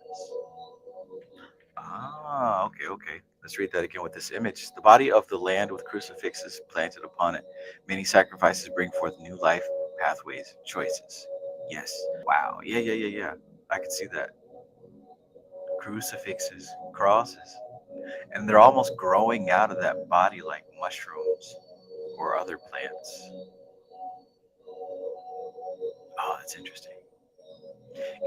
Ah, okay. Let's read that again with this image. The body of the land with crucifixes planted upon it. Many sacrifices bring forth new life pathways choices. Yes. Wow. Yeah. I can see that. Crucifixes, crosses. And they're almost growing out of that body like mushrooms or other plants. Oh, that's interesting.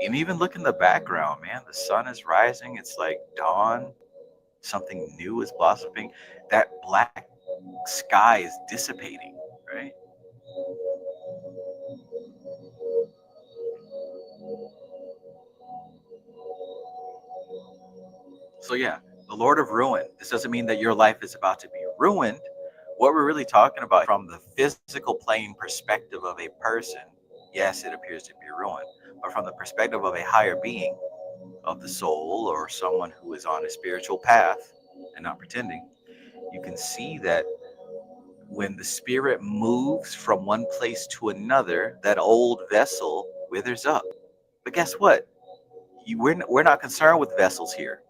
And even look in the background, man. The sun is rising. It's like dawn. Something new is blossoming. That black sky is dissipating, right? So yeah, the Lord of Ruin. This doesn't mean that your life is about to be ruined. What we're really talking about from the physical plane perspective of a person, yes, it appears to be ruined. But from the perspective of a higher being, of the soul, or someone who is on a spiritual path and not pretending, you can see that when the spirit moves from one place to another, that old vessel withers up. But guess what? We're not concerned with vessels here.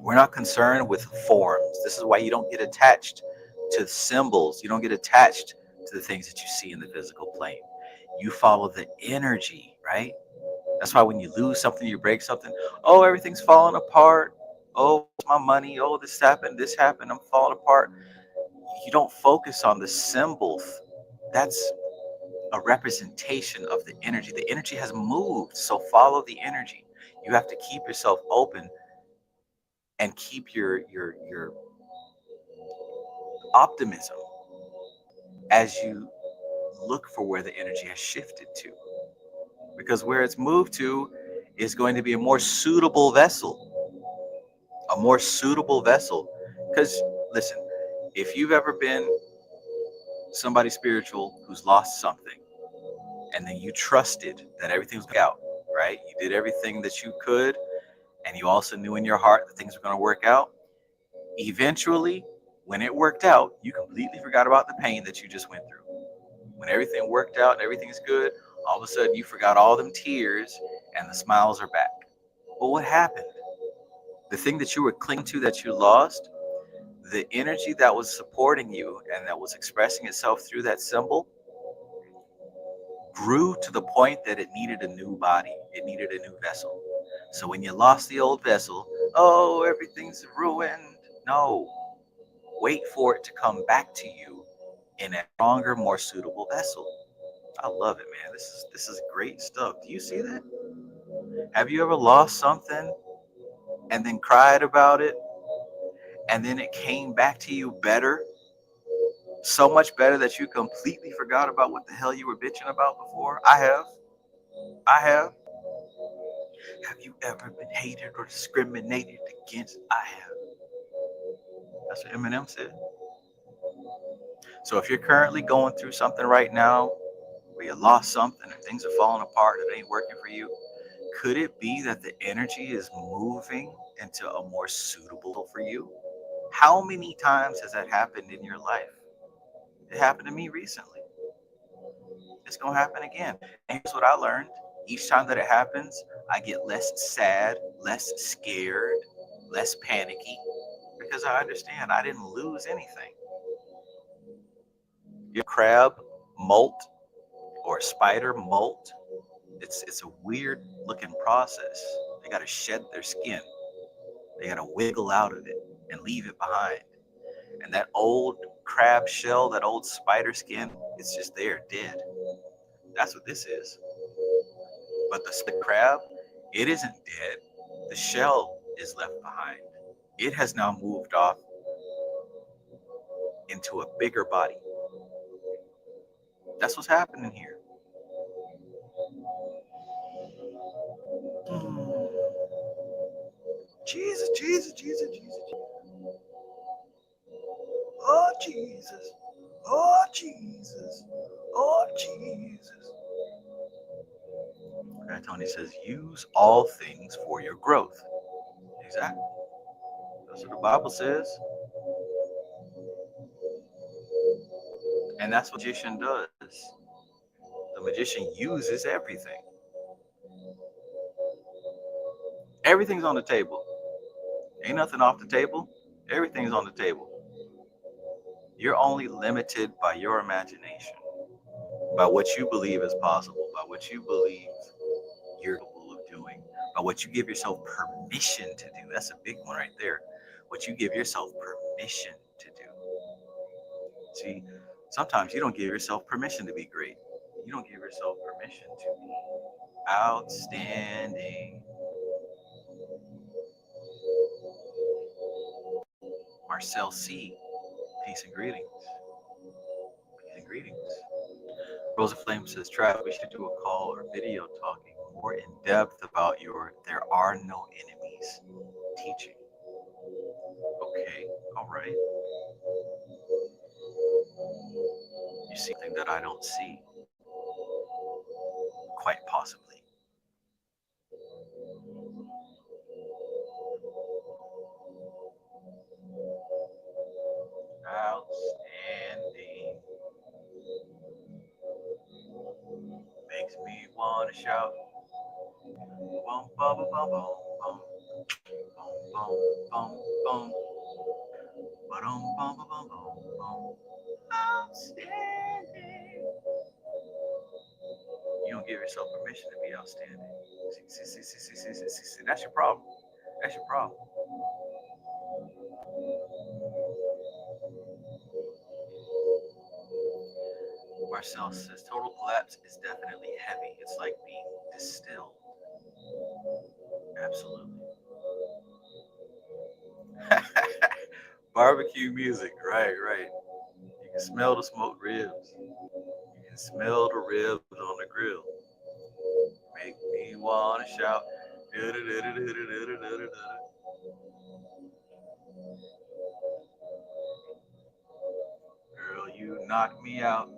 We're not concerned with forms. This is why you don't get attached to symbols. You don't get attached to the things that you see in the physical plane. You follow the energy, right? That's why when you lose something, you break something. Oh, everything's falling apart. Oh, my money. Oh, this happened. I'm falling apart. You don't focus on the symbols. That's a representation of the energy. The energy has moved, so follow the energy. You have to keep yourself open and keep your optimism as you look for where the energy has shifted to. Because where it's moved to is going to be a more suitable vessel. A more suitable vessel. Because, listen, if you've ever been somebody spiritual who's lost something, and then you trusted that everything was going to work out, right? You did everything that you could, and you also knew in your heart that things were going to work out. Eventually, when it worked out, you completely forgot about the pain that you just went through. When everything worked out and everything's good, all of a sudden you forgot all them tears and the smiles are back. Well, what happened? The thing that you were clinging to that you lost, the energy that was supporting you and that was expressing itself through that symbol grew to the point that it needed a new body. It needed a new vessel. So when you lost the old vessel, oh, everything's ruined. No, wait for it to come back to you in a stronger, more suitable vessel. I love it, man. This is great stuff. Do you see that? Have you ever lost something and then cried about it, and then it came back to you better? So much better that you completely forgot about what the hell you were bitching about before? I have. Have you ever been hated or discriminated against? I have. That's what Eminem said. So if you're currently going through something right now where you lost something or things are falling apart, it ain't working for you, could it be that the energy is moving into a more suitable for you? How many times has that happened in your life? It happened to me recently. It's going to happen again. And here's what I learned. Each time that it happens, I get less sad, less scared, less panicky, because I understand I didn't lose anything. Your crab molt or spider molt, it's a weird looking process. They got to shed their skin. They got to wiggle out of it and leave it behind. And that old crab shell, that old spider skin, it's just there, dead. That's what this is. But the crab, it isn't dead. The shell is left behind. It has now moved off into a bigger body. That's what's happening here. Jesus, Jesus, Jesus, Jesus. Oh, Jesus. Oh, Jesus. Oh, Jesus. Okay, Tony says, use all things for your growth. Exactly. That's what the Bible says. And that's what the magician does. The magician uses everything. Everything's on the table. Ain't nothing off the table. Everything's on the table. You're only limited by your imagination, by what you believe is possible, by what you believe you're capable of doing, by what you give yourself permission to do. That's a big one right there. What you give yourself permission to do. See, sometimes you don't give yourself permission to be great. You don't give yourself permission to be outstanding. Marcel C. Peace and greetings. Peace and greetings. Rosa Flame says, Trav, we should do a call or video talking more in depth about your There Are No Enemies teaching. Okay, all right. You see something that I don't see. Quite possibly. Outstanding. Makes me want to shout. Bum, bum, bum, bum, bum. Bum, bum, bum, bum. Ba-dum, bum, bum, bum, bum. Outstanding. You don't give yourself permission to be outstanding. See. That's your problem. That's your problem. Marcel says, total collapse is definitely heavy. It's like being distilled. Absolutely. Barbecue music, right. You can smell the smoked ribs. You can smell the ribs on the grill. Make me want to shout. Girl, you knock me out.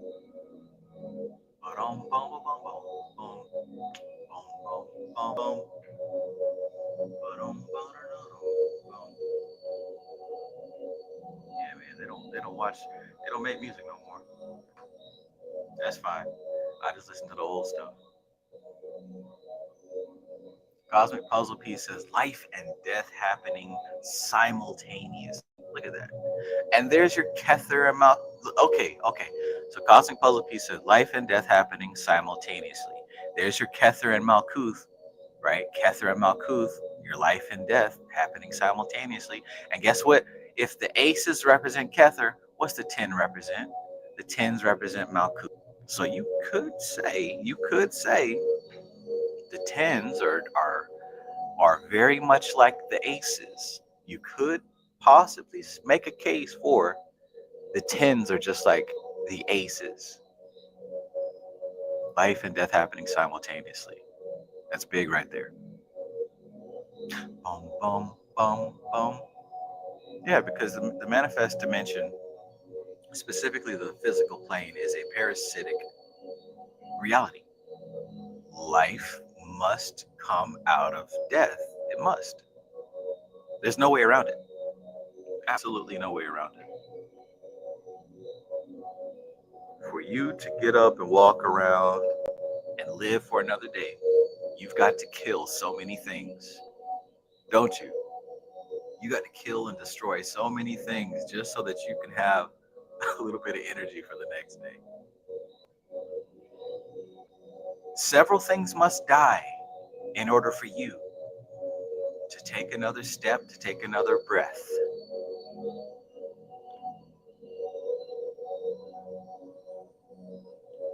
Bum, bum, bum, bum, bum, bum, bum, bum. Yeah, man, they don't make music no more. That's fine. I just listen to the old stuff. Cosmic Puzzle Piece says life and death happening simultaneously. Look at that. And there's your Kether and Malkuth. Okay. So Cosmic Puzzle Piece says life and death happening simultaneously. There's your Kether and Malkuth, right? Kether and Malkuth, Your life and death happening simultaneously. And guess what? If the aces represent Kether, what's the 10 represent? The 10s represent Malkuth. So you could say the 10s are very much like the aces. You could possibly make a case for the 10s are just like the aces. Life and death happening simultaneously. That's big right there. Boom, boom, boom, boom. Yeah, because the manifest dimension, specifically the physical plane, is a parasitic reality. Life must come out of death. It must. There's no way around it. Absolutely no way around it. For you to get up and walk around and live for another day, you've got to kill so many things, don't you? You got to kill and destroy so many things just so that you can have a little bit of energy for the next day. Several things must die in order for you to take another step, to take another breath.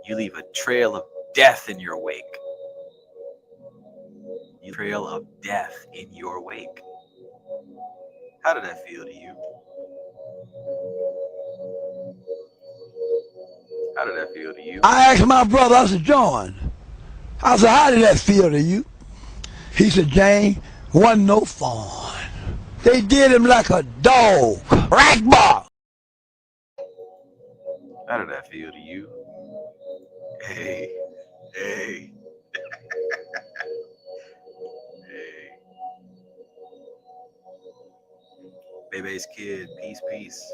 You leave a trail of death in your wake. You trail of death in your wake. How did that feel to you? How did that feel to you? I asked my brother, I said, John, I said, how did that feel to you? He said, Jane, wasn't no fun. They did him like a dog. Rackbar. How did that feel to you? Hey, hey. Hey. Bebe's kid, peace, peace.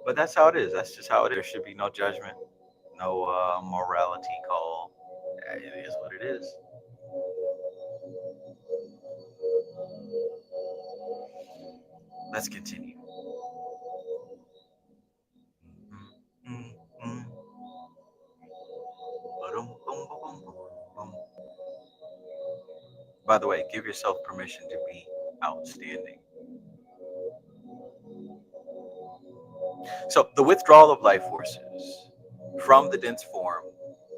But that's how it is. That's just how it is. There should be no judgment, no morality call. It is what it is. Let's continue. By the way, give yourself permission to be outstanding. So the withdrawal of life forces from the dense form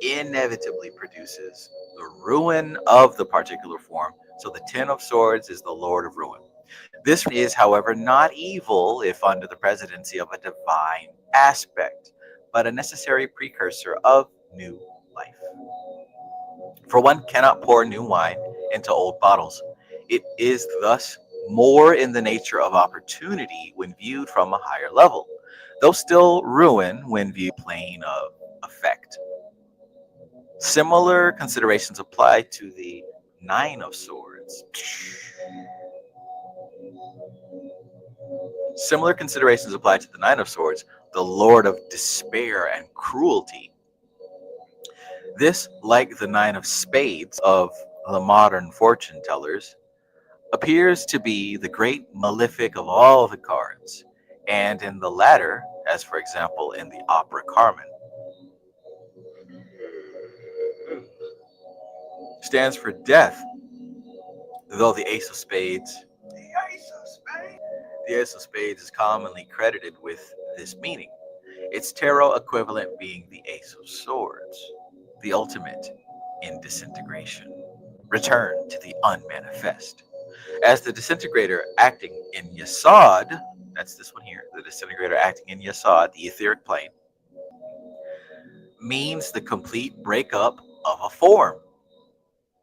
inevitably produces the ruin of the particular form. So the 10 of Swords is the Lord of Ruin. This is, however, not evil if under the presidency of a divine aspect, but a necessary precursor of new life. For one cannot pour new wine into old bottles. It is thus more in the nature of opportunity when viewed from a higher level, though still ruin when viewed plane of effect. Similar considerations apply to the 9 of Swords. Similar considerations apply to the 9 of Swords, the Lord of Despair and Cruelty. This, like the 9 of Spades of the modern fortune tellers, appears to be the great malefic of all the cards, and in the latter, as for example in the Opera Carmen, stands for death, though the Ace of Spades is commonly credited with this meaning, its tarot equivalent being the Ace of Swords, the ultimate in disintegration, return to the unmanifest. As the disintegrator acting in Yesod, that's this one here, the disintegrator acting in Yesod, the etheric plane, means the complete breakup of a form,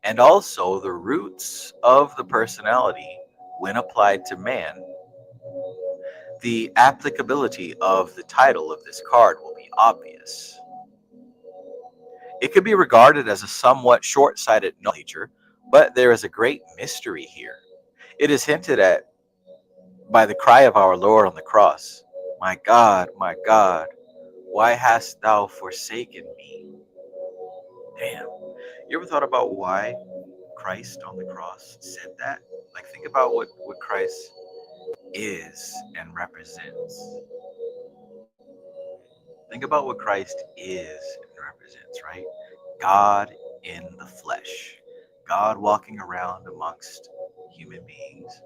and also the roots of the personality when applied to man. The applicability of the title of this card will be obvious. It could be regarded as a somewhat short-sighted nature, but there is a great mystery here. It is hinted at by the cry of our Lord on the cross, my God, why hast thou forsaken me? Damn. You ever thought about why Christ on the cross said that? Like, think about what Christ is and represents. Think about what Christ is and represents, right? God in the flesh. God walking around amongst human beings,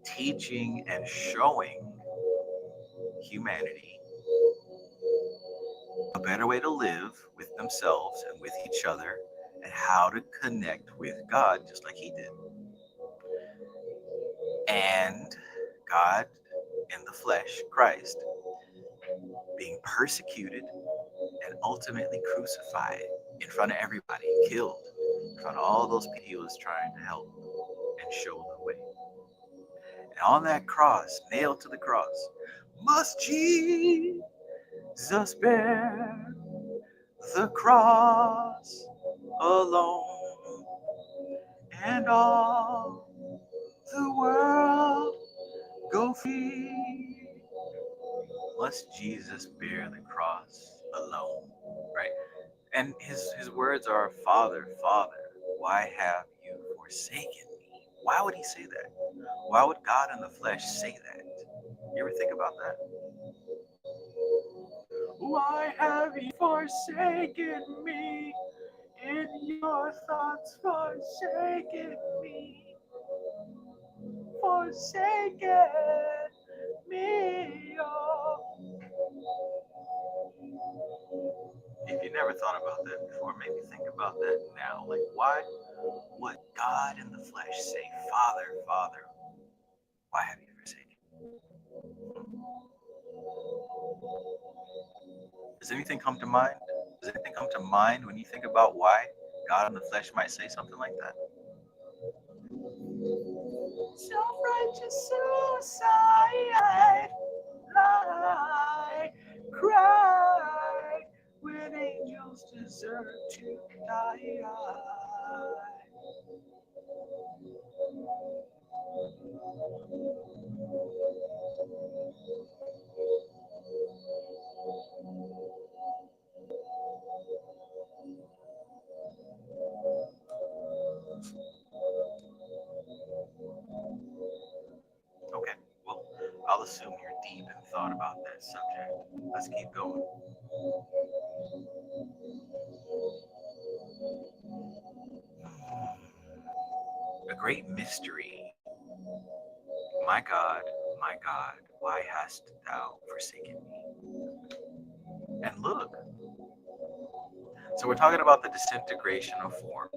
teaching and showing humanity a better way to live with themselves and with each other, and how to connect with God, just like he did. And God in the flesh, Christ, being persecuted and ultimately crucified in front of everybody, killed in front of all those people he was trying to help and show the way. And on that cross, nailed to the cross, must Jesus bear the cross alone, and all the world go free. Must Jesus bear the cross alone, right? And his words are, Father, Father, why have you forsaken me? Why would he say that? Why would God in the flesh say that? You ever think about that? Why have you forsaken me? In your thoughts forsaken me. Forsaken me, oh. If you never thought about that before, maybe think about that now. Like, why would God in the flesh say, Father, Father, why have you forsaken me? Does anything come to mind? Does anything come to mind when you think about why God in the flesh might say something like that? Self-righteous suicide, lie, cry, when angels deserve to die. Okay, well, I'll assume you're deep in thought about that subject. Let's keep going. A great mystery. My God, why hast thou forsaken me? And look, so we're talking about the disintegration of form.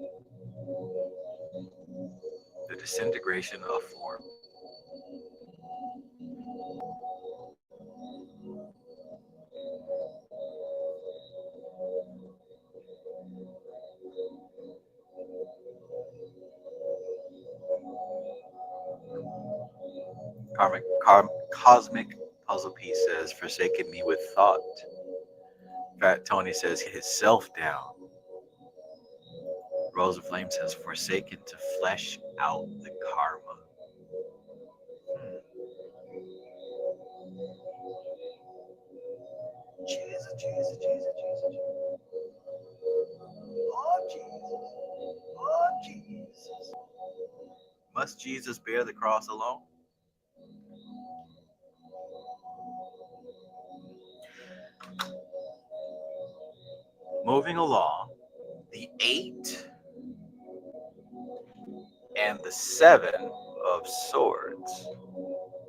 The disintegration of form. Cosmic Puzzle Piece says, forsaken me with thought. Fat Tony says, his self down. Rose of Flame says, forsaken to flesh out the karma. Jesus, Jesus, Jesus, Jesus. Oh, Jesus. Oh, Jesus. Must Jesus bear the cross alone? Moving along, the 8 and the 7 of swords.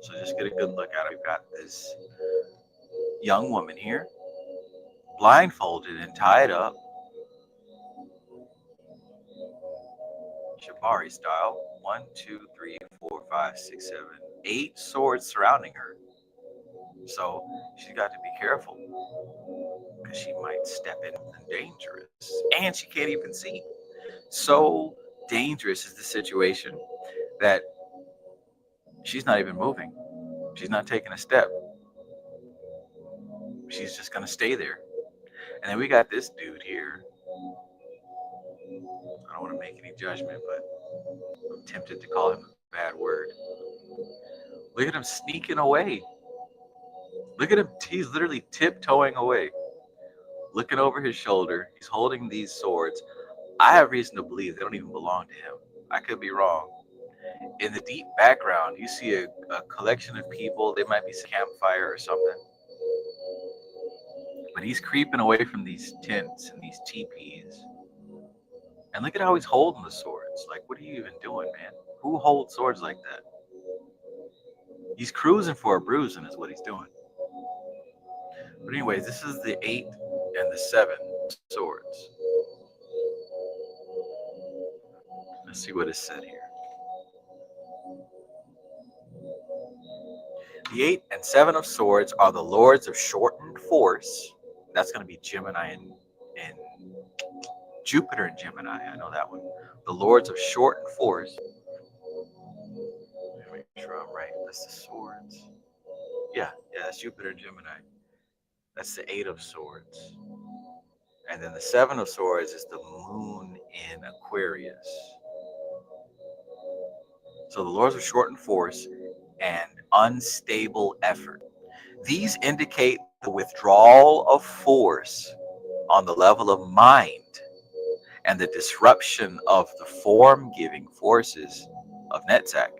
So just get a good look at it. We've got this young woman here, blindfolded and tied up, Shibari style. 1, 2, 3, 4, 5, 6, 7, 8 swords surrounding her. So she's got to be careful because she might step in something dangerous, and she can't even see. So dangerous is the situation that she's not even moving. She's not taking a step. She's just gonna stay there. And then we got this dude here. I don't want to make any judgment, but I'm tempted to call him a bad word. Look at him sneaking away. Look at him. He's literally tiptoeing away, looking over his shoulder. He's holding these swords. I have reason to believe they don't even belong to him. I could be wrong. In the deep background, you see a collection of people. They might be a campfire or something. But he's creeping away from these tents and these teepees. And look at how he's holding the swords. swords. Like, what are you even doing, man? Who holds swords like that? He's cruising for a bruising is what he's doing. But anyways, this is the 8 and the 7 swords. Let's see what is said here. The 8 and 7 of swords are the lords of shortened force. That's going to be Gemini and Jupiter and Gemini. I know that one. The lords of shortened force. Let me make sure I'm right. That's the swords. Yeah, that's Jupiter and Gemini. That's the 8 of swords. And then the 7 of swords is the moon in Aquarius. So the lords of shortened force and unstable effort. These indicate the withdrawal of force on the level of mind and the disruption of the form-giving forces of Netzach,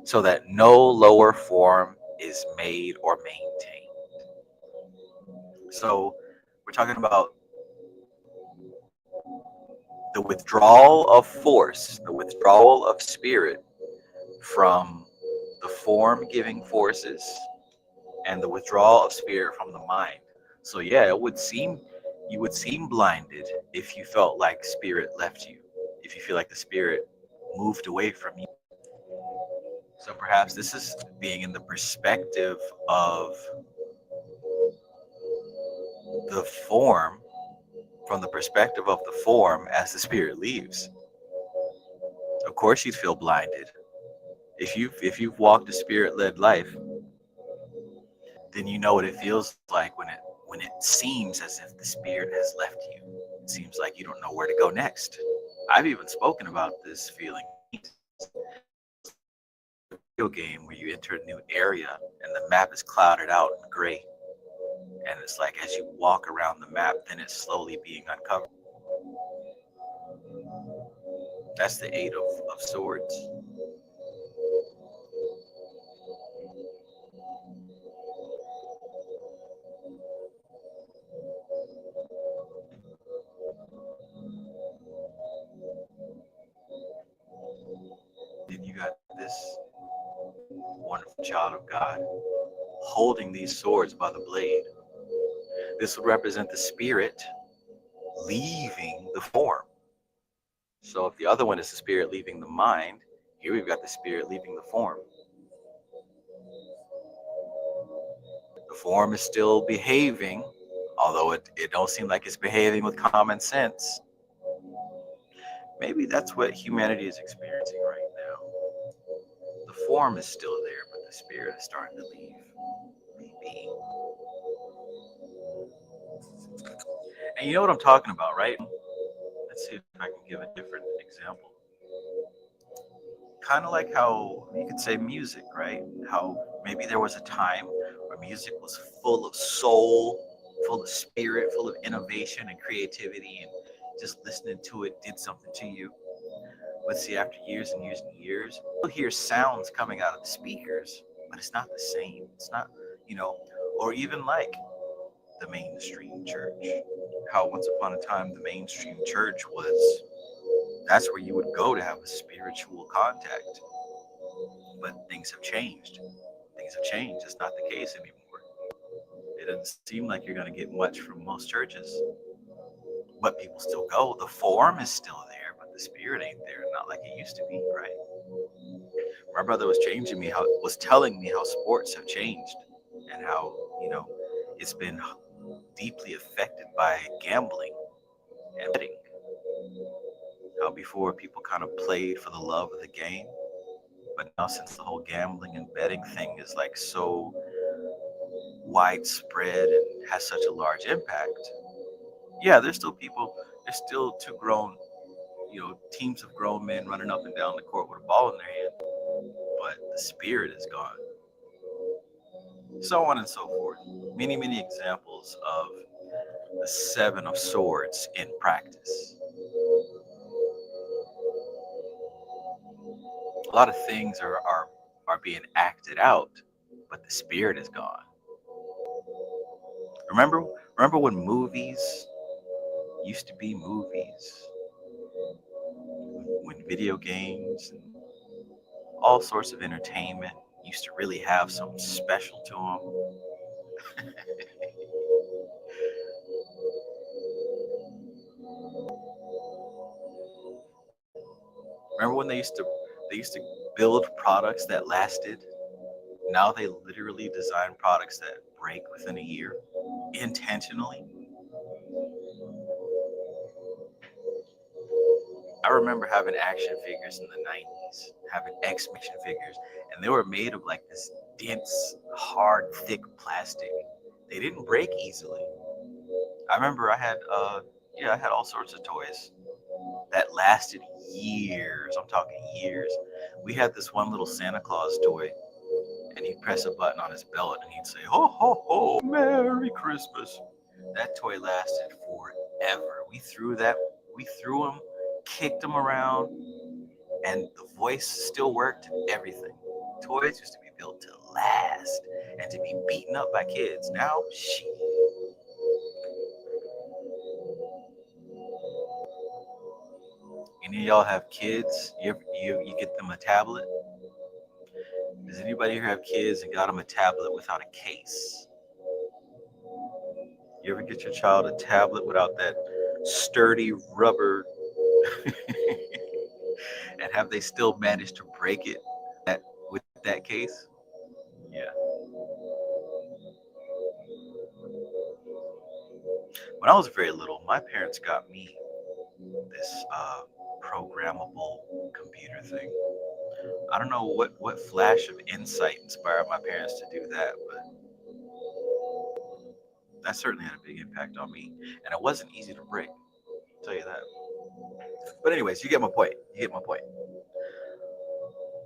so that no lower form is made or maintained. So we're talking about the withdrawal of force, the withdrawal of spirit from the form-giving forces and the withdrawal of spirit from the mind. So yeah, you would seem blinded if you felt like spirit left you, if you feel like the spirit moved away from you. So perhaps this is being in the perspective of the form, from the perspective of the form as the spirit leaves. Of course you'd feel blinded. If you've walked a spirit-led life, then you know what it feels like when it seems as if the spirit has left you. It seems like you don't know where to go next. I've even spoken about this feeling. Video game where you enter a new area and the map is clouded out and gray. And it's like as you walk around the map, then it's slowly being uncovered. That's the 8 of swords. Then you got this wonderful child of God holding these swords by the blade. This would represent the spirit leaving the form. So if the other one is the spirit leaving the mind, here we've got the spirit leaving the form. The form is still behaving, although it don't seem like it's behaving with common sense. Maybe that's what humanity is experiencing right now. The form is still there, but the spirit is starting to leave. Maybe. And you know what I'm talking about, right? Let's see if I can give a different example. Kind of like how you could say music, right? How maybe there was a time where music was full of soul, full of spirit, full of innovation and creativity, and just listening to it did something to you. But see, after years and years and years, you'll hear sounds coming out of the speakers, but it's not the same. It's not, or even like the mainstream church. How once upon a time the mainstream church that's where you would go to have a spiritual contact. But things have changed. It's not the case anymore. It doesn't seem like you're going to get much from most churches. But people still go. The form is still there, but the spirit ain't there. Not like it used to be, right? My brother was telling me how sports have changed and how, it's been deeply affected by gambling and betting. How before people kind of played for the love of the game, but now since the whole gambling and betting thing is like so widespread and has such a large impact, yeah, there's still two grown, teams of grown men running up and down the court with a ball in their hand, but the spirit is gone. So on and so forth. Many, many examples of the 7 of swords in practice. A lot of things are being acted out, but the spirit is gone. Remember when movies used to be movies? when video games and all sorts of entertainment used to really have something special to them. Remember when they used to build products that lasted? Now they literally design products that break within a year intentionally. I remember having action figures in the 90s, having X-Men figures, and they were made of like this dense, hard, thick plastic. They didn't break easily. I remember I had all sorts of toys that lasted years. I'm talking years. We had this one little Santa Claus toy, and he'd press a button on his belt and he'd say, "Ho, ho, ho, Merry Christmas." That toy lasted forever. We threw him, kicked him around, and the voice still worked and everything. Toys used to be built to last and to be beaten up by kids. Now, shit. Any of y'all have kids? You get them a tablet? Does anybody here have kids and got them a tablet without a case? You ever get your child a tablet without that sturdy rubber? And have they still managed to break it with that case? Yeah. When I was very little, my parents got me this programmable computer thing. I don't know what flash of insight inspired my parents to do that, but that certainly had a big impact on me. And it wasn't easy to break, I'll tell you that. But anyways, you get my point.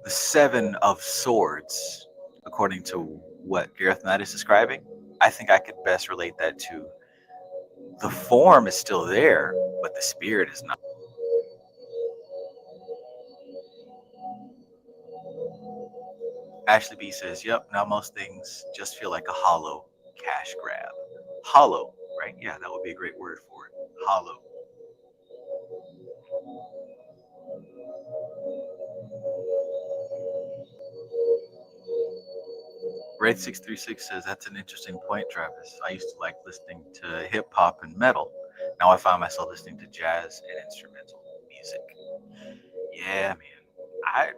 The Seven of Swords, according to what Gareth Knight is describing, I think I could best relate that to the form is still there, but the spirit is not. Ashley B says, yep, now most things just feel like a hollow cash grab. Hollow, right? Yeah, that would be a great word for it. Hollow. Red636 says, that's an interesting point, Travis. I used to like listening to hip hop and metal. Now I find myself listening to jazz and instrumental music. Yeah, man. I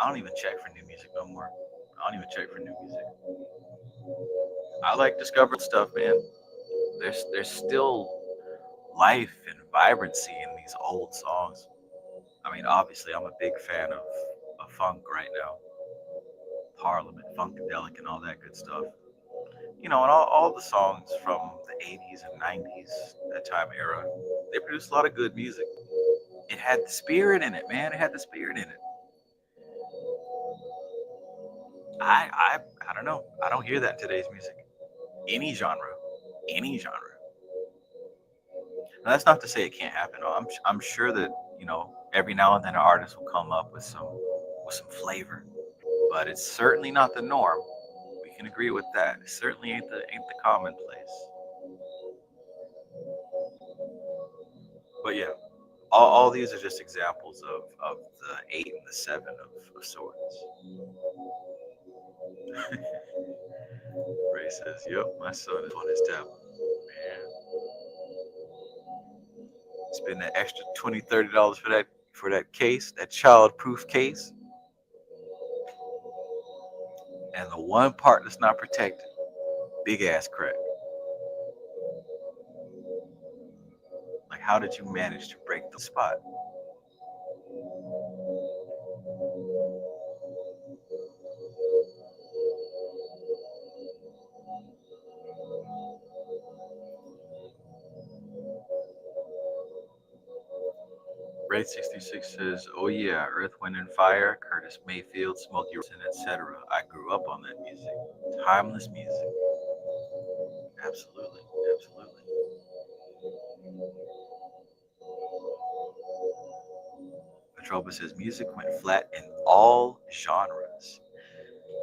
don't even check for new music no more. I like discovering stuff, man. There's still life and vibrancy in these old songs. I mean, obviously, I'm a big fan of funk right now. Parliament, Funkadelic, and all that good stuff. You know, and all the songs from the 80s and 90s, that time era, they produced a lot of good music. It had the spirit in it, man. It had the spirit in it. I don't know. I don't hear that in today's music. Any genre. Now, that's not to say it can't happen. I'm sure that, you know, every now and then an artist will come up with some flavor, but it's certainly not the norm. We can agree with that. It certainly ain't the commonplace. But yeah, all these are just examples of the 8 and the 7 of swords. Ray says, yep, my son is on his tablet. Man. Spend that extra $20, $30 for that case, that child-proof case. And the one part that's not protected, big ass crack. Like, how did you manage to break the spot? Red 66 says, oh yeah, Earth, Wind and Fire, Curtis Mayfield, Smokey Robinson, etc. I grew up on that music. Timeless music. Absolutely. Petroba says, music went flat in all genres.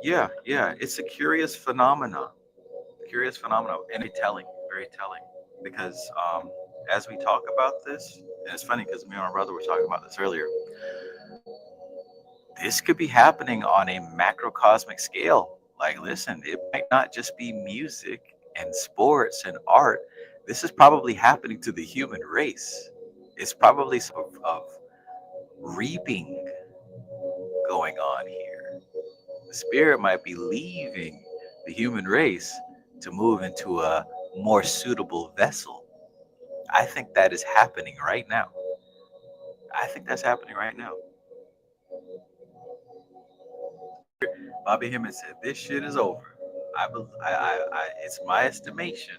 Yeah, it's a curious phenomenon. And very telling. Because as we talk about this, and it's funny because me and my brother were talking about this earlier, this could be happening on a macrocosmic scale. Like, listen, it might not just be music and sports and art. This is probably happening to the human race. It's probably some of reaping going on here. The spirit might be leaving the human race to move into a more suitable vessel. I think that is happening right now. I think that's happening right now. Bobby Hemmett said, "This shit is over." It's my estimation,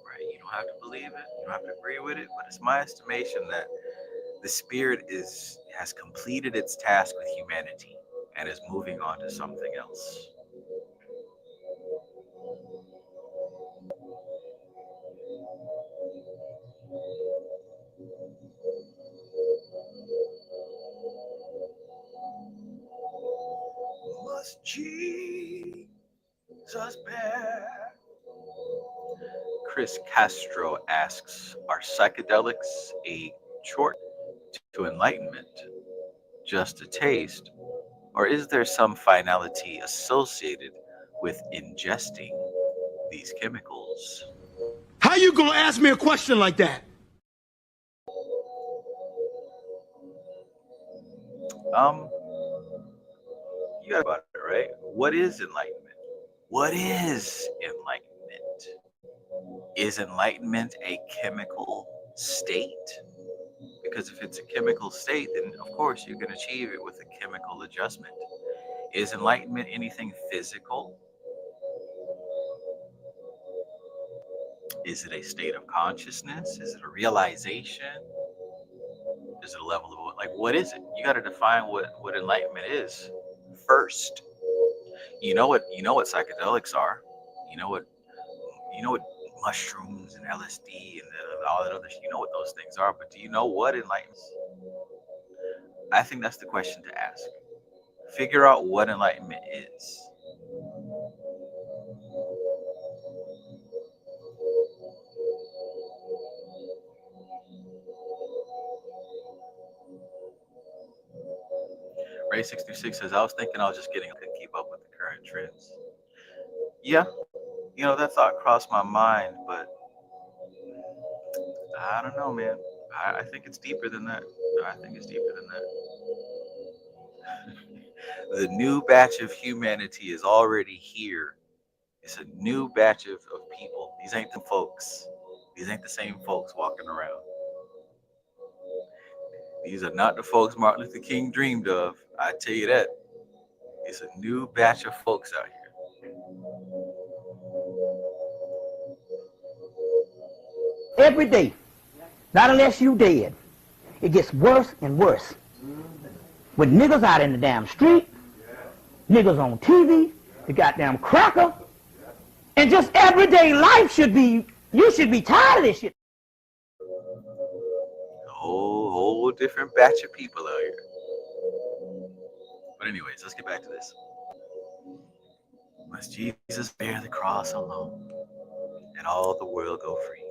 right? You don't have to believe it, you don't have to agree with it, but it's my estimation that the spirit has completed its task with humanity and is moving on to something else. Must Jesus bear? Chris Castro asks, are psychedelics a short to enlightenment, just a taste, or is there some finality associated with ingesting these chemicals? How you gonna ask me a question like that? You got about it, right? What is enlightenment? What is enlightenment? Is enlightenment a chemical state? Because if it's a chemical state, then of course you can achieve it with a chemical adjustment. Is enlightenment anything physical? Is it a state of consciousness? Is it a realization? Is it a level of, like, what is it? You got to define what enlightenment is first. You know what psychedelics are. You know what mushrooms and LSD and all that other shit. You know what those things are, but do you know what enlightenment is? I think that's the question to ask. Figure out what enlightenment is. Ray 66 says, I was thinking I was just getting, I couldn't keep up with the current trends. Yeah, that thought crossed my mind, but I don't know, man. I think it's deeper than that. The new batch of humanity is already here. It's a new batch of people. These ain't the folks. These ain't the same folks walking around. These are not the folks Martin Luther King dreamed of. I tell you that. It's a new batch of folks out here. Every day, not unless you dead, it gets worse and worse. With niggas out in the damn street, niggas on TV, the goddamn cracker, and just everyday life you should be tired of this shit. A whole different batch of people out here. But anyways, let's get back to this. Must Jesus bear the cross alone, and all the world go free?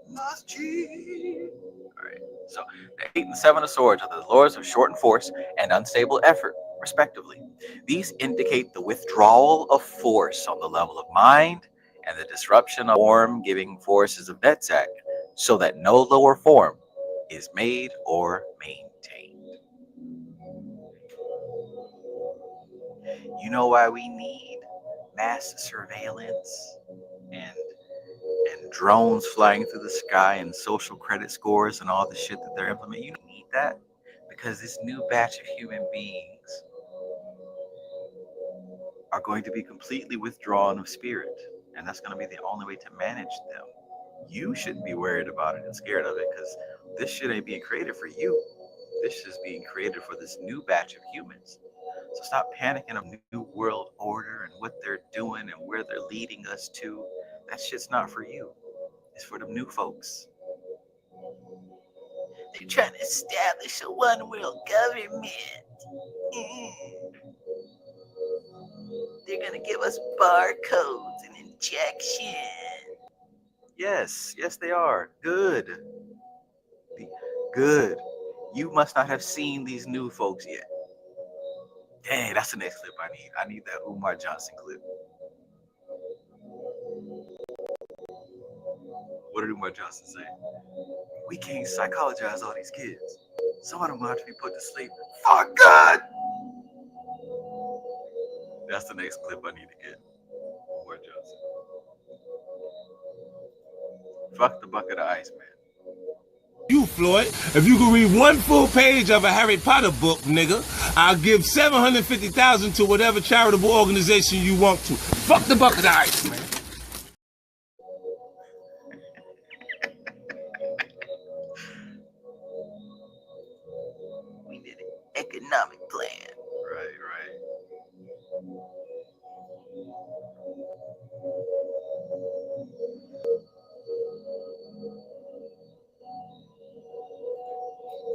Must Jesus. All right. So the 8 and 7 of Swords are the lords of shortened force and unstable effort, respectively. These indicate the withdrawal of force on the level of mind and the disruption of form-giving forces of Netzach, so that no lower form is made or maintained. You know why we need mass surveillance and drones flying through the sky and social credit scores and all the shit that they're implementing? You need that because this new batch of human beings are going to be completely withdrawn of spirit, and that's going to be the only way to manage them. You shouldn't be worried about it and scared of it, because this shit ain't being created for you. This is being created for this new batch of humans. So stop panicking of new world order and what they're doing and where they're leading us to. That shit's not for you. It's for the new folks. They're trying to establish a one world government. They're gonna give us barcodes and injection. Yes, they are. Good. You must not have seen these new folks yet. Dang, that's the next clip I need. I need that Umar Johnson clip. What did Umar Johnson say? We can't psychologize all these kids. Some of them will have to be put to sleep for good. That's the next clip I need to get. Umar Johnson. Fuck the bucket of ice, man. You, Floyd, if you can read one full page of a Harry Potter book, nigga, I'll give $750,000 to whatever charitable organization you want to. Fuck the bucket of ice, man. We did an economic plan. Right.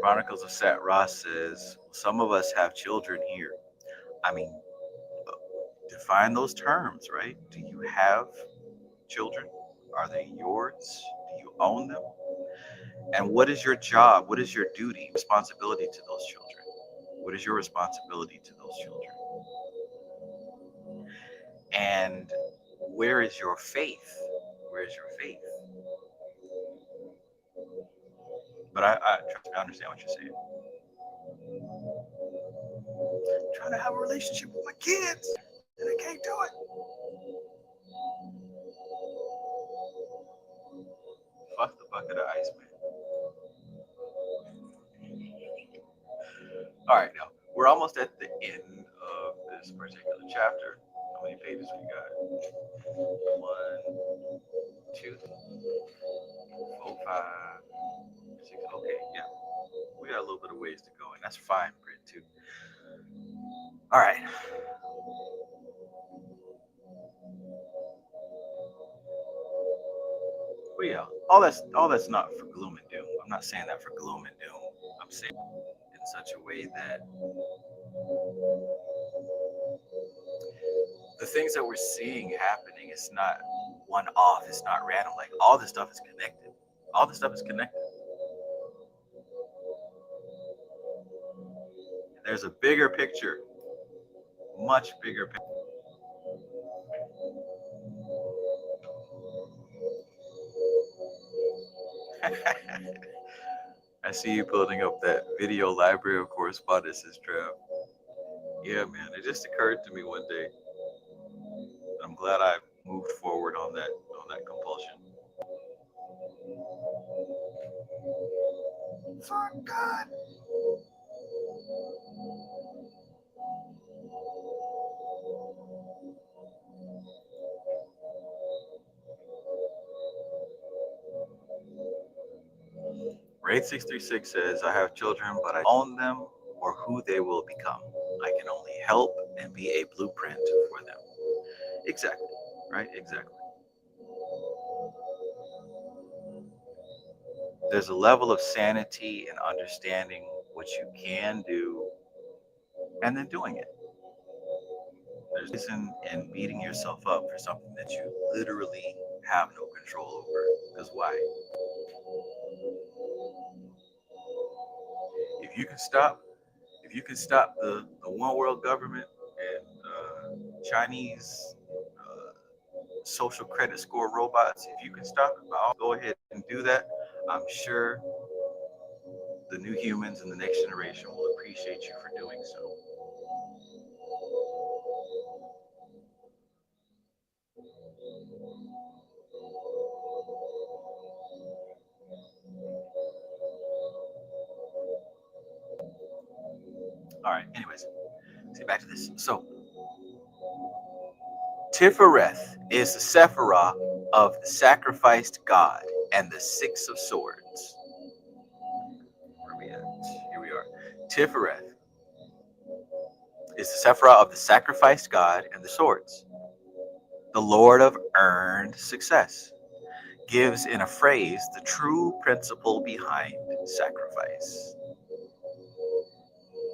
Chronicles of Sat Ross says, some of us have children here. I mean, define those terms, right? Do you have children? Are they yours? Do you own them? And what is your job? What is your duty, responsibility to those children? What is your responsibility to those children? And where is your faith? Where is your faith? But I understand what you're saying. I'm trying to have a relationship with my kids, and I can't do it. Fuck the bucket of ice, man. All right, now we're almost at the end of this particular chapter. How many pages we got? 1, 2, 4, 5, 6. Okay, yeah, we got a little bit of ways to go, and that's fine, Britt, too. All right. Well, yeah, all that's not for gloom and doom. I'm not saying that for gloom and doom. I'm saying in such a way that the things that we're seeing happening is not one off. It's not random. Like, all this stuff is connected. All this stuff is connected. There's a bigger picture, much bigger picture. I see you building up that video library of correspondences, Trav. Yeah, man, it just occurred to me one day. I'm glad I moved forward on that compulsion. For God. Raid 636 says, I have children, but I own them or who they will become. I can only help and be a blueprint for them. Exactly, right? Exactly. There's a level of sanity and understanding what you can do and then doing it. There's reason in beating yourself up for something that you literally have no control over. Because why? If you can stop the one world government and Chinese social credit score robots, if you can stop it, I'll go ahead and do that. I'm sure the new humans and the next generation will appreciate you for doing so. All right, anyways, let's get back to this. So, Sephiroth is the sephiroth of the sacrificed god and the Six of Swords. Where are we at? Here we are. Sephiroth is the sephiroth of the sacrificed god and the swords. The Lord of earned success. Gives in a phrase the true principle behind sacrifice.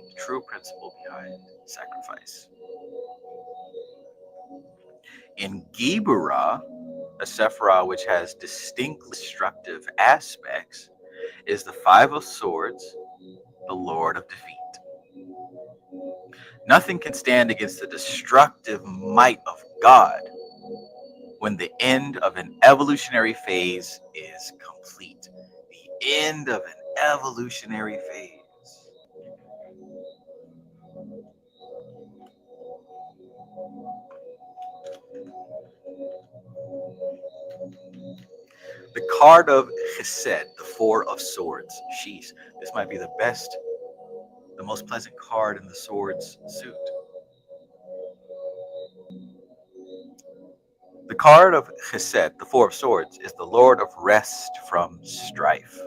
The true principle behind sacrifice. In Gibura, a Sephiroth which has distinct destructive aspects, is the Five of Swords, the Lord of Defeat. Nothing can stand against the destructive might of God when the end of an evolutionary phase is complete. The end of an evolutionary phase. The card of Chesed, the Four of Swords. Sheesh, this might be the most pleasant card in the Swords suit. The card of Chesed, the Four of Swords, is the Lord of Rest from Strife.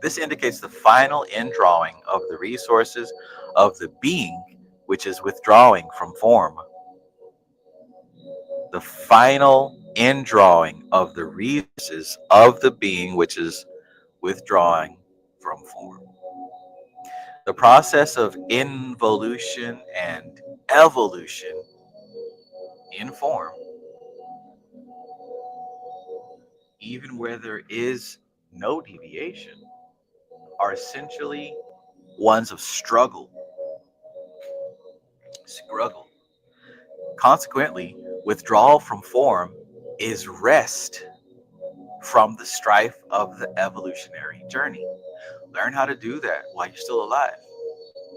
This indicates the final indrawing of the resources of the being which is withdrawing from form. The final indrawing of the resources of the being which is withdrawing from form. The process of involution and evolution in form, even where there is no deviation, are essentially ones of struggle. Consequently, withdrawal from form is rest from the strife of the evolutionary journey. Learn how to do that while you're still alive.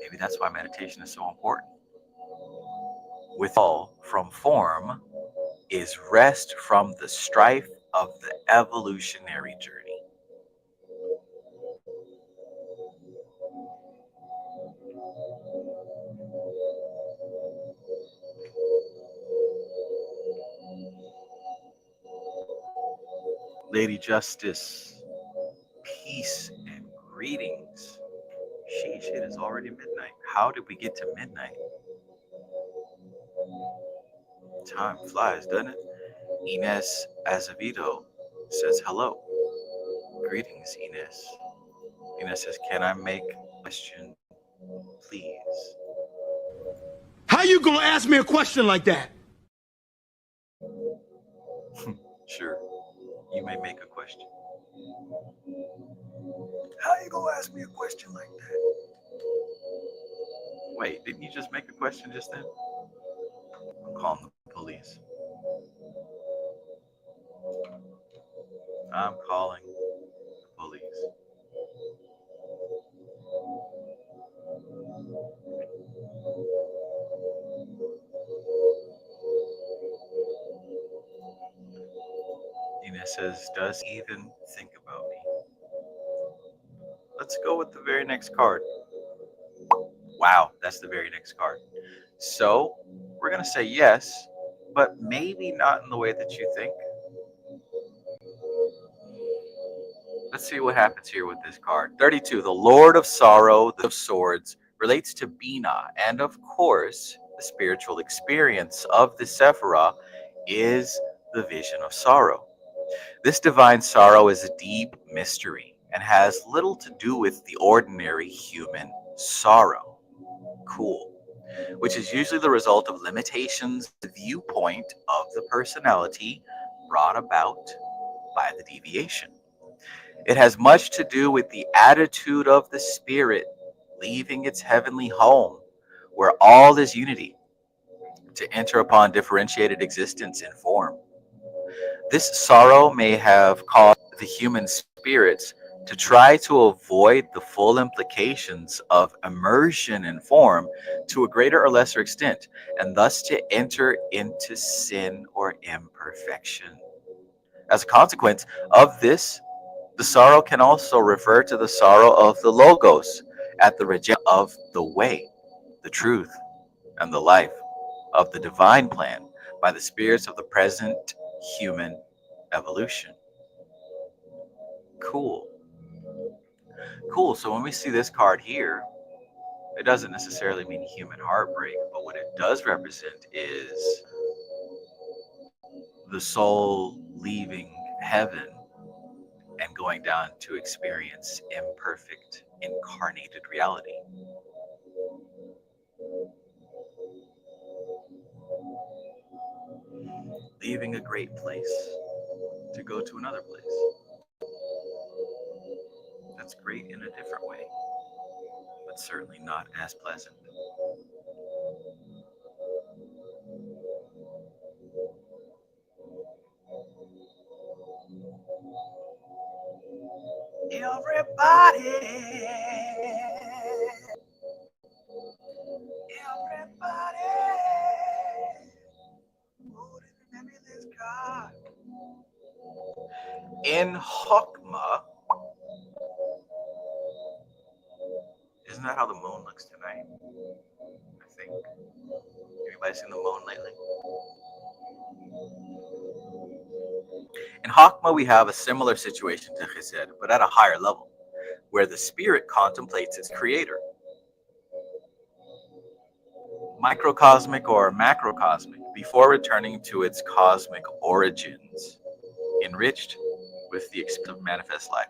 Maybe that's why meditation is so important. Withdrawal from form is rest from the strife of the evolutionary journey. Lady Justice, peace and greetings. Sheesh, it is already midnight. How did we get to midnight? Time flies, doesn't it? Inez Azevedo says hello. Greetings, Inez. Inez says, can I make a question, please? How you gonna ask me a question like that? Sure, you may make a question. How you gonna ask me a question like that? Wait, didn't you just make a question just then? I'm calling the police. I'm calling the police. Ina says, does he even think about me? Let's go with the very next card. Wow, that's the very next card. So we're going to say yes, but maybe not in the way that you think. Let's see what happens here with this card. 32, the Lord of Sorrow, the of Swords, relates to Bina. And of course, the spiritual experience of the Sephiroth is the vision of sorrow. This divine sorrow is a deep mystery and has little to do with the ordinary human sorrow. Cool. Which is usually the result of limitations, the viewpoint of the personality brought about by the deviation. It has much to do with the attitude of the spirit leaving its heavenly home, where all is unity, to enter upon differentiated existence in form. This sorrow may have caused the human spirits to try to avoid the full implications of immersion in form to a greater or lesser extent, and thus to enter into sin or imperfection. As a consequence of this, the sorrow can also refer to the sorrow of the Logos at the rejection of the way, the truth, and the life of the divine plan by the spirits of the present human evolution. Cool. Cool. So when we see this card here, it doesn't necessarily mean human heartbreak, but what it does represent is the soul leaving heaven and going down to experience imperfect, incarnated reality. Leaving a great place to go to another place. That's great in a different way, but but certainly not as pleasant. Everybody, God. In Hokmah, isn't that how the moon looks tonight? I think. Anybody seen the moon lately? In Hokmah, we have a similar situation to Chesed, but at a higher level, where the spirit contemplates its creator. Microcosmic or macrocosmic, before returning to its cosmic origins, enriched with the experience of manifest life.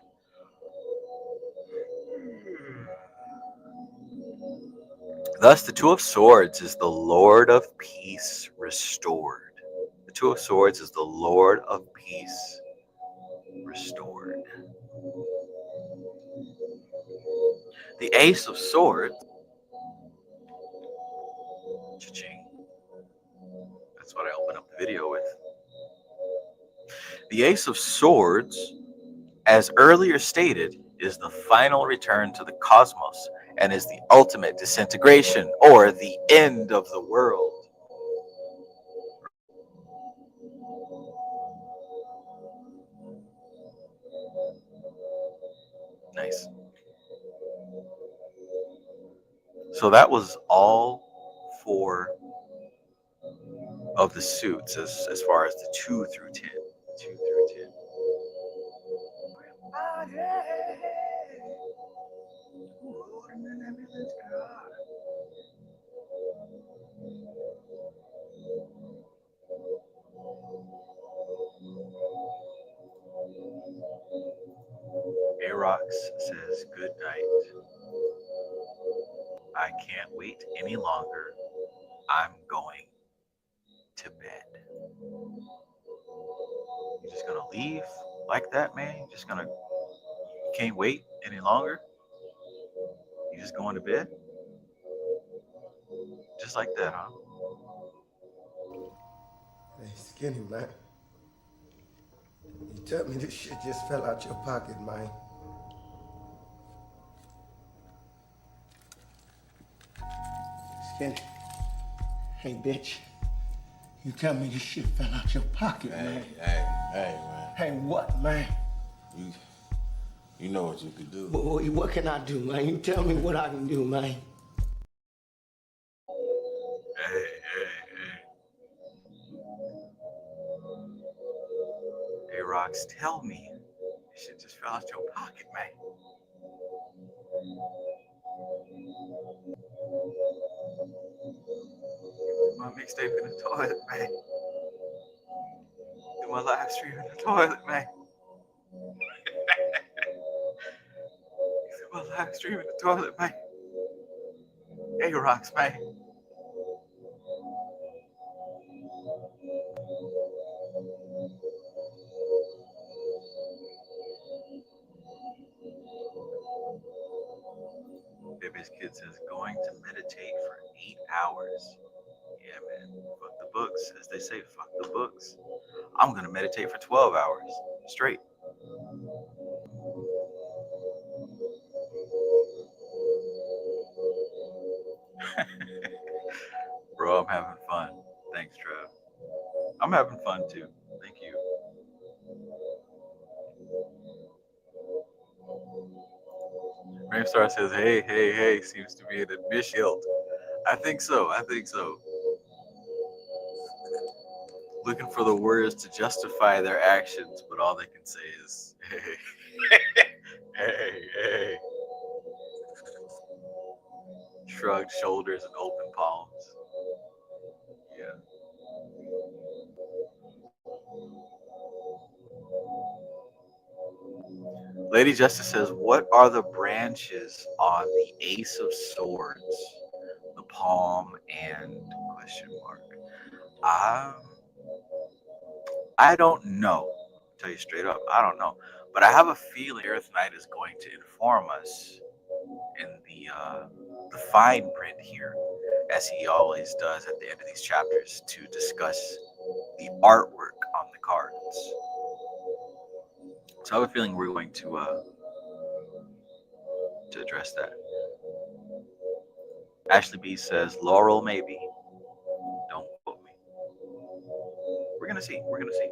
Thus, the Two of Swords is the Lord of Peace restored. The Two of Swords is the Lord of Peace restored. The Ace of Swords, cha-ching. That's what I open up the video with. The Ace of Swords, as earlier stated, is the final return to the cosmos and is the ultimate disintegration or the end of the world. Nice. So that was all 4 of the suits as far as the 2 through 10. 2 through 10. Arox says, good night. I can't wait any longer. I'm going to bed. You're just gonna leave like that, man? You can't wait any longer? You just going to bed? Just like that, huh? Hey, Skinny, man. You tell me this shit just fell out your pocket, man. Skinny. Hey, bitch. You tell me this shit fell out your pocket, man. Hey, man. Hey, what, man? You know what you could do. Boy, what can I do, man? You tell me what I can do, man. Hey. Hey, Rox, tell me. This shit just fell out your pocket, man. My mixtape in the toilet, man. Do my live stream in the toilet, man. Do my live stream in the toilet, man. Hey, Rox, man. Baby's kid says going to meditate for 8 hours. Yeah, man. Fuck the books. As they say, fuck the books. I'm going to meditate for 12 hours straight. Bro, I'm having fun. Thanks, Trev. I'm having fun too. Thank you. Bramestar says, hey, seems to be an admission. I think so. Looking for the words to justify their actions, but all they can say is, hey. Shrugged shoulders and open palms. Yeah. Lady Justice says, what are the branches on the Ace of Swords, the palm, and question mark? I don't know. I'll tell you straight up, I don't know. But I have a feeling Gareth Knight is going to inform us in the the fine print here, as he always does at the end of these chapters, to discuss the artwork on the cards. So I have a feeling we're going to address that. Ashley B says, Laurel maybe. Don't quote me. We're gonna see. We're gonna see.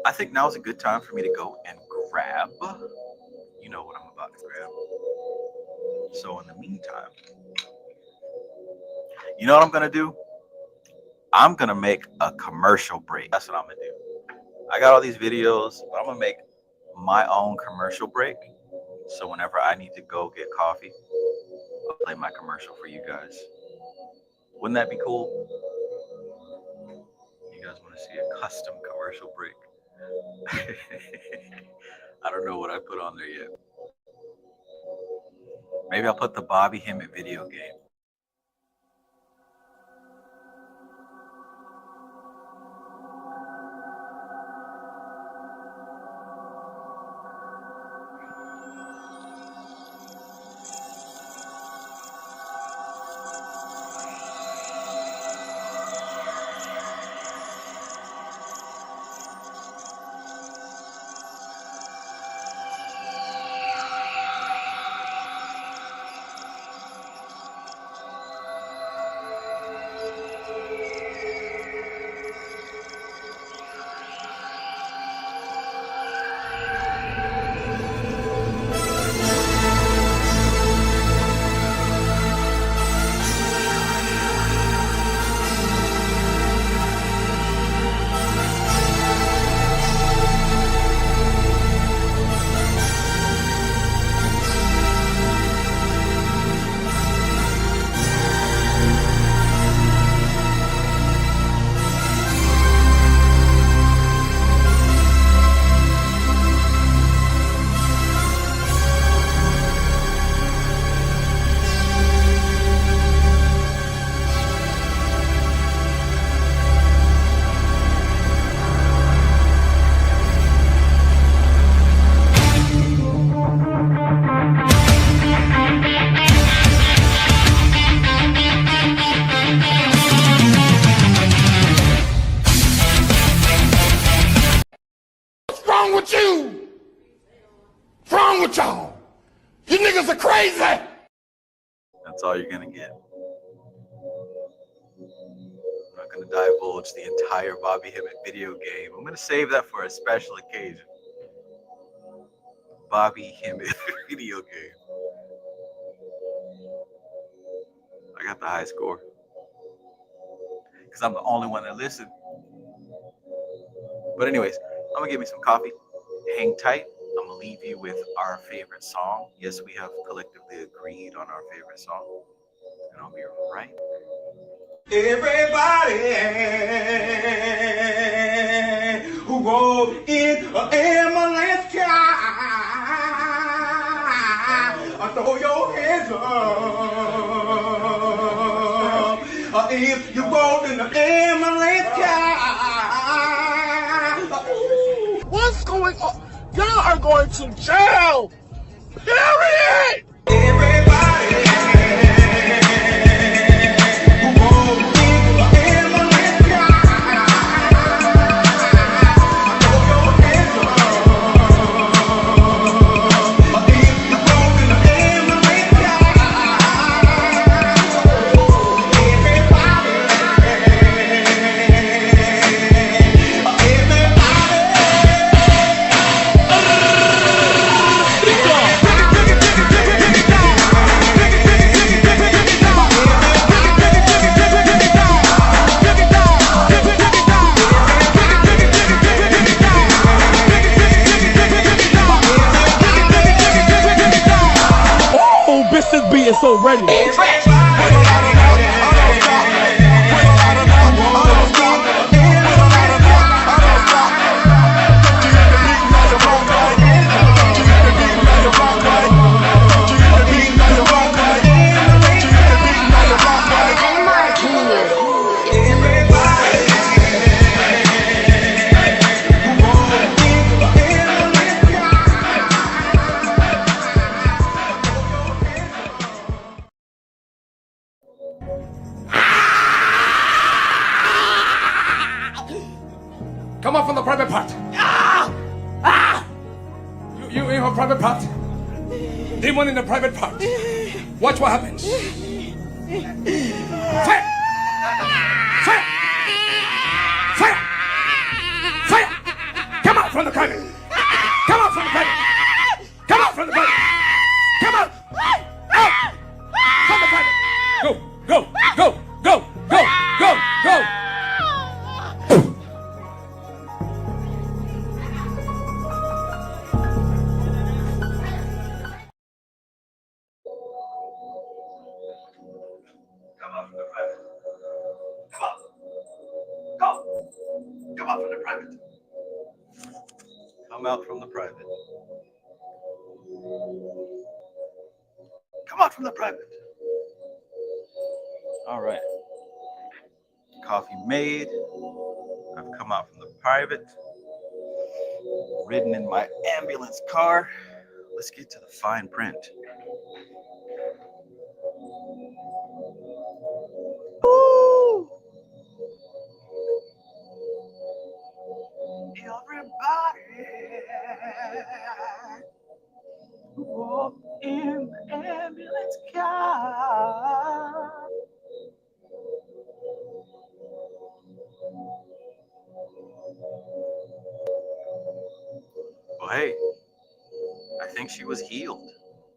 I think now's a good time for me to go and grab. You know what I'm about to grab. So in the meantime, you know what I'm gonna do? I'm gonna make a commercial break. That's what I'm gonna do. I got all these videos, but I'm gonna make my own commercial break. So whenever I need to go get coffee, I'll play my commercial for you guys. Wouldn't that be cool? You guys want to see a custom commercial break? I don't know what I put on there yet. Maybe I'll put the Bobby Hemmett video game. That's all you're gonna get. I'm not gonna divulge the entire Bobby Hemmett video game. I'm gonna save that for a special occasion. Bobby Hemmett video game. I got the high score. Because I'm the only one that listened. But anyways, I'm gonna get me some coffee. Hang tight. I'm gonna leave you with our favorite song. Yes, we have collectively agreed on our favorite song. And I'll be right. Everybody who goes in an ambulance car, throw your hands up. If you go in the ambulance car, what's going on? Y'all are going to jail. Period. Everybody. Being so ready. from the private part. Ah! Ah! You in her private part. Demon in the private part. Watch what happens. Fire! Fire! Fire! Fire! Come out from the private. Come out from the private. Come out from the private. Come out. Out from the private. Go, go, go, go, go, go, go. Come out from the private. Come out from the private. Come out from the private. All right. Coffee made. I've come out from the private. Ridden in my ambulance car. Let's get to the fine print. Woo! Everybody walk in the ambulance car. Well, hey, I think she was healed.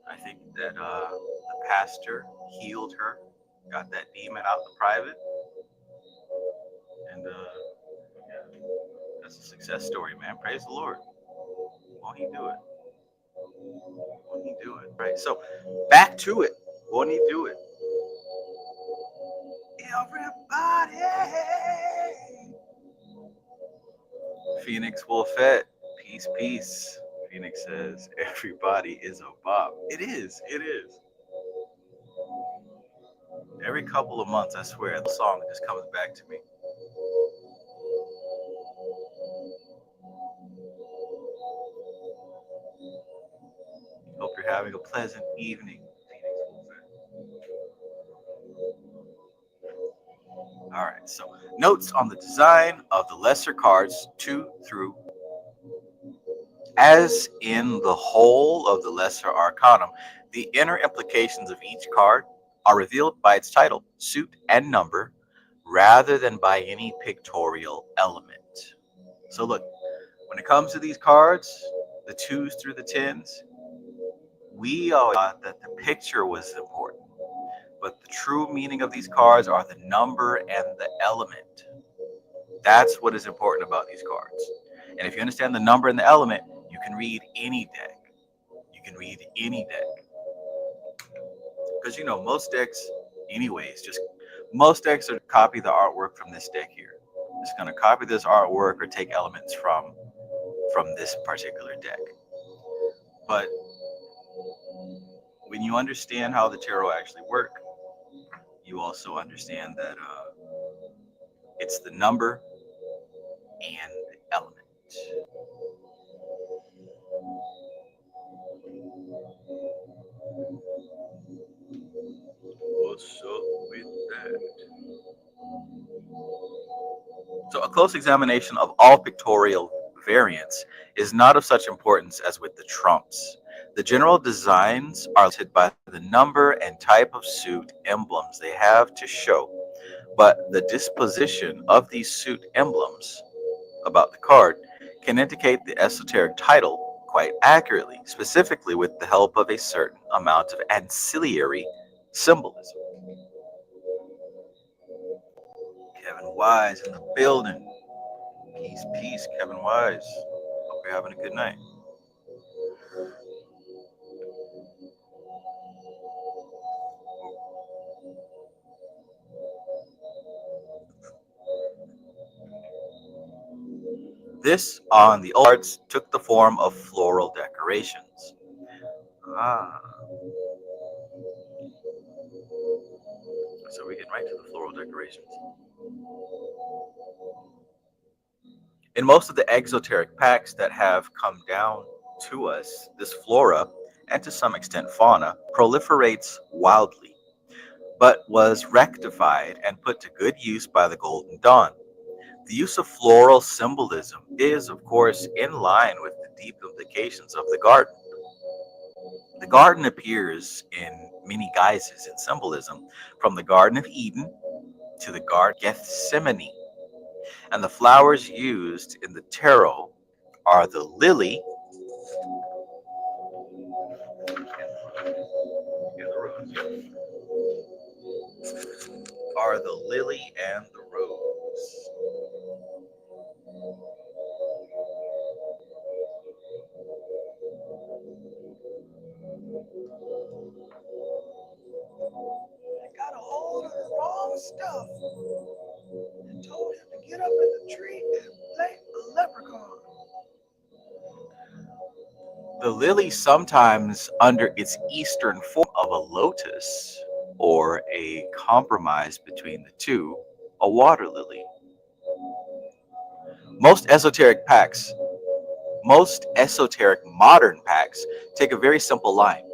I think that the pastor healed her, got that demon out the private, and that's a success story, man. Praise the Lord. Won't he do it? Won't he do it? Right. So back to it. Won't he do it? Everybody. Phoenix Wolfette. Peace, peace. Phoenix says everybody is a bop. It is. It is. Every couple of months, I swear, the song just comes back to me. Hope you're having a pleasant evening, Phoenix Wolfette. All right, so notes on the design of the lesser cards 2 through. As in the whole of the Lesser Arcanum, the inner implications of each card are revealed by its title, suit, and number, rather than by any pictorial element. So look, when it comes to these cards, the 2s through the 10s, we always thought that the picture was important, but the true meaning of these cards are the number and the element. That's what is important about these cards. And if you understand the number and the element, you can read any deck. You can read any deck. Because, you know, most decks, anyways, most decks are copy the artwork from this deck here. Just going to copy this artwork or take elements from this particular deck. But when you understand how the tarot actually work, you also understand that it's the number and the element. What's up with that? So a close examination of all pictorial variants is not of such importance as with the trumps. The general designs are listed by the number and type of suit emblems they have to show, but the disposition of these suit emblems about the card can indicate the esoteric title quite accurately, specifically with the help of a certain amount of ancillary symbolism. Kevin Wise in the building. Peace, peace, Kevin Wise. Hope you're having a good night. This on the old cards took the form of floral decorations. So we get right to the floral decorations. In most of the exoteric packs that have come down to us, this flora, and to some extent fauna, proliferates wildly, but was rectified and put to good use by the Golden Dawn. The use of floral symbolism is, of course, in line with the deep implications of the garden. The garden appears in many guises in symbolism, from the Garden of Eden to the Garden of Gethsemane. And the flowers used in the tarot are the lily and the rose. I got a hold of the wrong stuff and told him to get up in the tree and play a leprechaun. The lily, sometimes under its eastern form of a lotus or a compromise between the two, a water lily. Most esoteric modern pacts take a very simple line.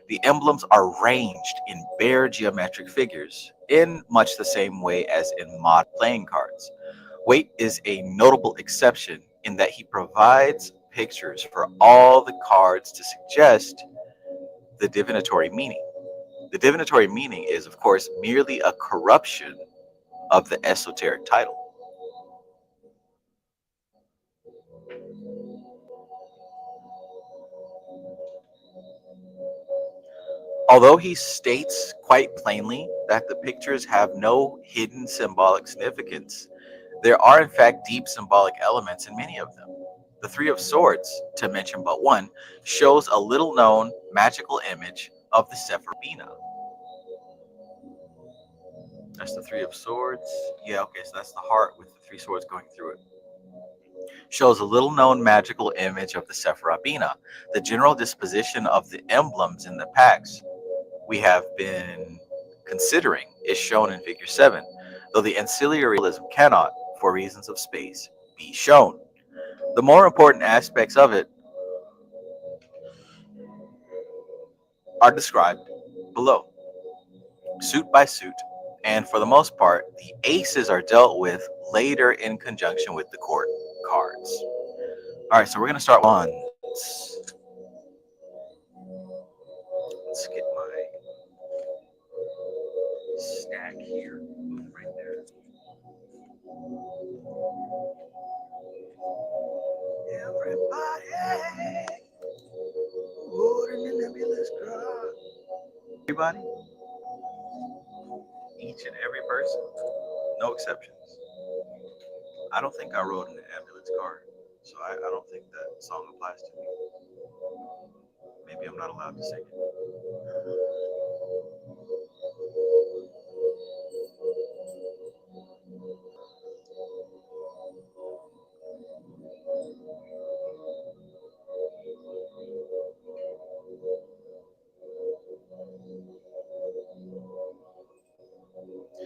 The emblems are ranged in bare geometric figures, in much the same way as in modern playing cards. Waite is a notable exception in that he provides pictures for all the cards to suggest the divinatory meaning. The divinatory meaning is, of course, merely a corruption of the esoteric title. Although he states quite plainly that the pictures have no hidden symbolic significance, there are in fact deep symbolic elements in many of them. The Three of Swords, to mention but one, shows a little known magical image of the Sephirothic. That's the Three of Swords. Yeah, okay, so that's the heart with the three swords going through it. Shows a little known magical image of the Sephirothic. The general disposition of the emblems in the packs we have been considering is shown in Figure 7, though the ancillary realism cannot, for reasons of space, be shown. The more important aspects of it are described below, suit by suit, and for the most part, the aces are dealt with later in conjunction with the court cards. All right, so we're going to start wands. Let's get my stack here, right there. Everybody holding an ambulance car. Everybody, each and every person, no exceptions. I don't think I rode in an ambulance car, so I don't think that song applies to me. Maybe I'm not allowed to sing it.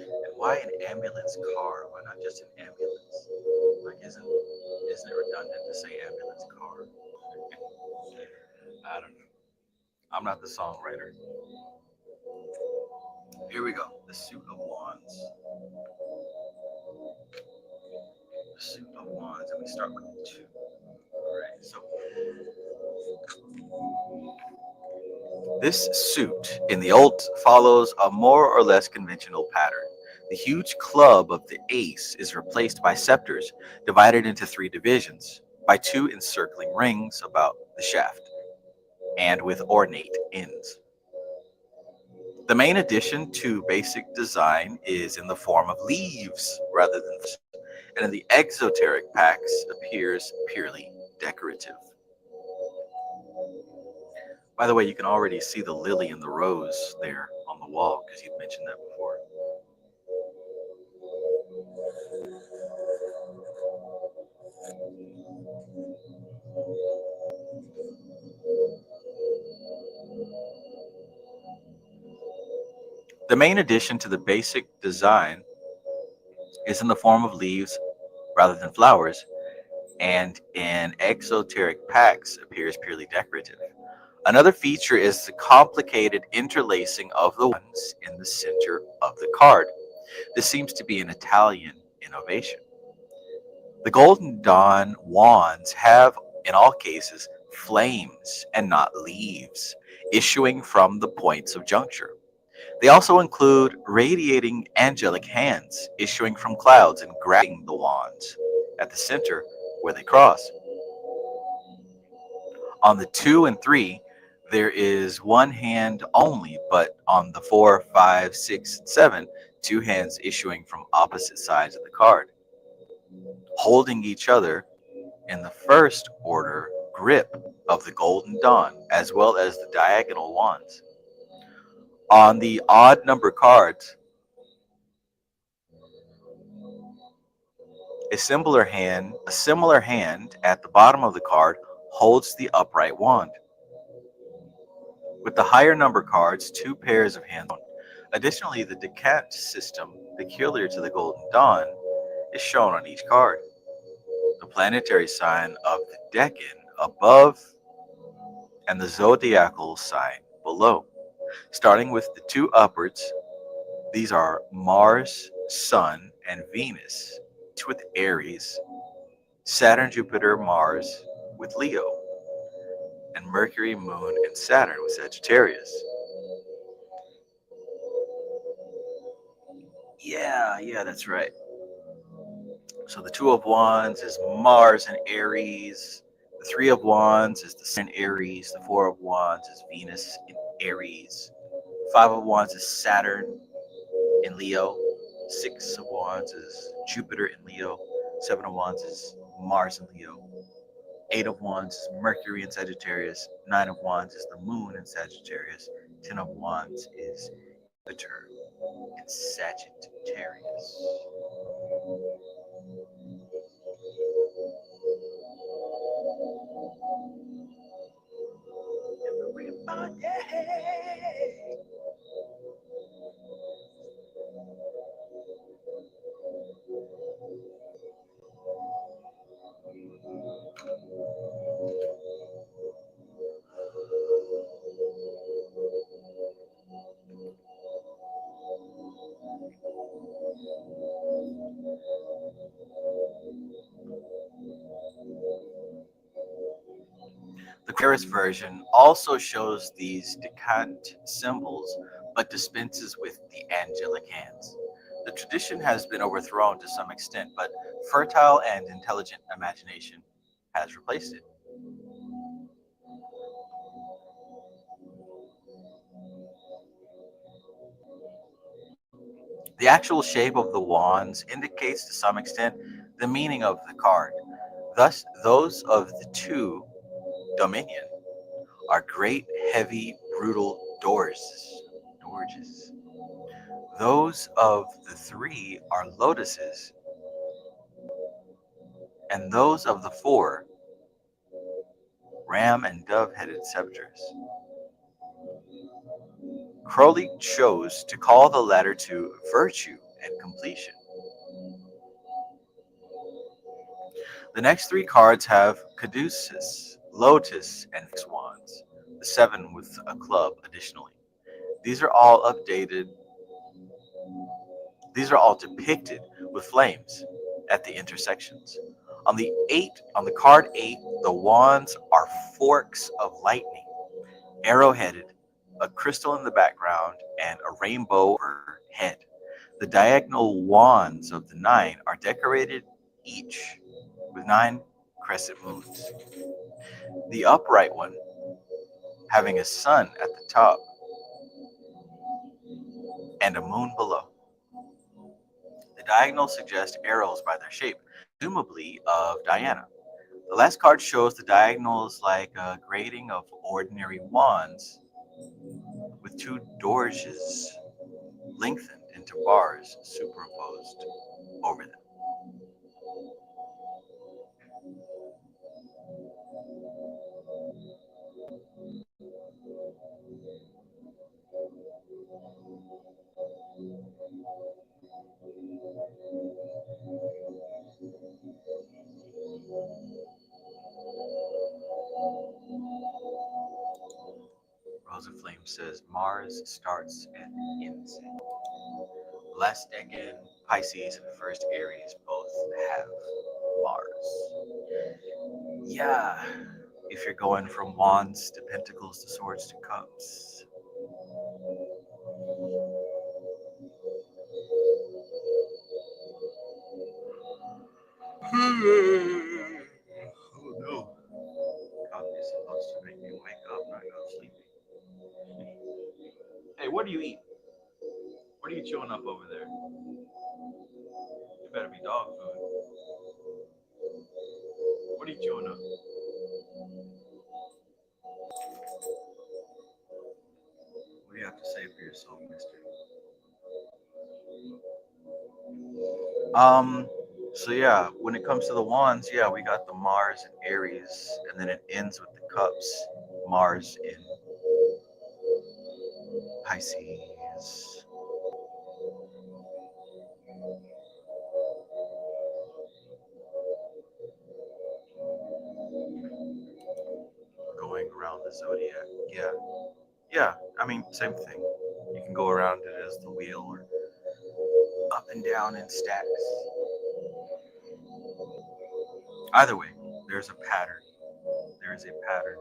And why an ambulance car? Why not just an ambulance? Like, isn't it redundant to say ambulance car? I don't know. I'm not the songwriter. Here we go. The Suit of Wands. The Suit of Wands, and we start with 2. All right. So this suit in the old follows a more or less conventional pattern. The huge club of the ace is replaced by scepters divided into 3 divisions by 2 encircling rings about the shaft and with ornate ends. The main addition to basic design is in the form of leaves rather than, and in the exoteric packs appears purely decorative. By the way, you can already see the lily and the rose there on the wall because you'd mentioned that before. The main addition to the basic design is in the form of leaves rather than flowers, and in exoteric packs appears purely decorative. Another feature is the complicated interlacing of the ones in the center of the card. This seems to be an Italian innovation. The Golden Dawn wands have, in all cases, flames and not leaves issuing from the points of juncture. They also include radiating angelic hands issuing from clouds and grabbing the wands at the center where they cross. On the 2 and 3, there is one hand only, but on the 4, 5, 6, and 7, two hands issuing from opposite sides of the card, holding each other in the first order grip of the Golden Dawn, as well as the diagonal wands. On the odd number cards, a similar hand at the bottom of the card holds the upright wand. With the higher number cards, two pairs of hands. Additionally, the decant system peculiar to the Golden Dawn is shown on each card. The planetary sign of the decan above and the zodiacal sign below. Starting with the two upwards, these are Mars, Sun, and Venus with Aries, Saturn, Jupiter, Mars with Leo, and Mercury, Moon, and Saturn with Sagittarius. Yeah, that's right. So the 2 of Wands is Mars and Aries. The 3 of Wands is the Sun in Aries. The 4 of Wands is Venus in Aries. 5 of Wands is Saturn in Leo. 6 of Wands is Jupiter in Leo. 7 of Wands is Mars in Leo. 8 of Wands is Mercury in Sagittarius. 9 of Wands is the Moon in Sagittarius. 10 of Wands is Jupiter in Sagittarius. Everybody. The Quaris version also shows these decant symbols, but dispenses with the angelic hands. The tradition has been overthrown to some extent, but fertile and intelligent imagination has replaced it. The actual shape of the wands indicates to some extent the meaning of the card. Thus, those of the 2 Dominion are great, heavy, brutal dorges. Those of the 3 are lotuses, and those of the 4, ram and dove-headed scepters. Crowley chose to call the latter to virtue and completion. The next 3 cards have caduceus, lotus, and wands, the 7 with a club additionally. These are all depicted with flames at the intersections. On the card 8, the wands are forks of lightning, arrow-headed, a crystal in the background, and a rainbow overhead. The diagonal wands of the 9 are decorated each with 9 crescent moons. The upright one having a sun at the top and a moon below. The diagonals suggest arrows by their shape, presumably of Diana. The last card shows the diagonals like a grading of ordinary wands with 2 dorges lengthened into bars superimposed over them. Rose of Flame says Mars starts and ends. Last decan, Pisces, and first Aries both have Mars. Yeah, if you're going from wands to pentacles to swords to cups. Oh no. Coffee's supposed to make me wake up, not go sleepy. Hey, what do you eat? What are you chewing up over there? It better be dog food. What are you chewing up? What do you have to say for yourself, mister? So yeah, when it comes to the wands, yeah, we got the Mars and Aries, and then it ends with the cups, Mars in Pisces. Going around the zodiac, yeah. I mean, same thing. You can go around it as the wheel or up and down in stacks. Either way, there's a pattern. There is a pattern.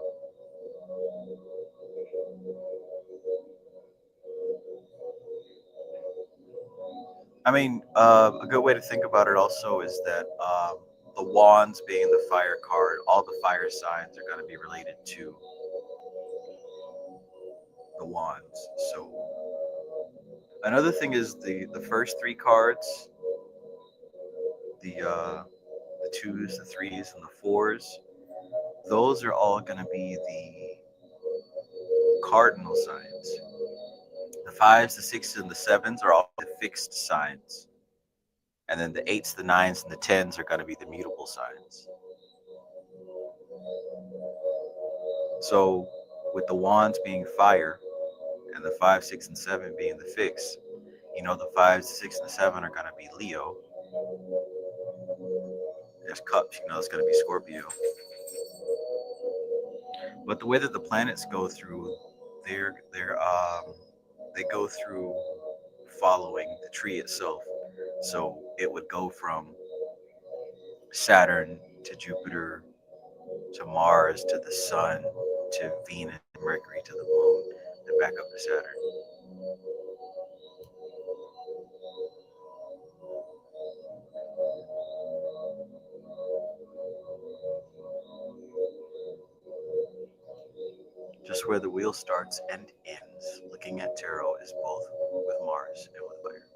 I mean, a good way to think about it also is that the wands being the fire card, all the fire signs are going to be related to the wands. So another thing is the first three cards, the twos, the threes, and the fours. Those are all going to be the cardinal signs. The fives, the sixes, and the sevens are all the fixed signs. And then the eights, the nines, and the tens are going to be the mutable signs. So with the wands being fire and the 5, 6, and 7 being the fix, you know the 5, 6, and 7 are going to be Leo. There's cups, you know it's going to be Scorpio. But the way that the planets go through, they go through following the tree itself. So it would go from Saturn to Jupiter to Mars to the Sun to Venus, Mercury to the Moon, and back up to Saturn. Just where the wheel starts and ends, looking at tarot is both with Mars and with fire.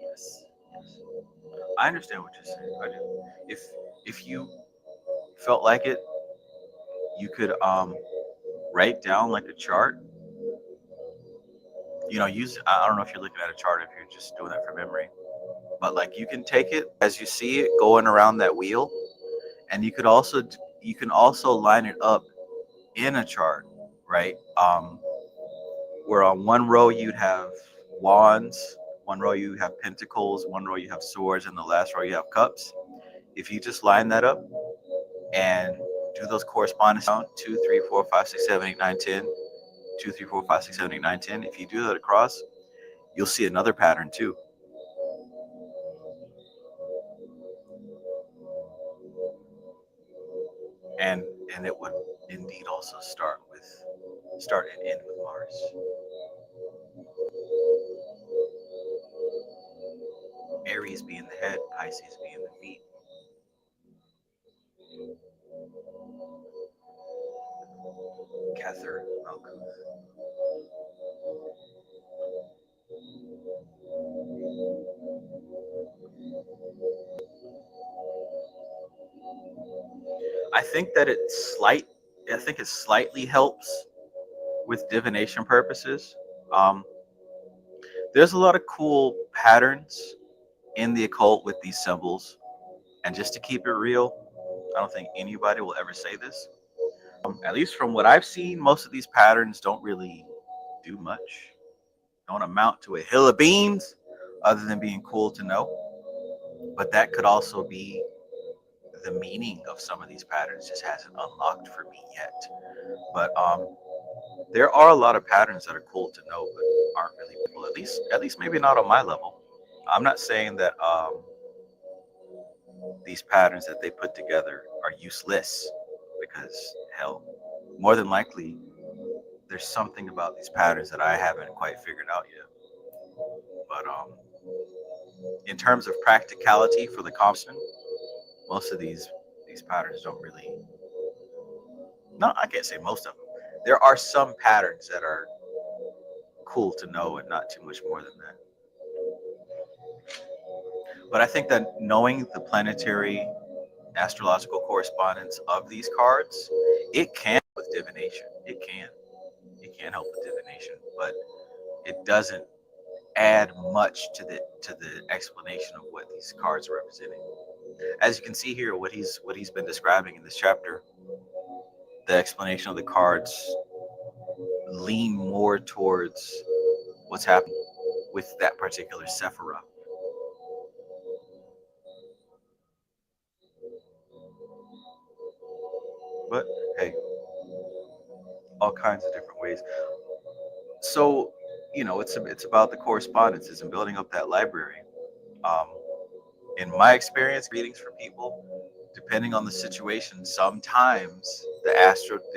Yes. I understand what you're saying. I do. If you felt like it, you could write down like a chart. You know, I don't know if you're looking at a chart, if you're just doing that from memory, but like you can take it as you see it going around that wheel, and you can also line it up in a chart, right? Where on one row you'd have wands, one row you have pentacles, one row you have swords, and the last row you have cups. If you just line that up and do those corresponding sound 2, 3, 4, 5, 6, 7, 8, 9, 10, 2, 3, 4, 5, 6, 7, 8, 9, 10. If you do that across, you'll see another pattern too. And it would indeed also start and end with Mars. Aries being the head, Pisces being the feet. Kether, Malkuth. I think it slightly helps with divination purposes. There's a lot of cool patterns in the occult with these symbols, and just to keep it real, I don't think anybody will ever say this. At least from what I've seen, most of these patterns don't really do much. Don't amount to a hill of beans, other than being cool to know. But that could also be the meaning of some of these patterns just hasn't unlocked for me yet. But there are a lot of patterns that are cool to know, but aren't really people. At least maybe not on my level. I'm not saying that these patterns that they put together are useless because, hell, more than likely, there's something about these patterns that I haven't quite figured out yet. But in terms of practicality for the compson, most of these patterns don't really. No, I can't say most of them. There are some patterns that are cool to know, and not too much more than that. But I think that knowing the planetary astrological correspondence of these cards, it can help with divination. It can help with divination, but it doesn't add much to the explanation of what these cards are representing. As you can see here, what he's been describing in this chapter, the explanation of the cards lean more towards what's happening with that particular sephiroth. But hey, all kinds of different ways. So, it's about the correspondences and building up that library. In my experience, readings for people, depending on the situation, sometimes the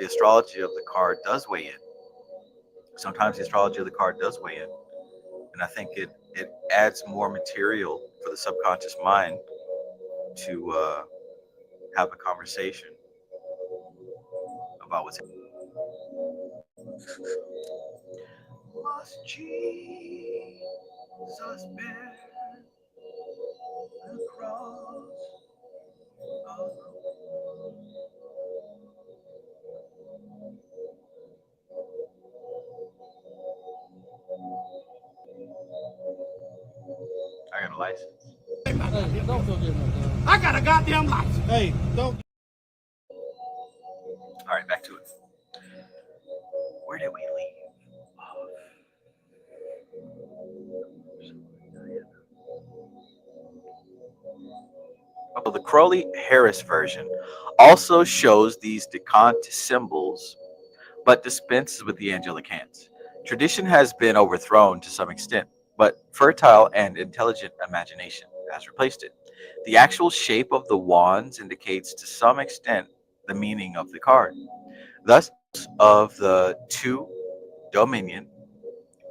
astrology of the card does weigh in. Sometimes the astrology of the card does weigh in, and I think it adds more material for the subconscious mind to have a conversation about what's happening. Must Jesus bear the cross of I got a license. I got a goddamn license. Hey, don't. All right, back to it. Where did we leave? Oh, the Crowley-Harris version also shows these decant symbols, but dispenses with the angelic hands. Tradition has been overthrown to some extent, but fertile and intelligent imagination has replaced it. The actual shape of the wands indicates to some extent the meaning of the card. Thus, of the two Dominion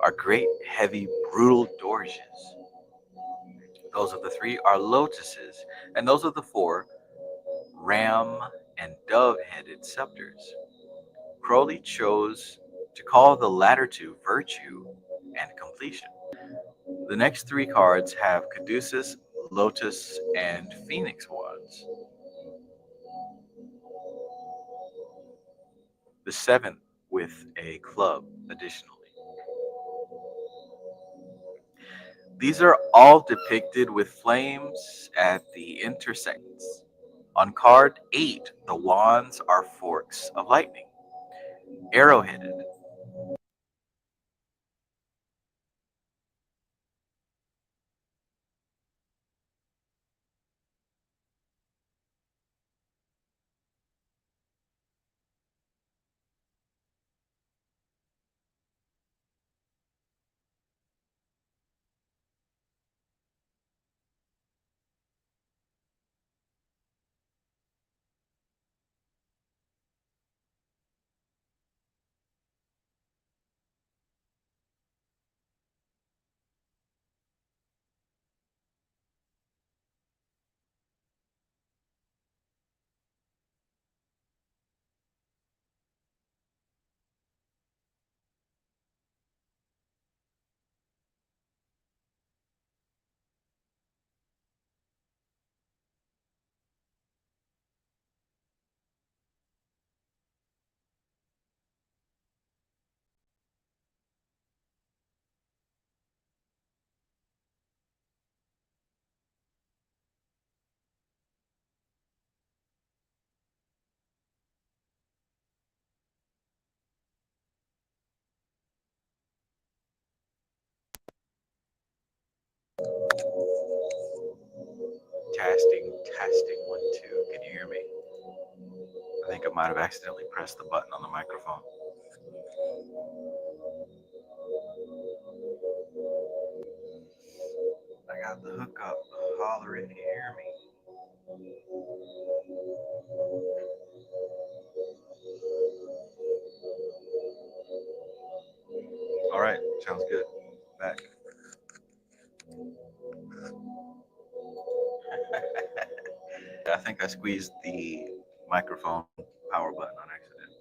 are great, heavy, brutal dorges. Those of the three are lotuses, and those of the four, ram and dove-headed scepters. Crowley chose to call the latter two virtue and completion. The next three cards have caduceus, lotus, and phoenix wands. The seventh with a club additionally. These are all depicted with flames at the intersections. On card 8, the wands are forks of lightning, arrow-headed. Testing, 1, 2. Can you hear me? I think I might have accidentally pressed the button on the microphone. I got the hookup. Holler if you hear me. All right, sounds good. Back. I think I squeezed the microphone power button on accident.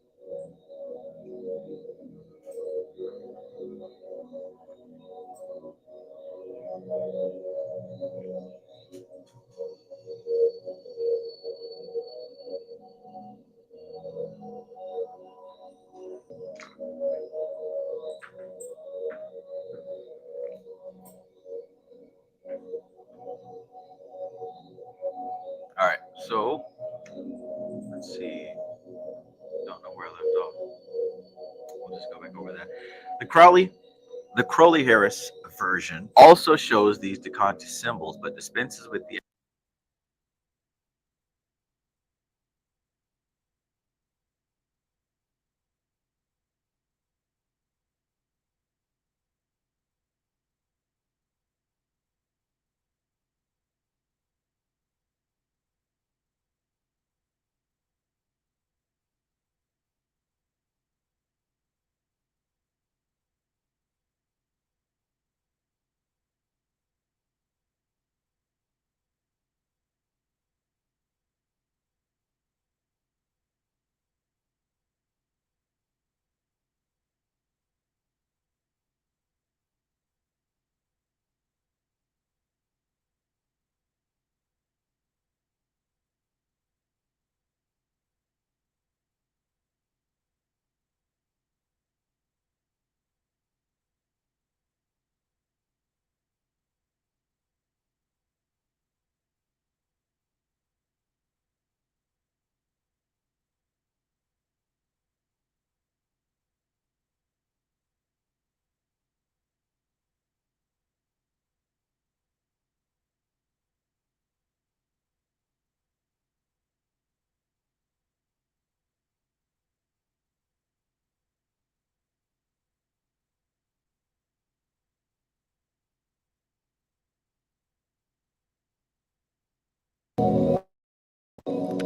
All right, so let's see. Don't know where I left off. We'll just go back over that. The Crowley Harris version also shows these Decante symbols, but dispenses with the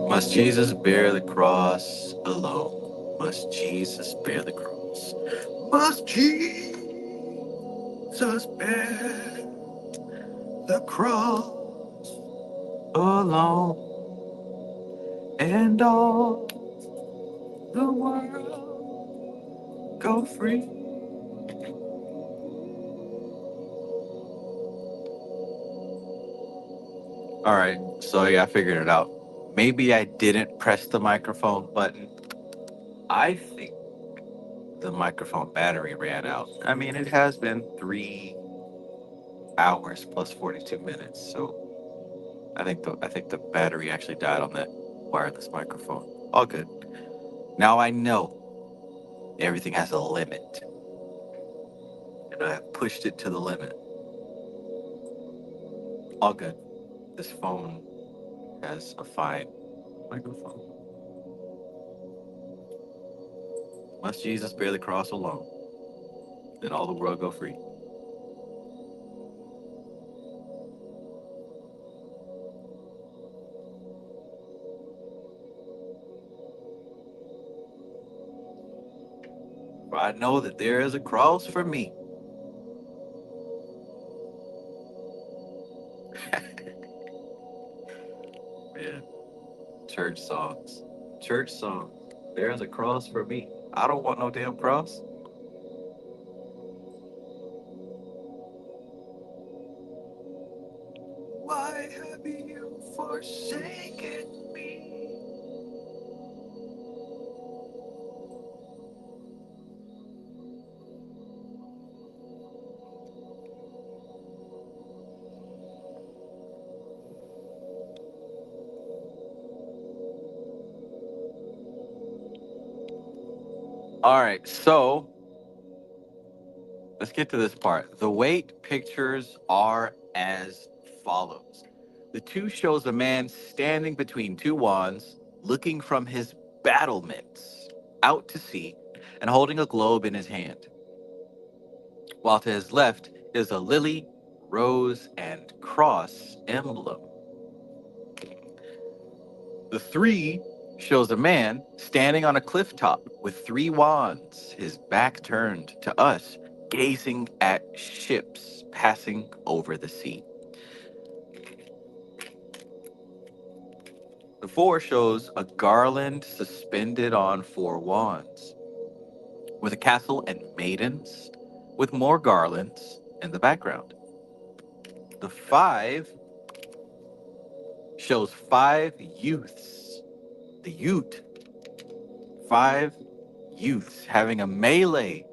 Must Jesus bear the cross alone? Must Jesus bear the cross? Must Jesus bear the cross alone? And all the world go free. All right, so yeah, I figured it out. Maybe I didn't press the microphone button. I think the microphone battery ran out. I mean, it has been 3 hours plus 42 minutes, so I think the battery actually died on that wireless microphone. All good. Now I know everything has a limit, and I have pushed it to the limit. All good. This phone has a fine microphone. Must Jesus bear the cross alone, then all the world go free. For I know that there is a cross for me. Man, church songs. Church songs. There is a cross for me. I don't want no damn cross. Why have you forsaken me? All right, so let's get to this part. The weight pictures are as follows. The two shows a man standing between two wands, looking from his battlements out to sea and holding a globe in his hand. While to his left is a lily, rose, and cross emblem. The 3 shows a man standing on a cliff top with 3 wands, his back turned to us, gazing at ships passing over the sea. The 4 shows a garland suspended on 4 wands, with a castle and maidens, with more garlands in the background. The 5 shows 5 youths. The Ute. 5 youths having a melee.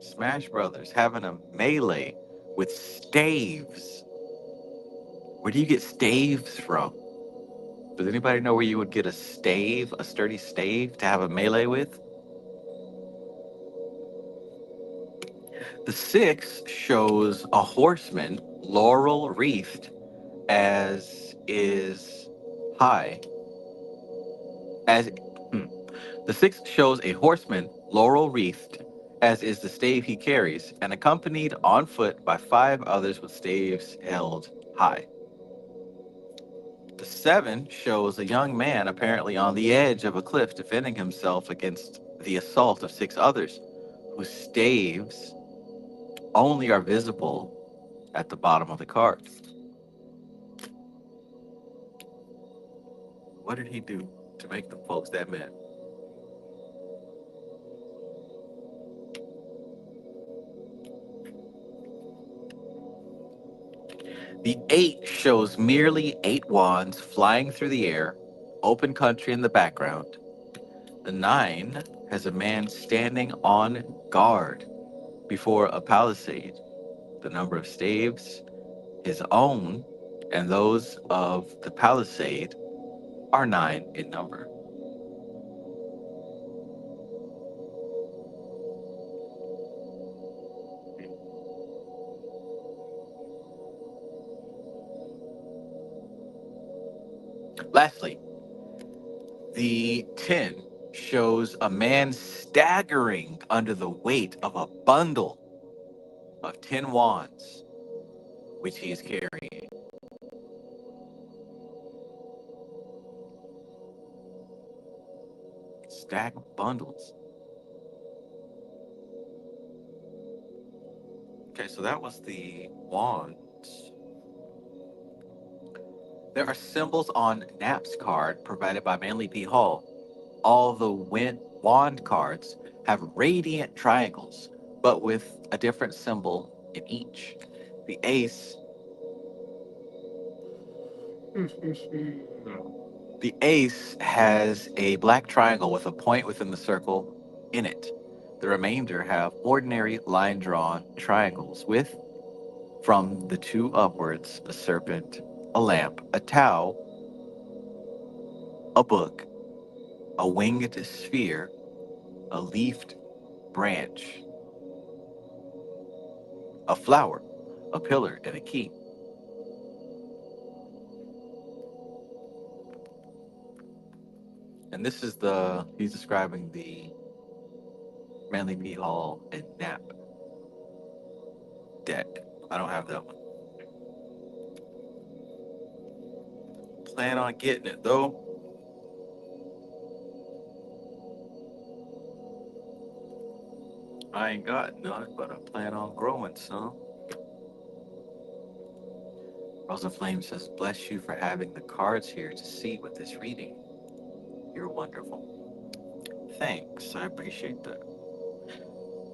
Smash Brothers having a melee with staves. Where do you get staves from? Does anybody know where you would get a stave, a sturdy stave to have a melee with? The 6 shows a horseman, laurel wreathed, as is high. The 6 shows a horseman, laurel wreathed, as is the stave he carries, and accompanied on foot by 5 others with staves held high. The 7 shows a young man apparently on the edge of a cliff defending himself against the assault of 6 others, whose staves only are visible at the bottom of the card. What did he do to make the folks that mad? The 8 shows merely 8 wands flying through the air, open country in the background. The 9 has a man standing on guard before a palisade. The number of staves, his own, and those of the palisade are 9 in number. Lastly, the 10 shows a man staggering under the weight of a bundle of 10 wands, which he is carrying. Stack bundles. Okay, so that was the wands. There are symbols on Nap's card provided by Manly P. Hall. All the wand cards have radiant triangles, but with a different symbol in each. The ace. The ace has a black triangle with a point within the circle in it. The remainder have ordinary line-drawn triangles with, from the 2 upwards, a serpent, a lamp, a tau, a book, a winged sphere, a leafed branch, a flower, a pillar, and a key. And this is he's describing the Manly P. Hall and Nap deck. I don't have that one. Plan on getting it though. I ain't got none, but I plan on growing some. Rosa Flame says, bless you for having the cards here to see with this reading. You're wonderful. Thanks, I appreciate that.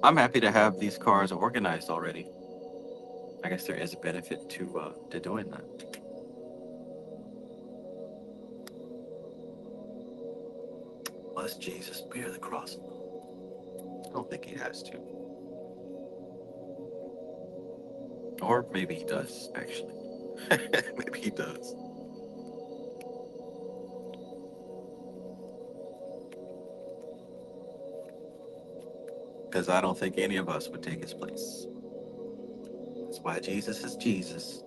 I'm happy to have these cards organized already. I guess there is a benefit to doing that. Must Jesus bear the cross? I don't think he has to. Or maybe he does, actually. Maybe he does. Because I don't think any of us would take his place. That's why Jesus is Jesus.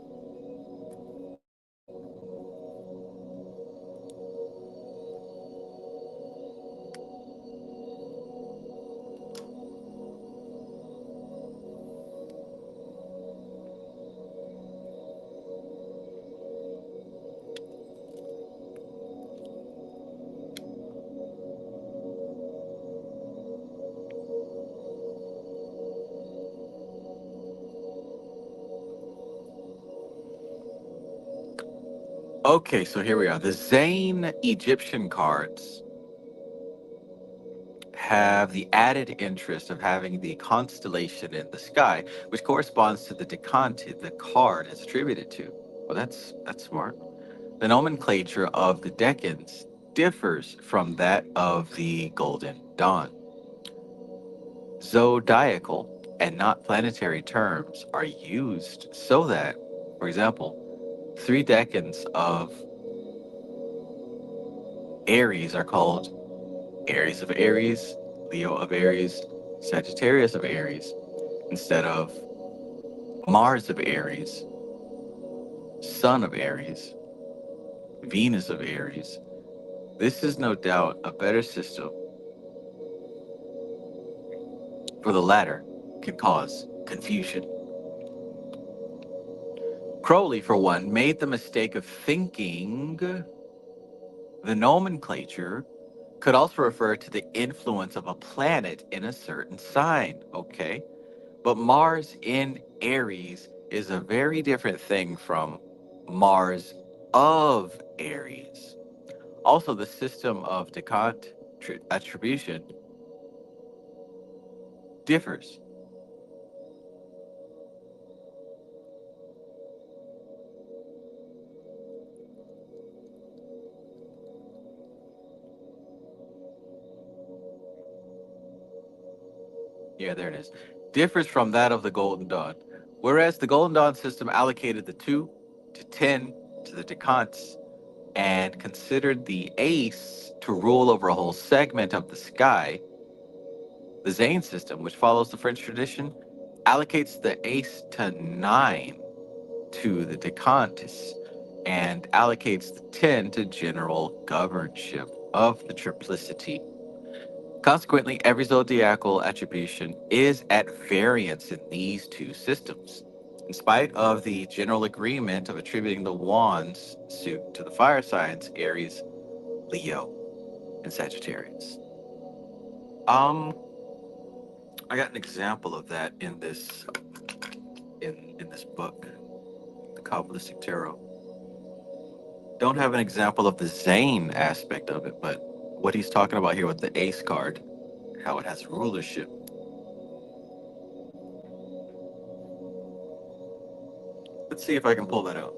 Okay, so here we are. The Zane Egyptian cards have the added interest of having the constellation in the sky, which corresponds to the decante the card is attributed to. Well, that's smart. The nomenclature of the decans differs from that of the Golden Dawn. Zodiacal and not planetary terms are used so that, for example, 3 decans of Aries are called Aries of Aries, Leo of Aries, Sagittarius of Aries, instead of Mars of Aries, Sun of Aries, Venus of Aries. This is no doubt a better system, for the latter can cause confusion. Crowley, for one, made the mistake of thinking the nomenclature could also refer to the influence of a planet in a certain sign, okay? But Mars in Aries is a very different thing from Mars of Aries. Also, the system of decant attribution differs. Yeah, there it is. Differs from that of the Golden Dawn. Whereas the Golden Dawn system allocated the 2 to 10 to the decants and considered the ace to rule over a whole segment of the sky, the Zane system, which follows the French tradition, allocates the ace to 9 to the decantis and allocates the 10 to general governorship of the triplicity. Consequently, every zodiacal attribution is at variance in these two systems, in spite of the general agreement of attributing the wands suit to the fire signs Aries, Leo, and Sagittarius. I got an example of that in this book, the Qabalistic Tarot. Don't have an example of the Zane aspect of it, but what he's talking about here with the Ace card, how it has rulership. Let's see if I can pull that out.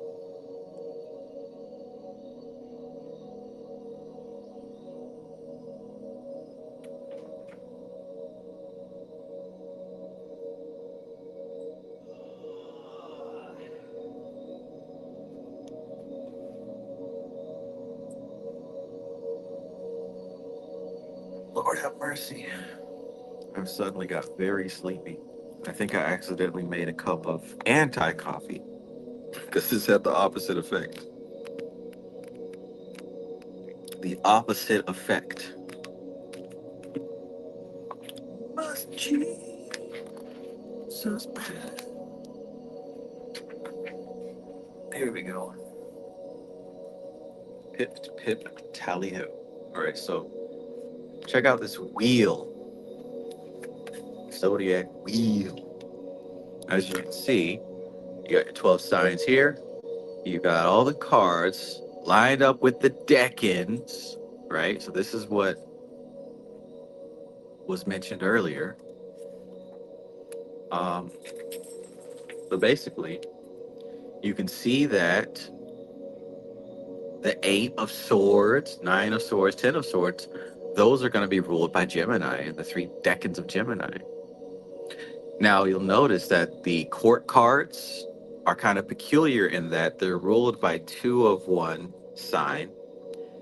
Lord have mercy. I've suddenly got very sleepy. I think I accidentally made a cup of anti-coffee because this had the opposite effect. The opposite effect. Must Jesus bad. Here we go. Pip tally-ho. All right, so check out this wheel. Zodiac wheel. As you can see, you got your 12 signs here. You got all the cards lined up with the decans, right? So this is what was mentioned earlier. So basically, you can see that the 8 of Swords, 9 of Swords, 10 of Swords, those are going to be ruled by Gemini and the 3 decans of Gemini. Now, you'll notice that the court cards are kind of peculiar in that they're ruled by 2 of one sign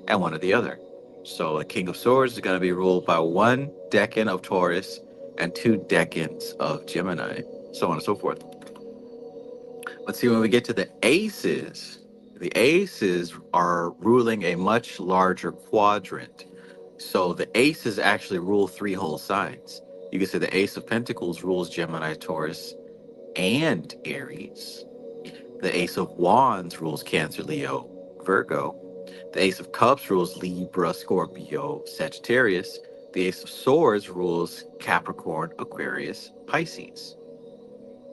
and 1 of the other. So a King of Swords is going to be ruled by 1 decan of Taurus and 2 decans of Gemini, so on and so forth. But see, when we get to the aces are ruling a much larger quadrant. So the aces actually rule 3 whole signs. You can say the Ace of Pentacles rules Gemini, Taurus, and Aries. The Ace of Wands rules Cancer, Leo, Virgo. The Ace of Cups rules Libra, Scorpio, Sagittarius. The Ace of Swords rules Capricorn, Aquarius, Pisces.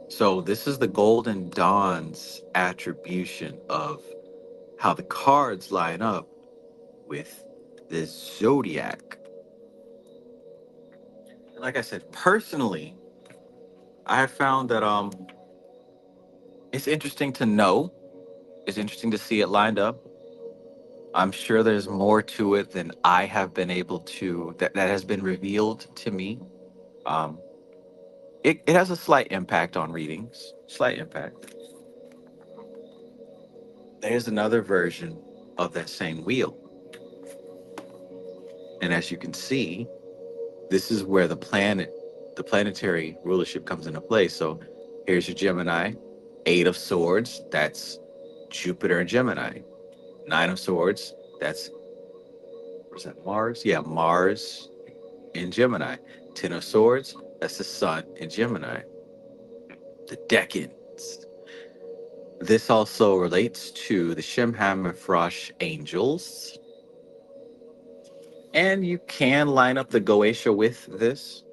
So this is the Golden Dawn's attribution of how the cards line up with the zodiac. And like I said, personally, I have found that it's interesting to know. It's interesting to see it lined up. I'm sure there's more to it than I have been able to, that has been revealed to me. Um, it has a slight impact on readings, slight impact. There's another version of that same wheel. And as you can see, this is where the planetary rulership comes into play. So here's your Gemini, 8 of Swords, that's Jupiter and Gemini. 9 of Swords, that's, where's that, Mars? Yeah, Mars in Gemini. 10 of Swords, that's the Sun in Gemini. The decans. This also relates to the Shemhammefrosh angels. And you can line up the Goetia with this.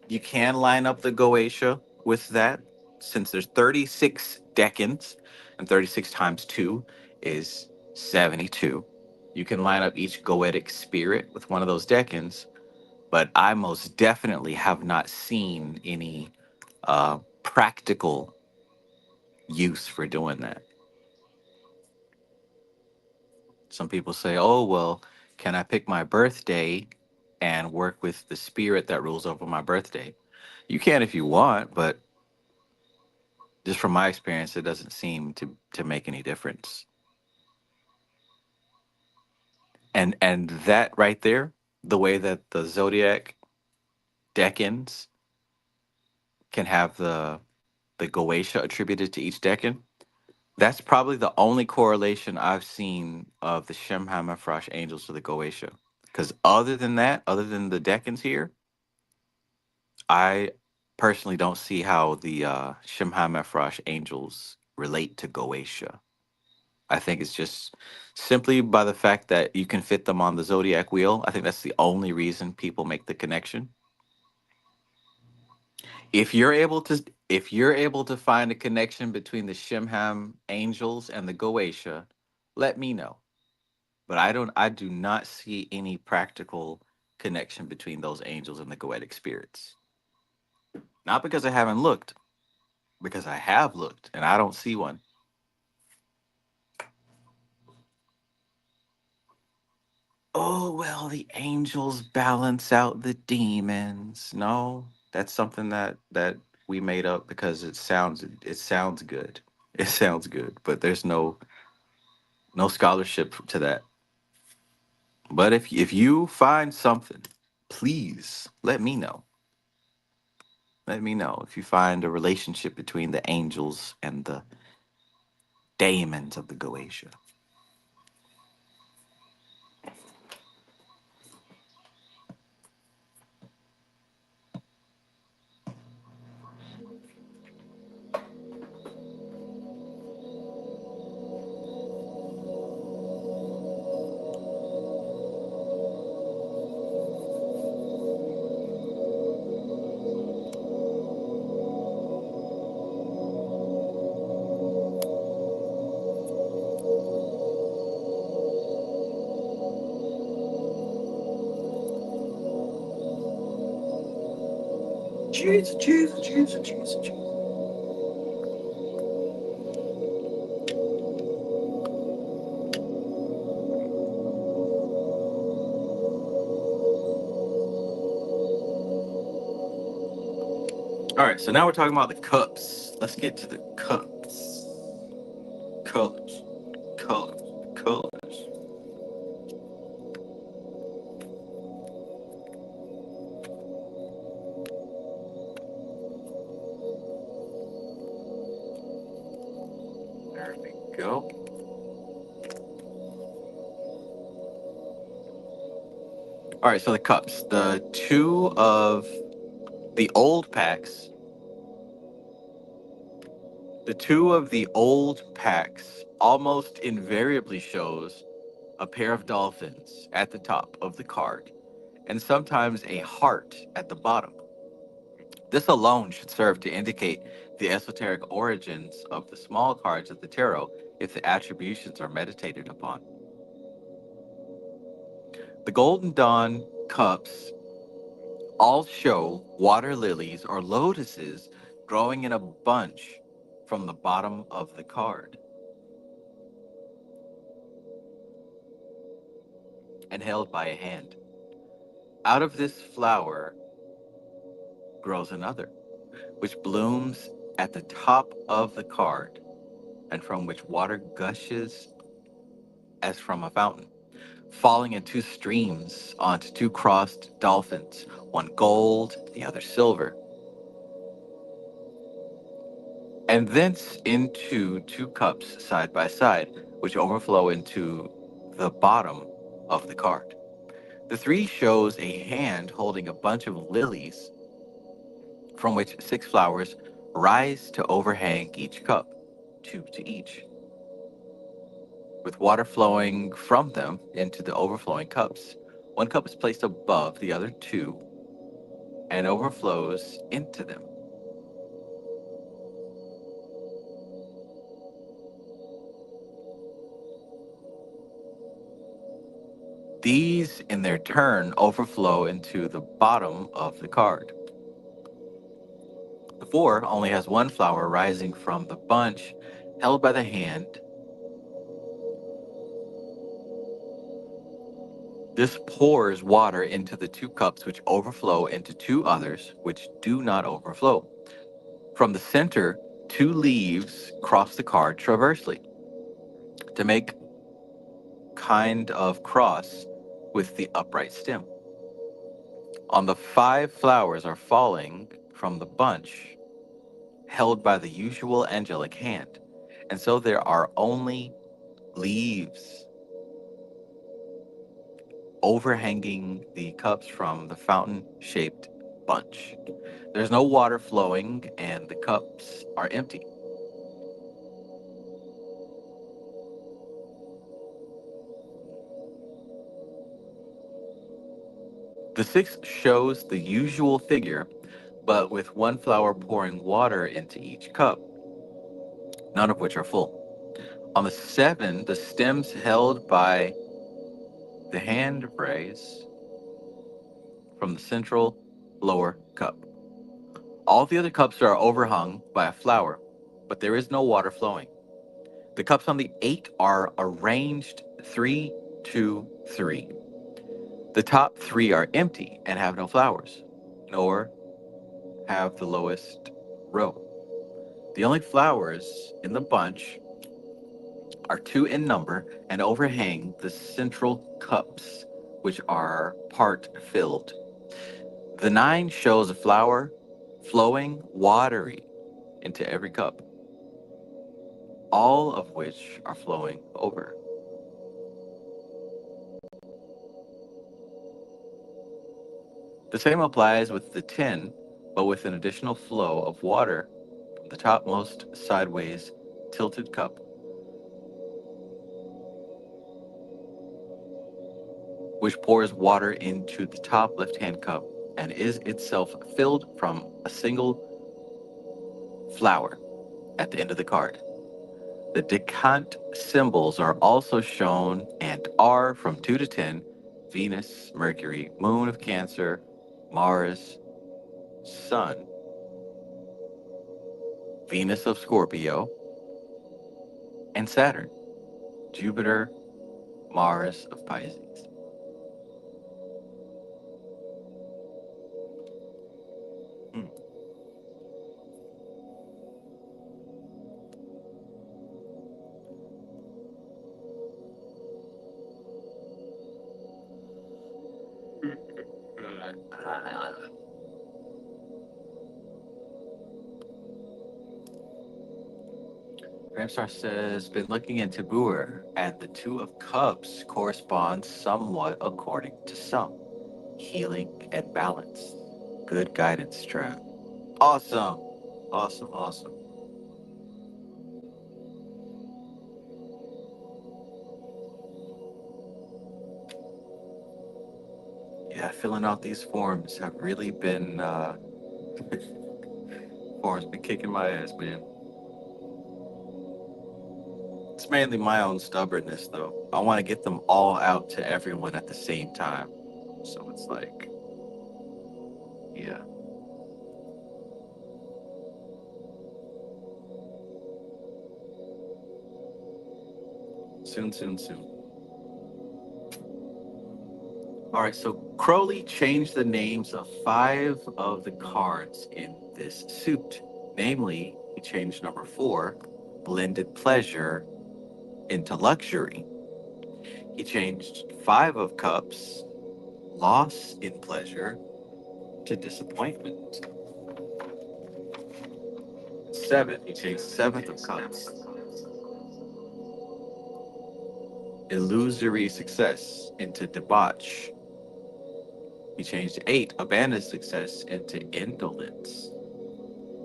You can line up the Goetia with that, since there's 36 decans, and 36 times 2 is 72. You can line up each Goetic spirit with one of those decans, but I most definitely have not seen any practical use for doing that. Some people say, oh, well, can I pick my birthday and work with the spirit that rules over my birthday? You can if you want, but just from my experience, it doesn't seem to make any difference. And that right there, the way that the zodiac decans can have the Goetia attributed to each decan, that's probably the only correlation I've seen of the Shemhammefrosh angels to the Goetia. Because other than that, other than the decans here, I personally don't see how the Shemhammefrosh angels relate to Goetia. I think it's just simply by the fact that you can fit them on the zodiac wheel. I think that's the only reason people make the connection. If you're able to find a connection between the Shemham angels and the Goetia, let me know. But I do not see any practical connection between those angels and the Goetic spirits. Not because I haven't looked, because I have looked and I don't see one. Oh, well, the angels balance out the demons. No, that's something that we made up because it sounds good. It sounds good, but there's no scholarship to that. But if you find something, please let me know. Let me know if you find a relationship between the angels and the daemons of the Goetia. Jesus, Jesus, Jesus, Jesus, Jesus. All right, so now we're talking about the cups. Let's get to the cups. Colors, colors, colors. There we go. All right, so the cups. The two of the old packs. The two of the old packs almost invariably shows a pair of dolphins at the top of the card, and sometimes a heart at the bottom. This alone should serve to indicate the esoteric origins of the small cards of the tarot if the attributions are meditated upon. The Golden Dawn cups all show water lilies or lotuses growing in a bunch from the bottom of the card and held by a hand. Out of this flower grows another, which blooms at the top of the card and from which water gushes as from a fountain, falling in two streams onto two crossed dolphins, one gold, the other silver, and thence into two cups side by side, which overflow into the bottom of the card. The three shows a hand holding a bunch of lilies from which 6 flowers rise to overhang each cup, 2 to each, with water flowing from them into the overflowing cups. One cup is placed above the other 2 and overflows into them. These, in their turn, overflow into the bottom of the card. The 4 only has 1 flower rising from the bunch held by the hand. This pours water into the 2 cups, which overflow into 2 others, which do not overflow. From the center, 2 leaves cross the card transversely to make kind of cross with the upright stem. On the 5 flowers are falling from the bunch held by the usual angelic hand, and so there are only leaves overhanging the cups from the fountain-shaped bunch. There's no water flowing, and the cups are empty. The 6 shows the usual figure, but with 1 flower pouring water into each cup, none of which are full. On the 7, the stems held by the hand raise from the central lower cup. All the other cups are overhung by a flower, but there is no water flowing. The cups on the 8 are arranged 3, 2, 3. The top 3 are empty and have no flowers, nor have the lowest row. The only flowers in the bunch are 2 in number and overhang the central cups, which are part filled. The 9 shows a flower flowing watery into every cup, all of which are flowing over. The same applies with the 10, but with an additional flow of water from the topmost sideways tilted cup. Which pours water into the top left-hand cup and is itself filled from a single flower at the end of the card. The decant symbols are also shown and are from 2 to 10, Venus, Mercury, Moon of Cancer, Mars, Sun, Venus of Scorpio, and Saturn, Jupiter, Mars of Pisces. Ramsar says, been looking into Boer, and the 2 of Cups corresponds somewhat according to some. Healing and balance. Good guidance, Trav. Awesome. Awesome, awesome. Yeah, filling out these forms have really been Form's been kicking my ass, man. It's mainly my own stubbornness, though. I want to get them all out to everyone at the same time. So it's like, yeah. Soon, soon, soon. All right, so Crowley changed the names of 5 of the cards in this suit. Namely, he changed number 4, Blended Pleasure, into Luxury. He changed 5 of Cups, Loss in Pleasure, to Disappointment. 7, he changed 7th of Cups, Illusory Success, into Debauch. He changed 8, Abandoned Success, into Indolence.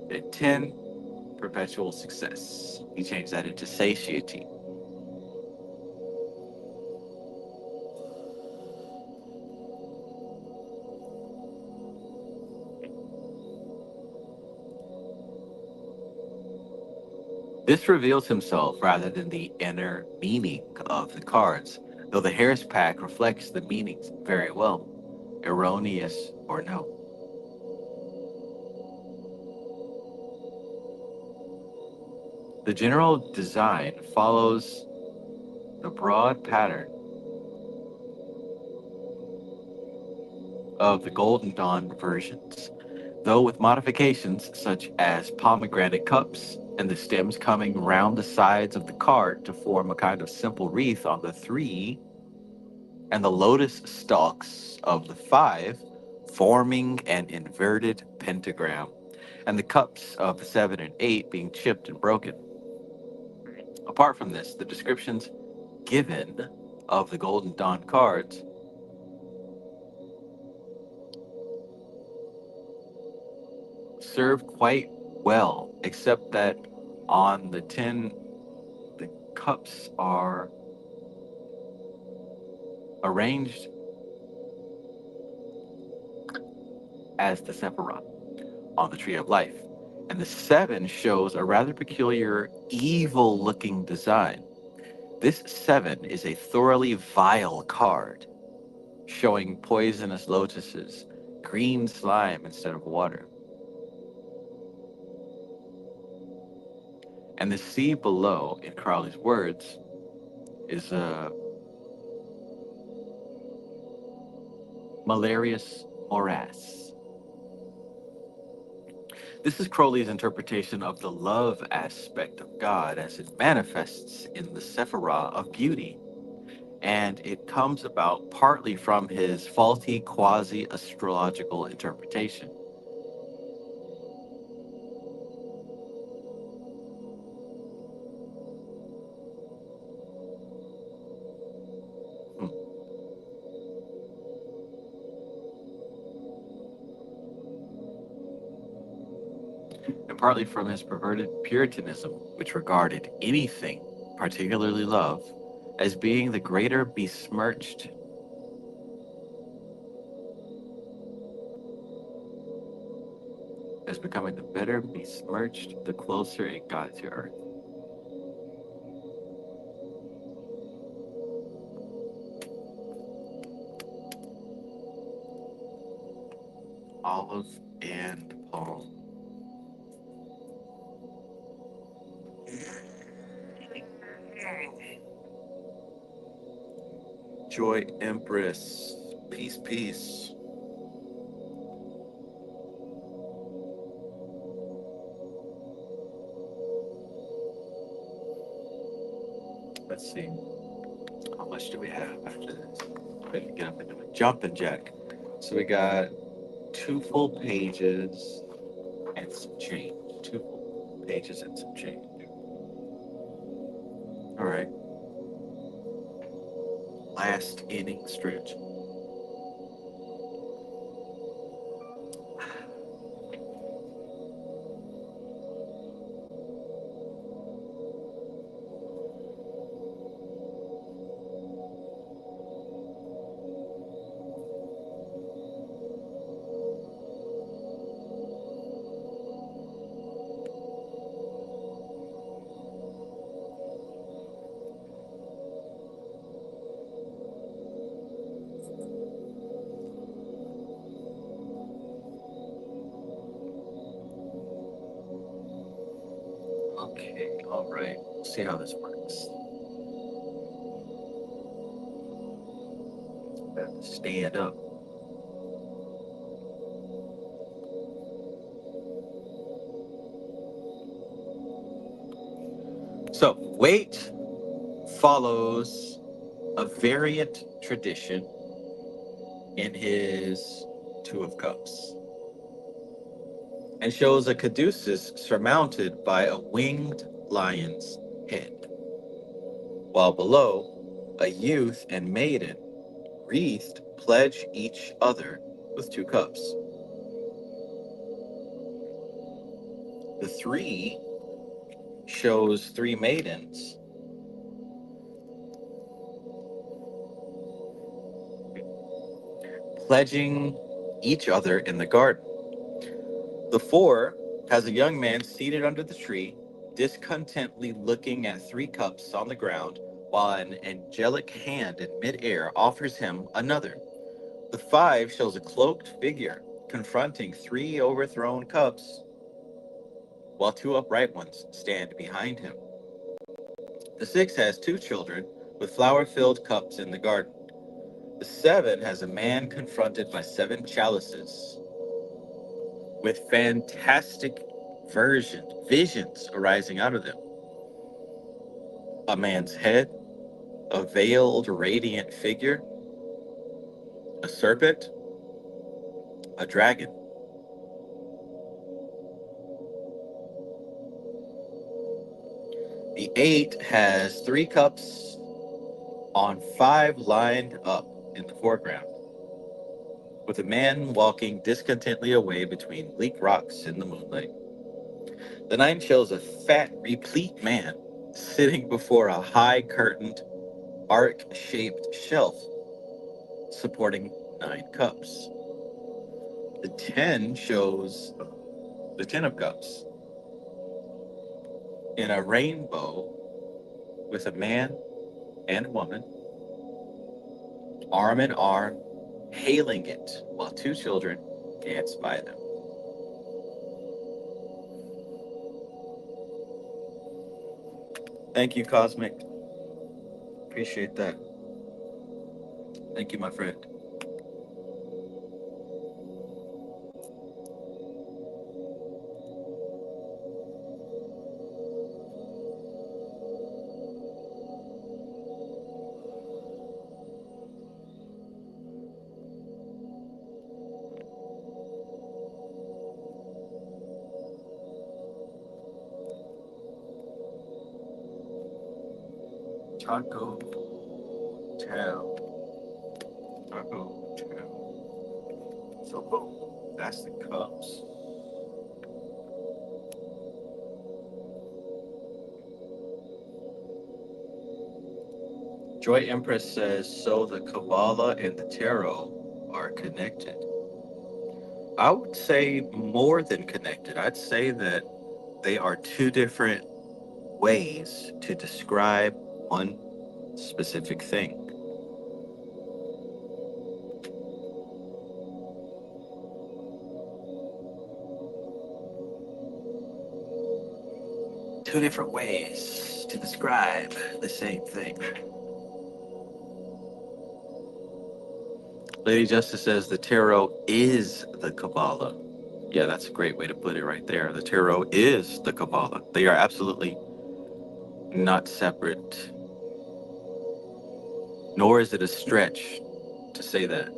And 10, Perpetual Success. He changed that into Satiety. This reveals himself rather than the inner meaning of the cards, though the Harris pack reflects the meanings very well, erroneous or no. The general design follows the broad pattern of the Golden Dawn versions, though with modifications such as pomegranate cups and the stems coming round the sides of the card to form a kind of simple wreath on the 3, and the lotus stalks of the 5 forming an inverted pentagram, and the cups of the 7 and 8 being chipped and broken. Apart from this, the descriptions given of the Golden Dawn cards serve quite well, except that on the 10, the cups are arranged as the sephiroth on the Tree of Life, and the 7 shows a rather peculiar, evil-looking design. This 7 is a thoroughly vile card, showing poisonous lotuses, green slime instead of water. And the sea below, in Crowley's words, is a malarious morass. This is Crowley's interpretation of the love aspect of God as it manifests in the Sephiroth of beauty. And it comes about partly from his faulty quasi-astrological interpretation. And partly from his perverted Puritanism, which regarded anything, particularly love, as being the greater besmirched as becoming the better besmirched the closer it got to earth. Olive and palm. Joy Empress. Peace, peace. Let's see. How much do we have after this? Ready to get up into a jumping jack. So we got 2 full pages and some change. 2 full pages and some change. All right. Last inning stretch. Okay, all right. Let's see how this works. I have to stand up. So, weight follows a variant tradition in his Two of Cups and shows a caduceus surmounted by a winged lion's head, while below, a youth and maiden wreathed pledge each other with 2 cups. The 3 shows 3 maidens pledging each other in the garden. The 4 has a young man seated under the tree, discontently looking at 3 cups on the ground, while an angelic hand in midair offers him another. The 5 shows a cloaked figure confronting 3 overthrown cups, while 2 upright ones stand behind him. The 6 has 2 children with flower-filled cups in the garden. The 7 has a man confronted by 7 chalices, with fantastic visions arising out of them. A man's head, a veiled, radiant figure, a serpent, a dragon. The 8 has 3 cups on 5 lined up in the foreground, with a man walking discontentedly away between bleak rocks in the moonlight. The 9 shows a fat, replete man sitting before a high-curtained, arc-shaped shelf supporting 9 cups. The 10 shows the 10 of Cups in a rainbow with a man and woman, arm in arm, hailing it while 2 children dance by them. Thank you, Cosmic. Appreciate that. Thank you, my friend. Taco Town. Taco Town. So boom, that's the cups. Joy Empress says, so the Qabalah and the Tarot are connected. I would say more than connected. I'd say that they are 2 different ways to describe one specific thing. Two different ways to describe the same thing. Lady Justice says the tarot is the Qabala. Yeah, that's a great way to put it right there. The tarot is the Qabala. They are absolutely not separate. Nor is it a stretch to say that.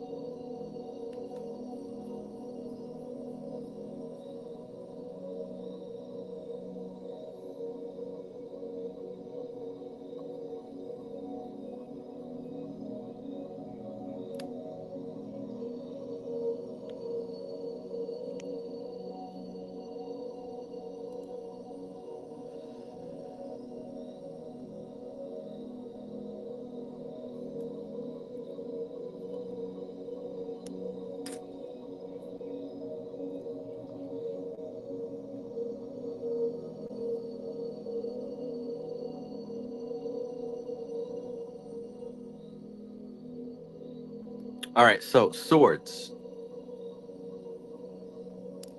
All right, so swords.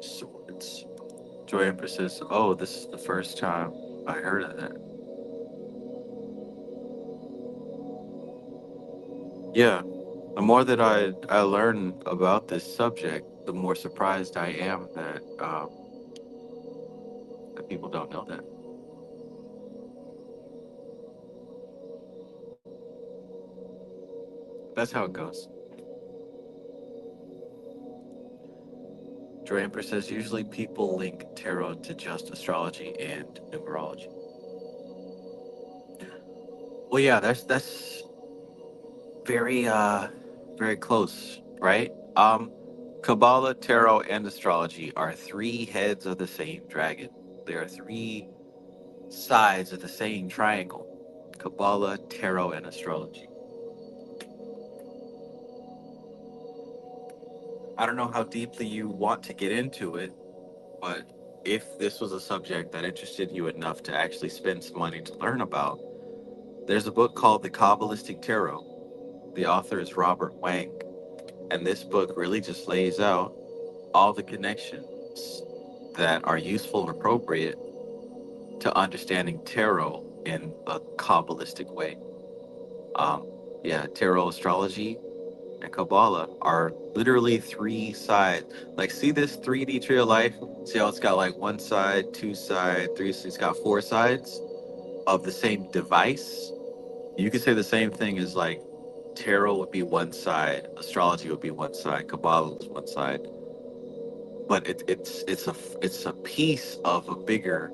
Swords. Joy Empress says, oh, this is the first time I heard of that. Yeah, the more that I learn about this subject, the more surprised I am that that people don't know that. That's how it goes. Dramper says usually people link tarot to just astrology and numerology. Well, yeah, that's very very close, right? Qabala, tarot, and astrology are three heads of the same dragon. There are three sides of the same triangle. Qabala, tarot, and astrology. I don't know how deeply you want to get into it, but if this was a subject that interested you enough to actually spend some money to learn about, there's a book called The Qabalistic Tarot. The author is Robert Wang, and this book really just lays out all the connections that are useful and appropriate to understanding tarot in a Kabbalistic way. Yeah, tarot, astrology, and Qabala are literally three sides. Like, see this 3D tree of life? See how it's got like one side, two side, three, so it's got four sides of the same device? You could say the same thing as like tarot would be one side, astrology would be one side, Qabala is one side. But it's a piece of a bigger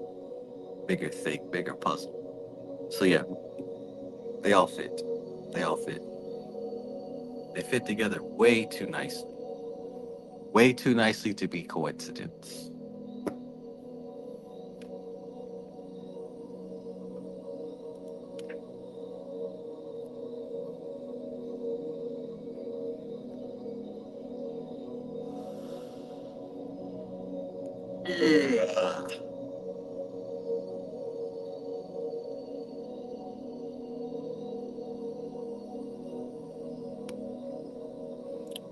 thing, bigger puzzle. So yeah, they all fit. They all fit. They fit together way too nicely. Way too nicely to be coincidence. Yeah.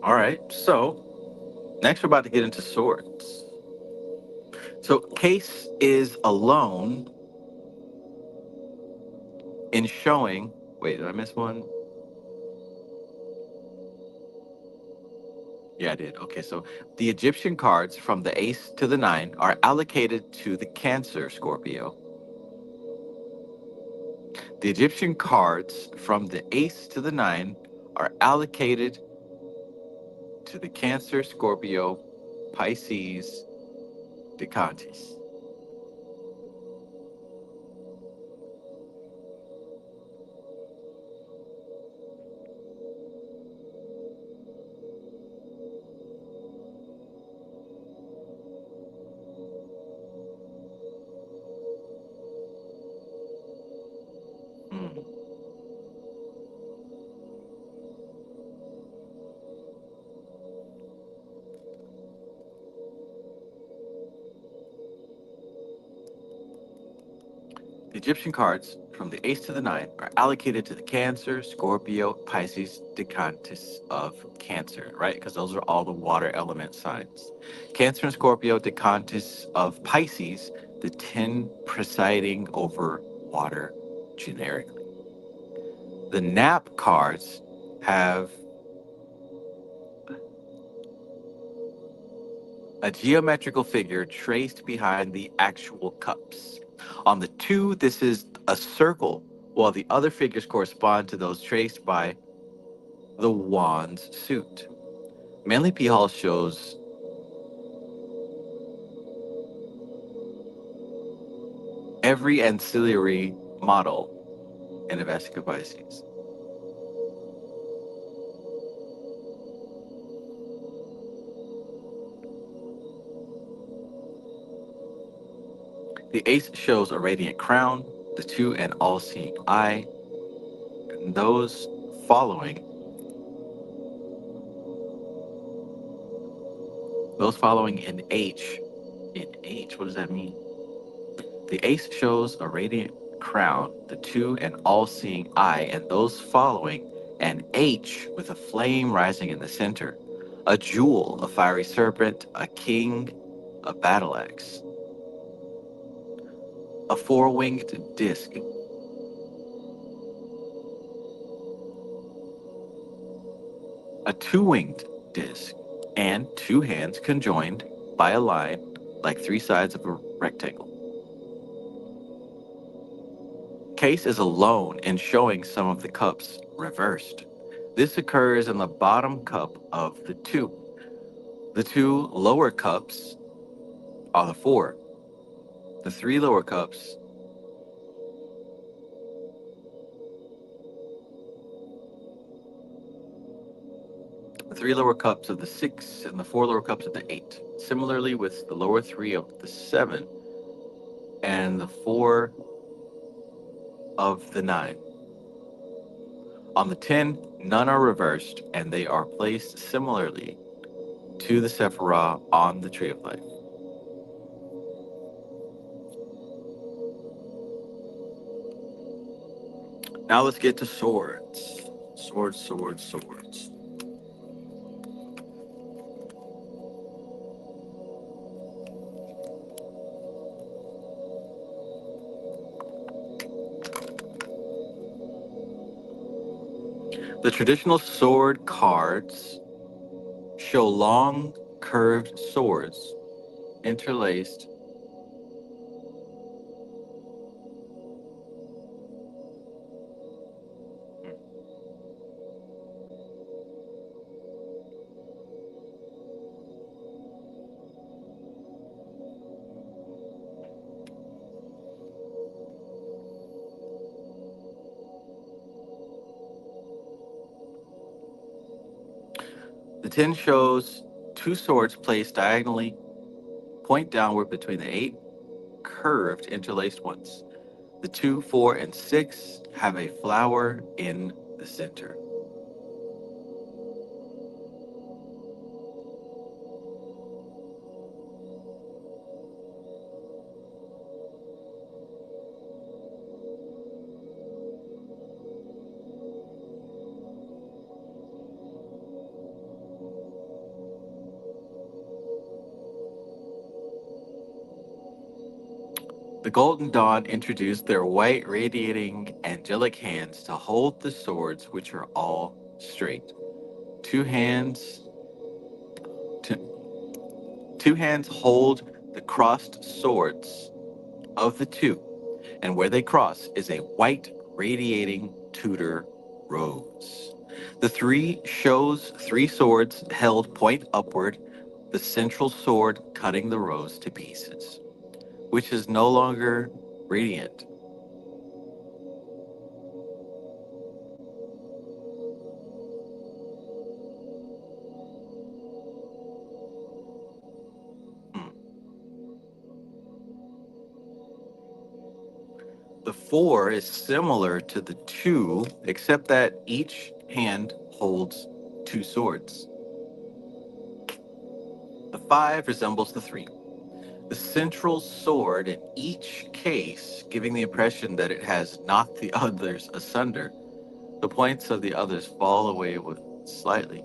All right, so next we're about to get into swords. So Case is alone in showing, wait, did I miss one? Yeah, I did. Okay, so the Egyptian cards from the Ace to the 9 are allocated to the Cancer Scorpio. The Egyptian cards from the Ace to the 9 are allocated to the Cancer, Scorpio, Pisces, Decantis. The Egyptian cards from the Ace to the 9 are allocated to the Cancer, Scorpio, Pisces, Decantis of Cancer, right? Because those are all the water element signs. Cancer and Scorpio, Decantis of Pisces, the 10 presiding over water generically. The Nap cards have a geometrical figure traced behind the actual cups. On the 2, this is a circle, while the other figures correspond to those traced by the wand's suit. Manly P. Hall shows every ancillary model in a Vesica Pisces. The Ace shows a radiant crown, the 2 an all-seeing eye, and those following in H. In H, what does that mean? The Ace shows a radiant crown, the 2 an all-seeing eye, and those following an H with a flame rising in the center, a jewel, a fiery serpent, a king, a battle axe. a four-winged disc. A two-winged disc, and two hands conjoined by a line like three sides of a rectangle. Case is alone in showing some of the cups reversed. This occurs in the bottom cup of the two. The two lower cups are the four. The three lower cups of the 6 and the 4 lower cups of the 8. Similarly with the lower 3 of the 7 and the 4 of the 9. On the 10, none are reversed, and they are placed similarly to the sephiroth on the Tree of Life. Now let's get to swords. Swords. The traditional sword cards show long, curved swords interlaced The 10 shows two swords placed diagonally, point downward between the 8 curved interlaced ones. The 2, 4, and 6 have a flower in the center. The Golden Dawn introduced their white radiating angelic hands to hold the swords, which are all straight. Two hands hold the crossed swords of the 2, and where they cross is a white radiating Tudor rose. The 3 shows 3 swords held point upward, the central sword cutting the rose to pieces, which is no longer radiant. The 4 is similar to the 2, except that each hand holds 2 swords. The 5 resembles the 3. The central sword in each case, giving the impression that it has knocked the others asunder. The points of the others fall away with slightly.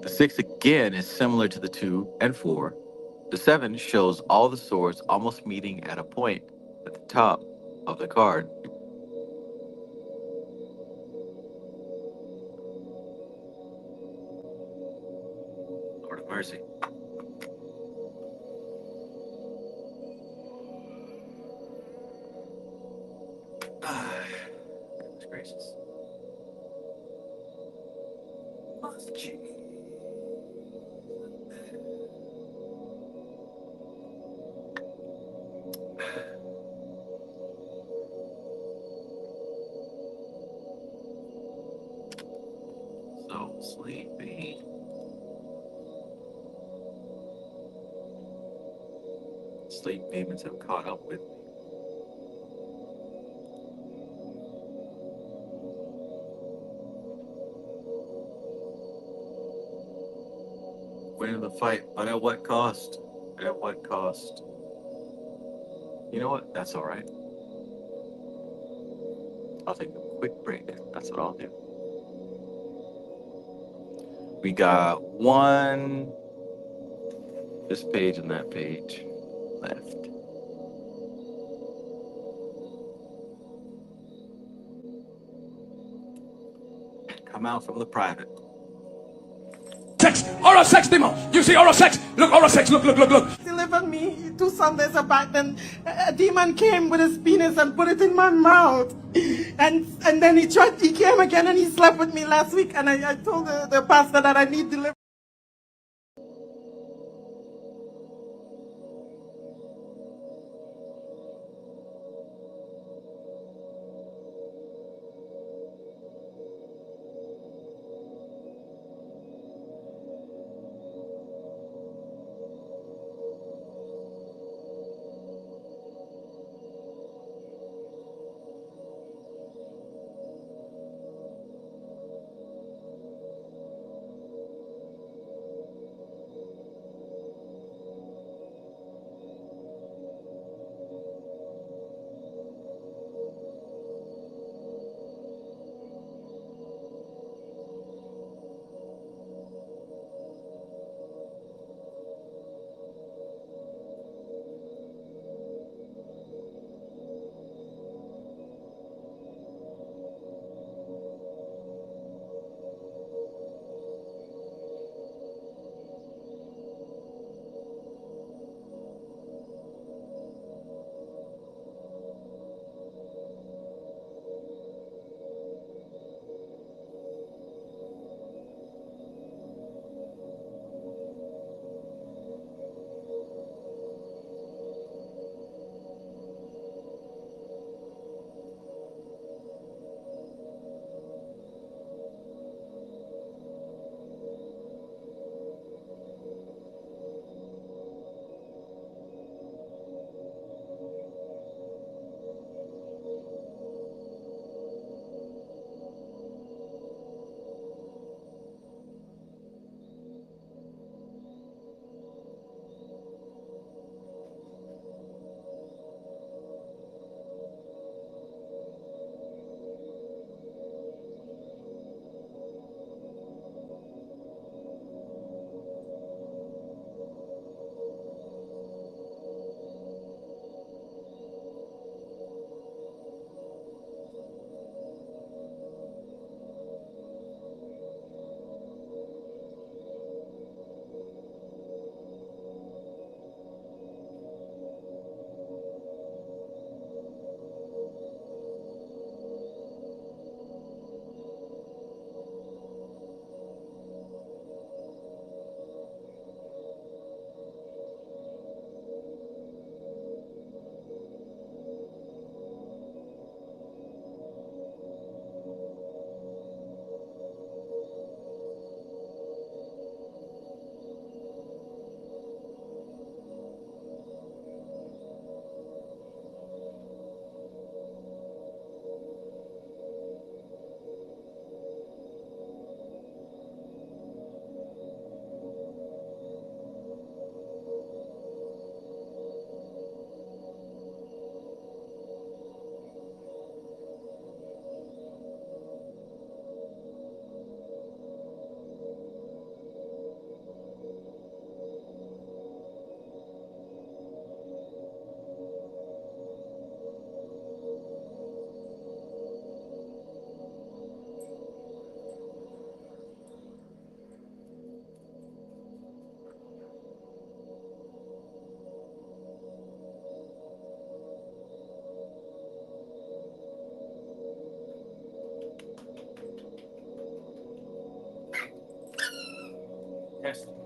The 6 again is similar to the 2 and 4. The 7 shows all the swords almost meeting at a point at the top of the card. Lord of mercy. Goodness gracious. So sleepy. Sleep demons have caught up with me. Winning the fight, but at what cost? At what cost? You know what? That's all right. I'll take a quick break. That's what I'll do. We got this page and that page left. Come out from the private. Sex! Oral sex, demon! You see oral sex? Look, oral sex, look. Delivered me 2 Sundays back, then a demon came with his penis and put it in my mouth. And then he came again and he slept with me last week, and I told the pastor that I need deliverance.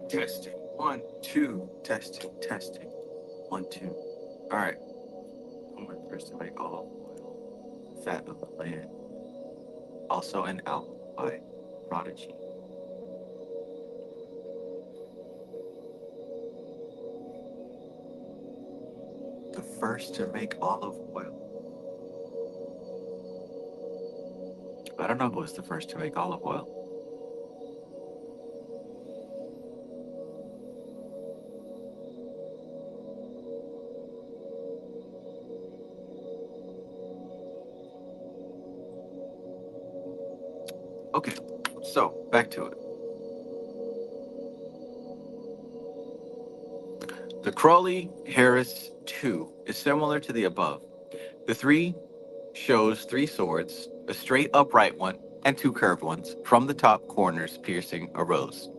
Testing. 1, 2. Testing. 1, 2. All right. I'm going to first make olive oil, fat of the land. Also an album by Prodigy. The first to make olive oil. I don't know who was the first to make olive oil. Okay, so back to it. The Crawley-Harris 2 is similar to the above. The 3 shows 3 swords, a straight upright one, and 2 curved ones, from the top corners piercing a rose.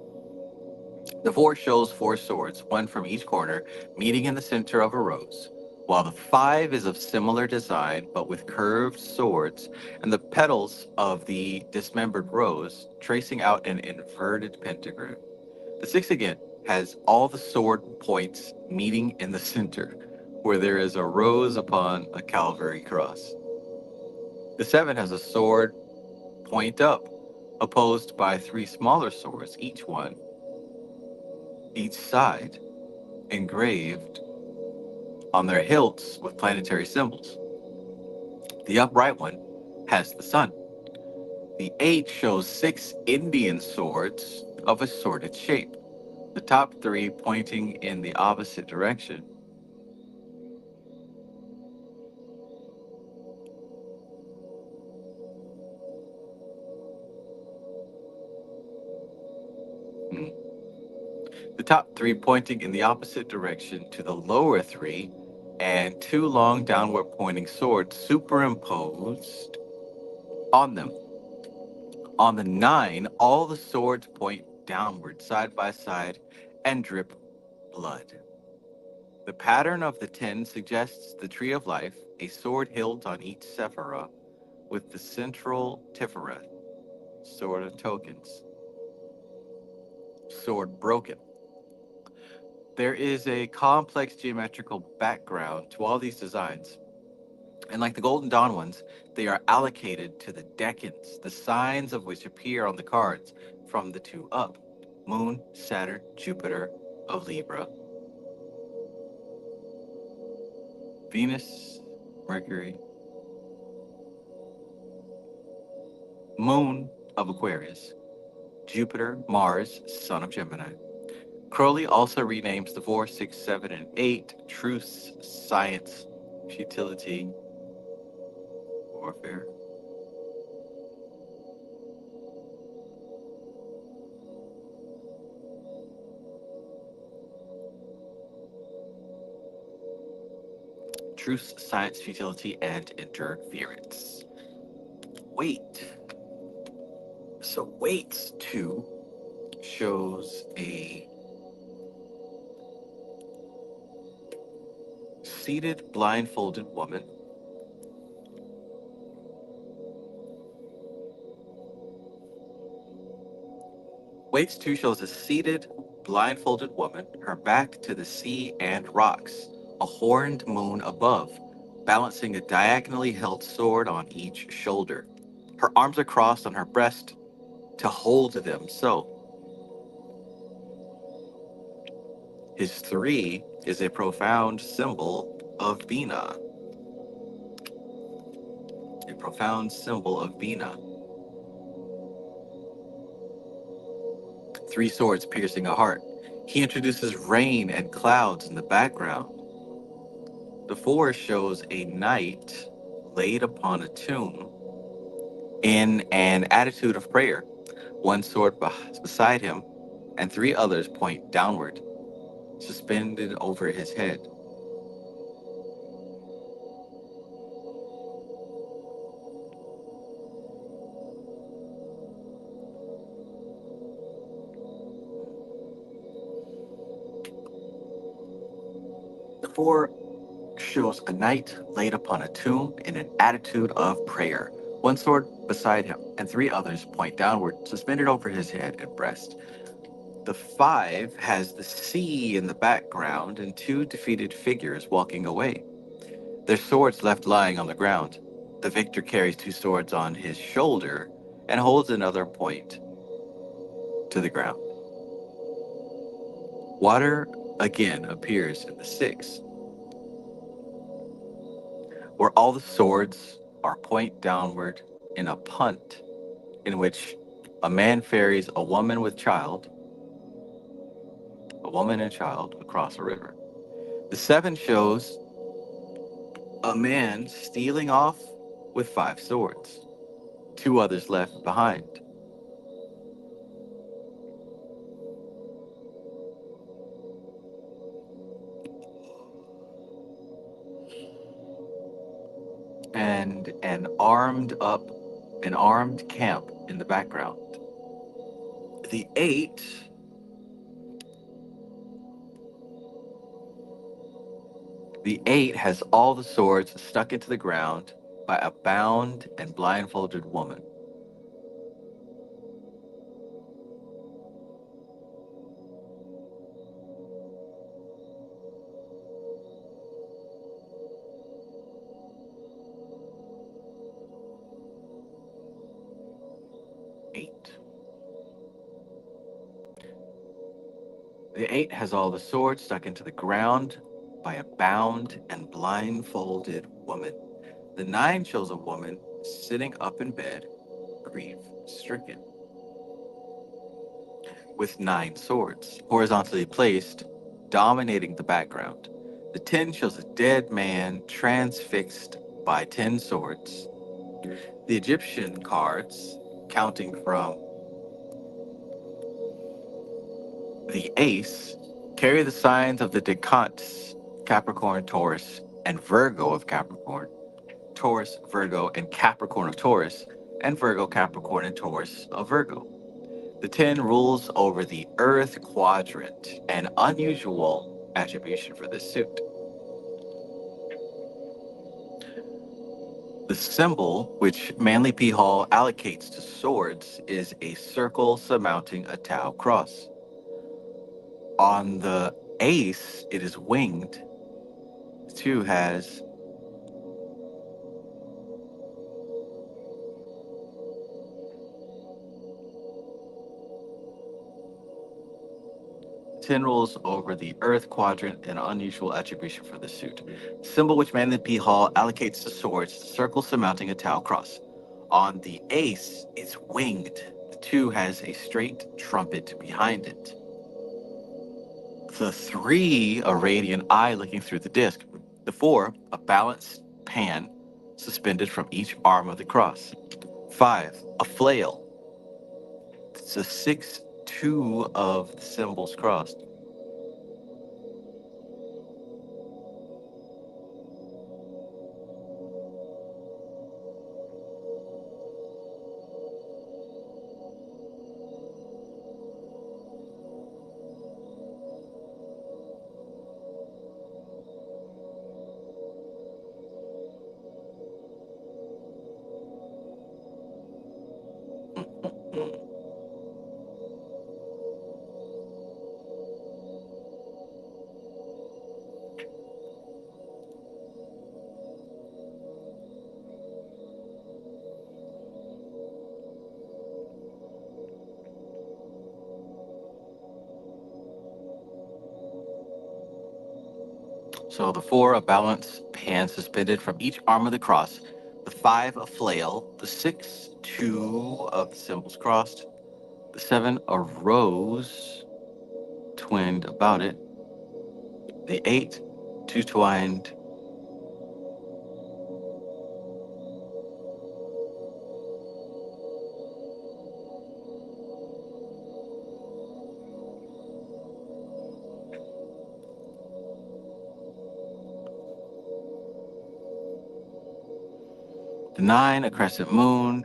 The 4 shows 4 swords, one from each corner, meeting in the center of a rose, while the 5 is of similar design, but with curved swords, and the petals of the dismembered rose tracing out an inverted pentagram. The 6 again has all the sword points meeting in the center, where there is a rose upon a Calvary cross. The 7 has a sword point up, opposed by 3 smaller swords, each side, engraved on their hilts with planetary symbols. The upright one has the sun. The 8 shows 6 Indian swords of assorted shape, the top 3 pointing in the opposite direction. The top 3 pointing in the opposite direction to the lower 3, and 2 long downward pointing swords superimposed on them. On the 9, all the swords point downward, side by side, and drip blood. The pattern of the 10 suggests the Tree of Life, a sword hilt on each sephiroth, with the central Sephiroth, sword of tokens, sword broken. There is a complex geometrical background to all these designs, and like the Golden Dawn ones, they are allocated to the decans, the signs of which appear on the cards from the 2 up: Moon, Saturn, Jupiter of Libra, Venus, Mercury, Moon of Aquarius, Jupiter, Mars, Son of Gemini. Crowley also renames the 4, 6, 7, and 8 Truths, Science, Futility, Warfare. Truth, Science, Futility, and Interference. Weight. So Weights 2 shows a seated blindfolded woman. Weights 2 shows a seated blindfolded woman, her back to the sea and rocks, a horned moon above, balancing a diagonally held sword on each shoulder. Her arms are crossed on her breast to hold them so. His 3 is a profound symbol of Bina. A profound symbol of Bina. 3 swords piercing a heart. He introduces rain and clouds in the background. The 4 shows a knight laid upon a tomb in an attitude of prayer. 1 sword beside him, and 3 others point downward, suspended over his head. The 4 shows a knight laid upon a tomb in an attitude of prayer. 1 sword beside him, and 3 others point downward, suspended over his head and breast. The 5 has the sea in the background and 2 defeated figures walking away, their swords left lying on the ground. The victor carries 2 swords on his shoulder and holds another point to the ground. Water again appears in the 6, where all the swords are point downward in a punt in which a man ferries a woman and child across a river. The 7 shows a man stealing off with 5 swords, 2 others left behind. an armed camp in the background. The 8 has all the swords stuck into the ground by a bound and blindfolded woman. The 8 has all the swords stuck into the ground by a bound and blindfolded woman. The 9 shows a woman sitting up in bed, grief-stricken, with 9 swords, horizontally placed, dominating the background. The 10 shows a dead man transfixed by 10 swords. The Egyptian cards, counting from the ace, carry the signs of the Decantes, Capricorn, Taurus, and Virgo of Capricorn, Taurus, Virgo, and Capricorn of Taurus, and Virgo, Capricorn, and Taurus of Virgo. The 10 rules over the Earth quadrant, an unusual attribution for this suit. The symbol, which Manly P. Hall allocates to swords, is a circle surmounting a Tau cross. On the ace, it is winged. The 2 has ten rules over the Earth quadrant, an unusual attribution for this suit. The symbol which Manly P. Hall allocates to swords, the circle surmounting a Tau cross. On the ace, it's winged. The 2 has a straight trumpet behind it. The 3, a radiant eye looking through the disc. The 4, a balanced pan suspended from each arm of the cross. 5, a flail. It's a 6, 2 of the symbols crossed. So the 4, a balanced pan suspended from each arm of the cross. The 5, a flail. The 6, 2 of the symbols crossed. The 7, a rose twinned about it. The 8, 2 twined. The 9, a crescent moon,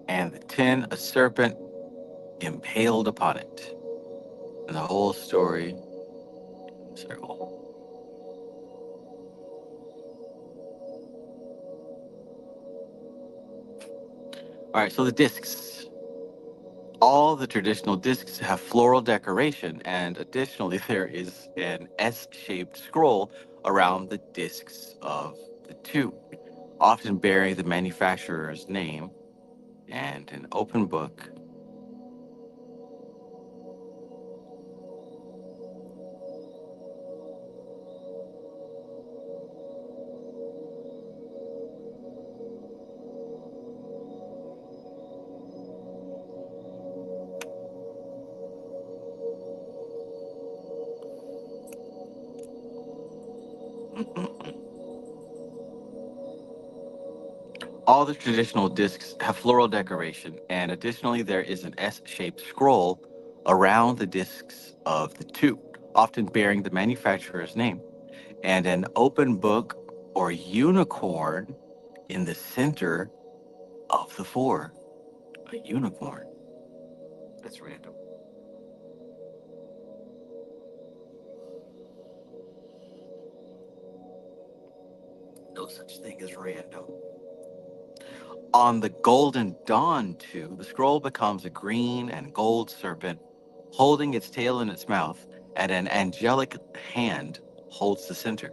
and the 10, a serpent impaled upon it. And the whole story, circle. All right, so the discs. All the traditional discs have floral decoration, and additionally, there is an S-shaped scroll around the discs of the 2, often bearing the manufacturer's name, and an open book. All the traditional discs have floral decoration, and additionally, there is an S-shaped scroll around the discs of the 2, often bearing the manufacturer's name, and an open book or unicorn In the center of the 4, a unicorn. That's random. No such thing as random. On the Golden Dawn 2, the scroll becomes a green and gold serpent holding its tail in its mouth, and an angelic hand holds the center.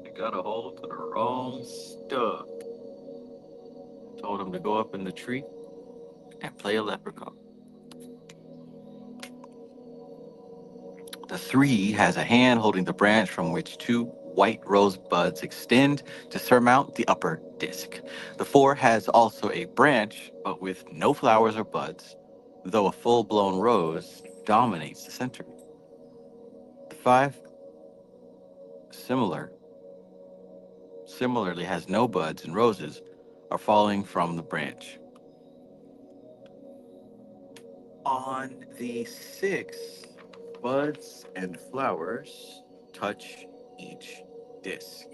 You got a hold of the wrong stuff. Told him to go up in the tree and play a leprechaun. The 3 has a hand holding the branch from which 2 white rose buds extend to surmount the upper disc. The 4 has also a branch, but with no flowers or buds, though a full-blown rose dominates the center. The 5, similarly has no buds, and roses are falling from the branch. On the 6, buds and flowers touch each disc.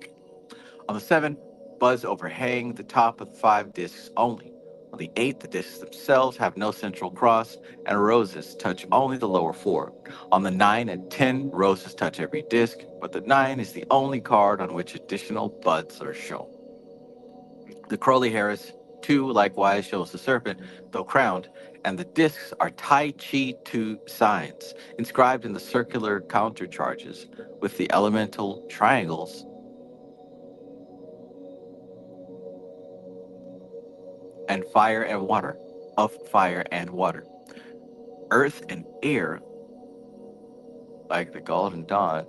On the 7, buds overhang the top of the 5 discs only. On the 8, the discs themselves have no central cross, and roses touch only the lower 4. On the 9 and 10, roses touch every disc, but the 9 is the only card on which additional buds are shown. The Crowley Harris 2 likewise shows the serpent, though crowned, and the discs are Tai Chi 2 signs, inscribed in the circular countercharges, with the elemental triangles and fire and water, of fire and water. Earth and air, like the Golden Dawn,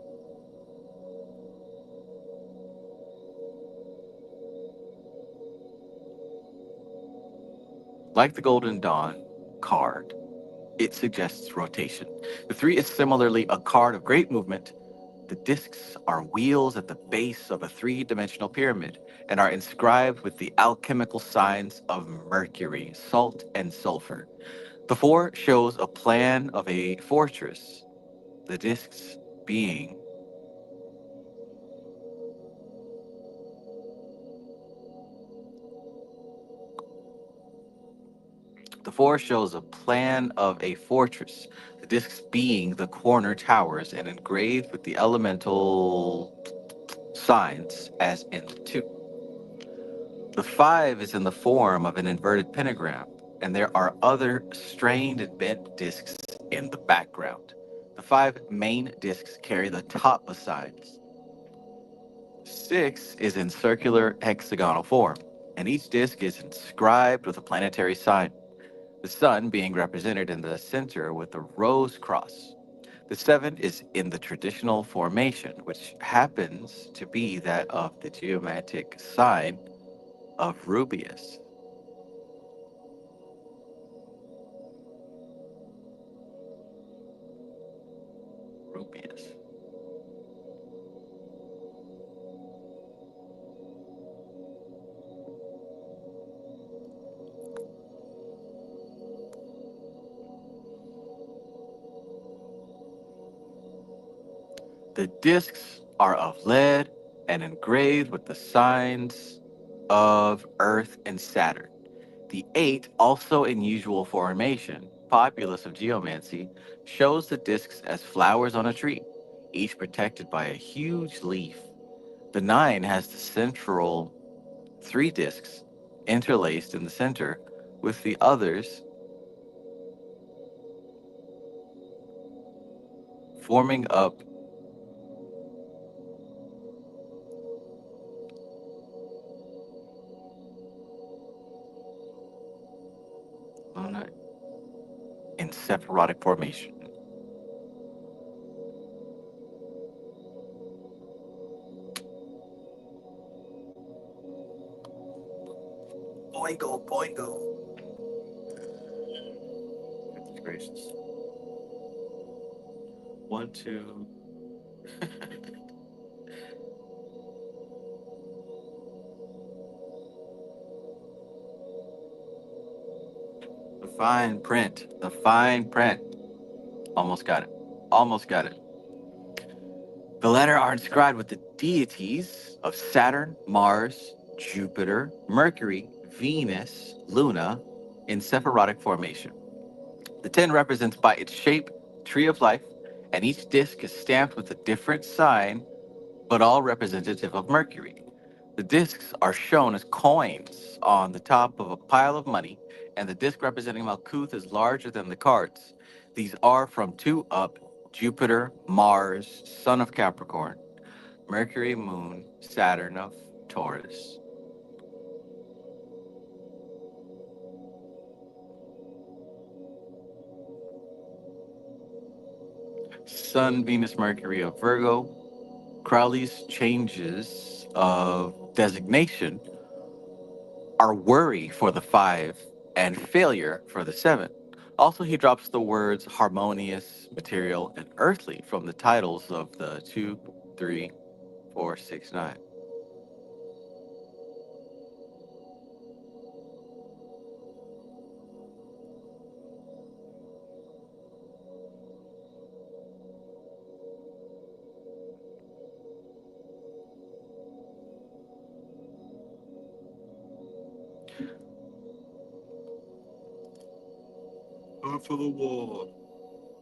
card, it suggests rotation. The 3 is similarly a card of great movement. The discs are wheels at the base of a 3-dimensional pyramid and are inscribed with the alchemical signs of mercury, salt, and sulfur. The 4 shows a plan of a fortress, the discs being The 4 shows a plan of a fortress, the discs being the corner towers and engraved with the elemental signs as in the 2. The 5 is in the form of an inverted pentagram, and there are other strained and bent discs in the background. The 5 main discs carry the top of signs. 6 is in circular hexagonal form, and each disc is inscribed with a planetary sign, the sun being represented in the center with a rose cross. The 7 is in the traditional formation, which happens to be that of the geometric sign of Rubius. The discs are of lead and engraved with the signs of Earth and Saturn. The 8, also in usual formation, populous of geomancy, shows the discs as flowers on a tree, each protected by a huge leaf. The 9 has the central 3 discs interlaced in the center, with the others forming up Luna in Sephirothic formation. Boingo, boingo. Goodness gracious. 1, 2. The fine print. The fine print. Almost got it. Almost got it. The latter are inscribed with the deities of Saturn, Mars, Jupiter, Mercury, Venus, Luna in Sephirothic formation. The 10 represents by its shape, tree of life, and each disc is stamped with a different sign, but all representative of Mercury. The discs are shown as coins on the top of a pile of money, and the disc representing Malkuth is larger than the cards. These are from 2 up: Jupiter, Mars, Sun of Capricorn, Mercury, Moon, Saturn of Taurus. Sun, Venus, Mercury of Virgo. Crowley's changes of designation are worry for the 5 and failure for the 7. Also, he drops the words harmonious, material, and earthly from the titles of the 2, 3, 4, 6, 9. Time for the war.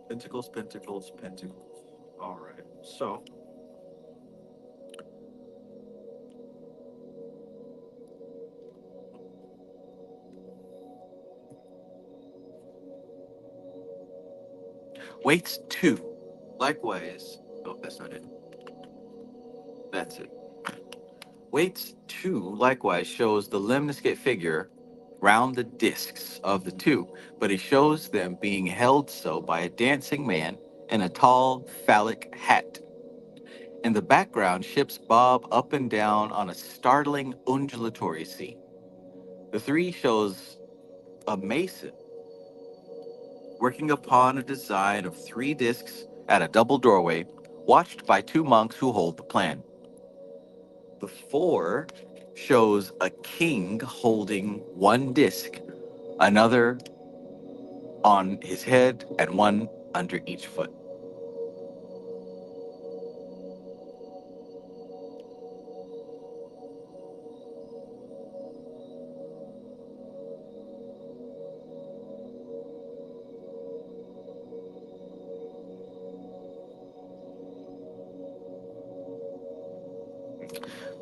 Pentacles, pentacles, pentacles. All right, so weights 2. Likewise, oh, that's not it. That's it. Weights 2 likewise shows the lemniscate figure round the discs of the 2, but he shows them being held so by a dancing man in a tall phallic hat. In the background, ships bob up and down on a startling undulatory sea. The 3 shows a mason working upon a design of 3 discs at a double doorway, watched by 2 monks who hold the plan. The 4 shows a king holding 1 disc, another on his head, and 1 under each foot.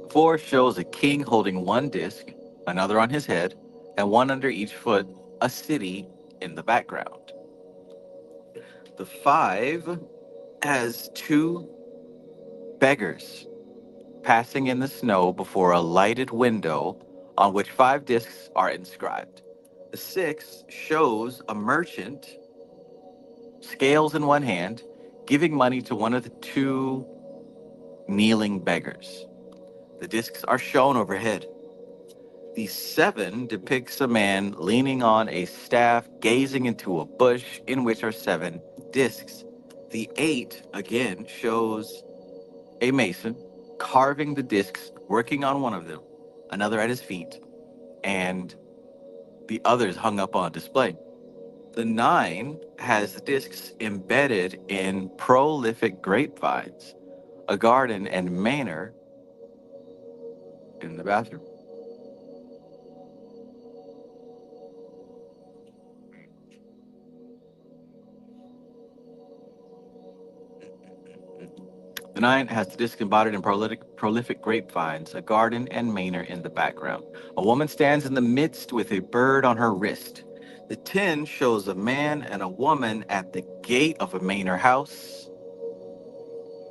Four shows a king holding 1 disc, another on his head, and 1 under each foot, a city in the background. The 5 has 2 beggars passing in the snow before a lighted window on which 5 discs are inscribed. The 6 shows a merchant, scales in one hand, giving money to one of the 2 kneeling beggars. The discs are shown overhead. The 7 depicts a man leaning on a staff, gazing into a bush in which are 7 discs. The 8, again, shows a mason carving the discs, working on one of them, another at his feet, and the others hung up on display. The 9 has the discs embedded in prolific grapevines, a garden and manor in the bathroom. The 9 has the disc embodied in prolific grapevines, a garden and manor in the background. A woman stands in the midst with a bird on her wrist. The 10 shows a man and a woman at the gate of a manor house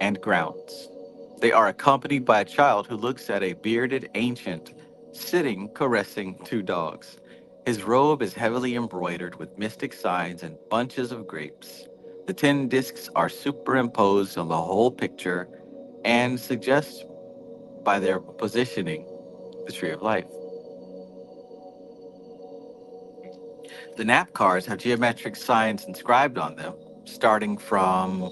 and grounds. They are accompanied by a child who looks at a bearded ancient sitting caressing 2 dogs. His robe is heavily embroidered with mystic signs and bunches of grapes. The 10 discs are superimposed on the whole picture and suggest, by their positioning, the tree of life. The nap cards have geometric signs inscribed on them, starting from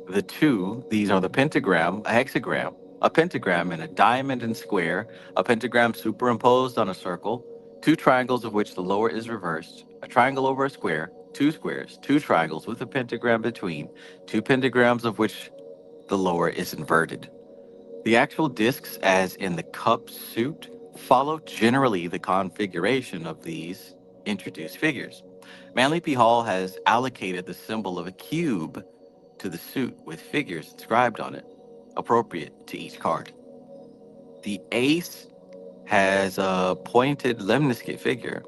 the 2. These are the pentagram, a hexagram, a pentagram and a diamond and square, a pentagram superimposed on a circle, 2 triangles of which the lower is reversed, a triangle over a square, 2 squares, 2 triangles with a pentagram between, 2 pentagrams of which the lower is inverted. The actual discs, as in the cup suit, follow generally the configuration of these introduced figures. Manly P. Hall has allocated the symbol of a cube to the suit with figures inscribed on it, appropriate to each card. The ace has a pointed lemniscate figure.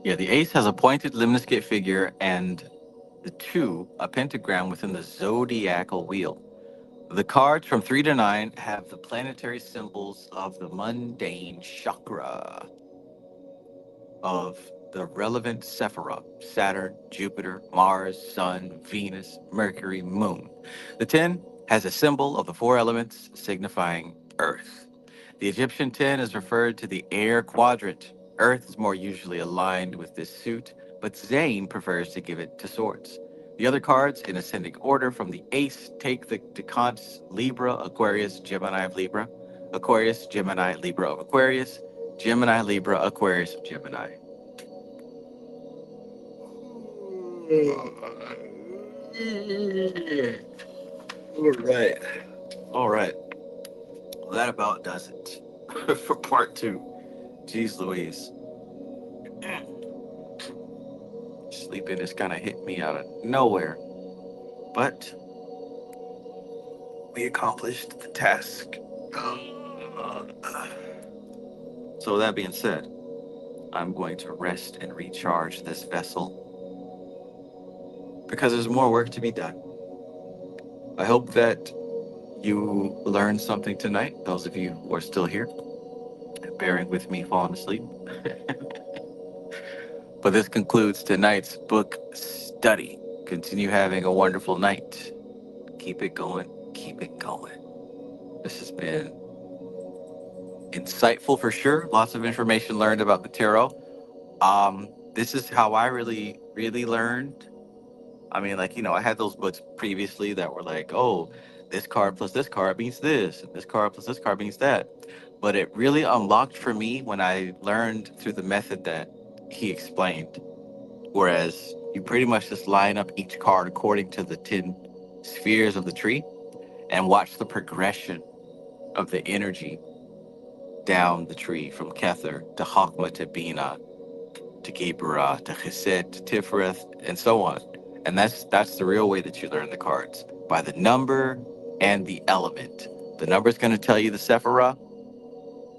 Yeah, the ace has a pointed lemniscate figure, and the 2, a pentagram within the zodiacal wheel. The cards from 3 to 9 have the planetary symbols of the mundane chakra of the relevant sephiroth: Saturn, Jupiter, Mars, Sun, Venus, Mercury, Moon. The 10 has a symbol of the 4 elements signifying Earth. The Egyptian 10 is referred to the air quadrant. Earth is more usually aligned with this suit, but Zane prefers to give it to swords. The other cards, in ascending order from the ace, take the decants: Libra, Aquarius, Gemini of Libra, Aquarius, Gemini, Libra of Aquarius, Gemini, Libra, Aquarius, Gemini. All right. Well, that about does it for part 2. Jeez Louise. Sleeping just kind of hit me out of nowhere. But we accomplished the task. So with that being said, I'm going to rest and recharge this vessel because there's more work to be done. I hope that you learned something tonight, those of you who are still here, bearing with me falling asleep. But this concludes tonight's book study. Continue having a wonderful night. Keep it going. Keep it going. This has been insightful for sure. Lots of information learned about the tarot. This is how I really learned. I mean, like, I had those books previously that were like, oh, this card plus this card means this, and this card plus this card means that. But it really unlocked for me when I learned through the method that he explained. Whereas you pretty much just line up each card according to the 10 spheres of the tree and watch the progression of the energy down the tree from Kether to Chokmah to Bina to Geburah to Chesed to Tiferet and so on. And that's the real way that you learn the cards, by the number and the element. The number is going to tell you the Sephiroth.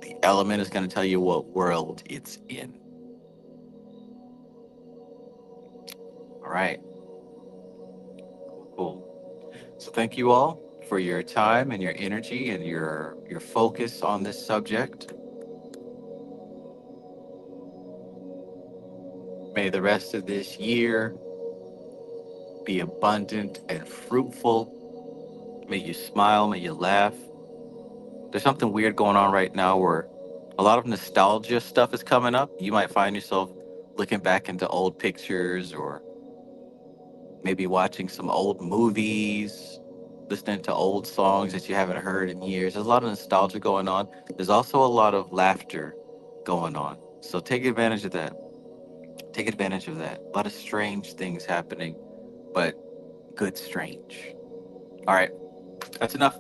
The element is going to tell you what world it's in. All right. Cool. So thank you all for your time and your energy and your focus on this subject. May the rest of this year be abundant and fruitful. May you smile, may you laugh. There's something weird going on right now where a lot of nostalgia stuff is coming up. You might find yourself looking back into old pictures or maybe watching some old movies, listening to old songs that you haven't heard in years. There's a lot of nostalgia going on. There's also a lot of laughter going on. So take advantage of that. Take advantage of that. A lot of strange things happening, but good strange. All right, that's enough.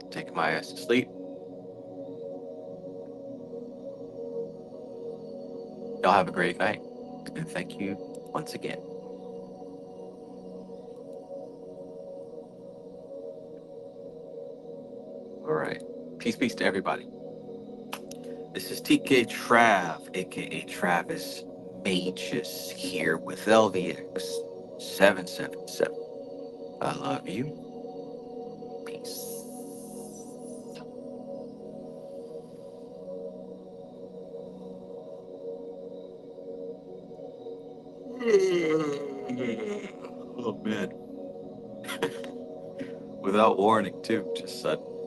Taking my ass to sleep. Y'all have a great night, and thank you once again. All right, peace to everybody. This is TK Trav, aka Travis Magus here with LVX777. I love you. Peace. Oh man. Without warning too, just sudden.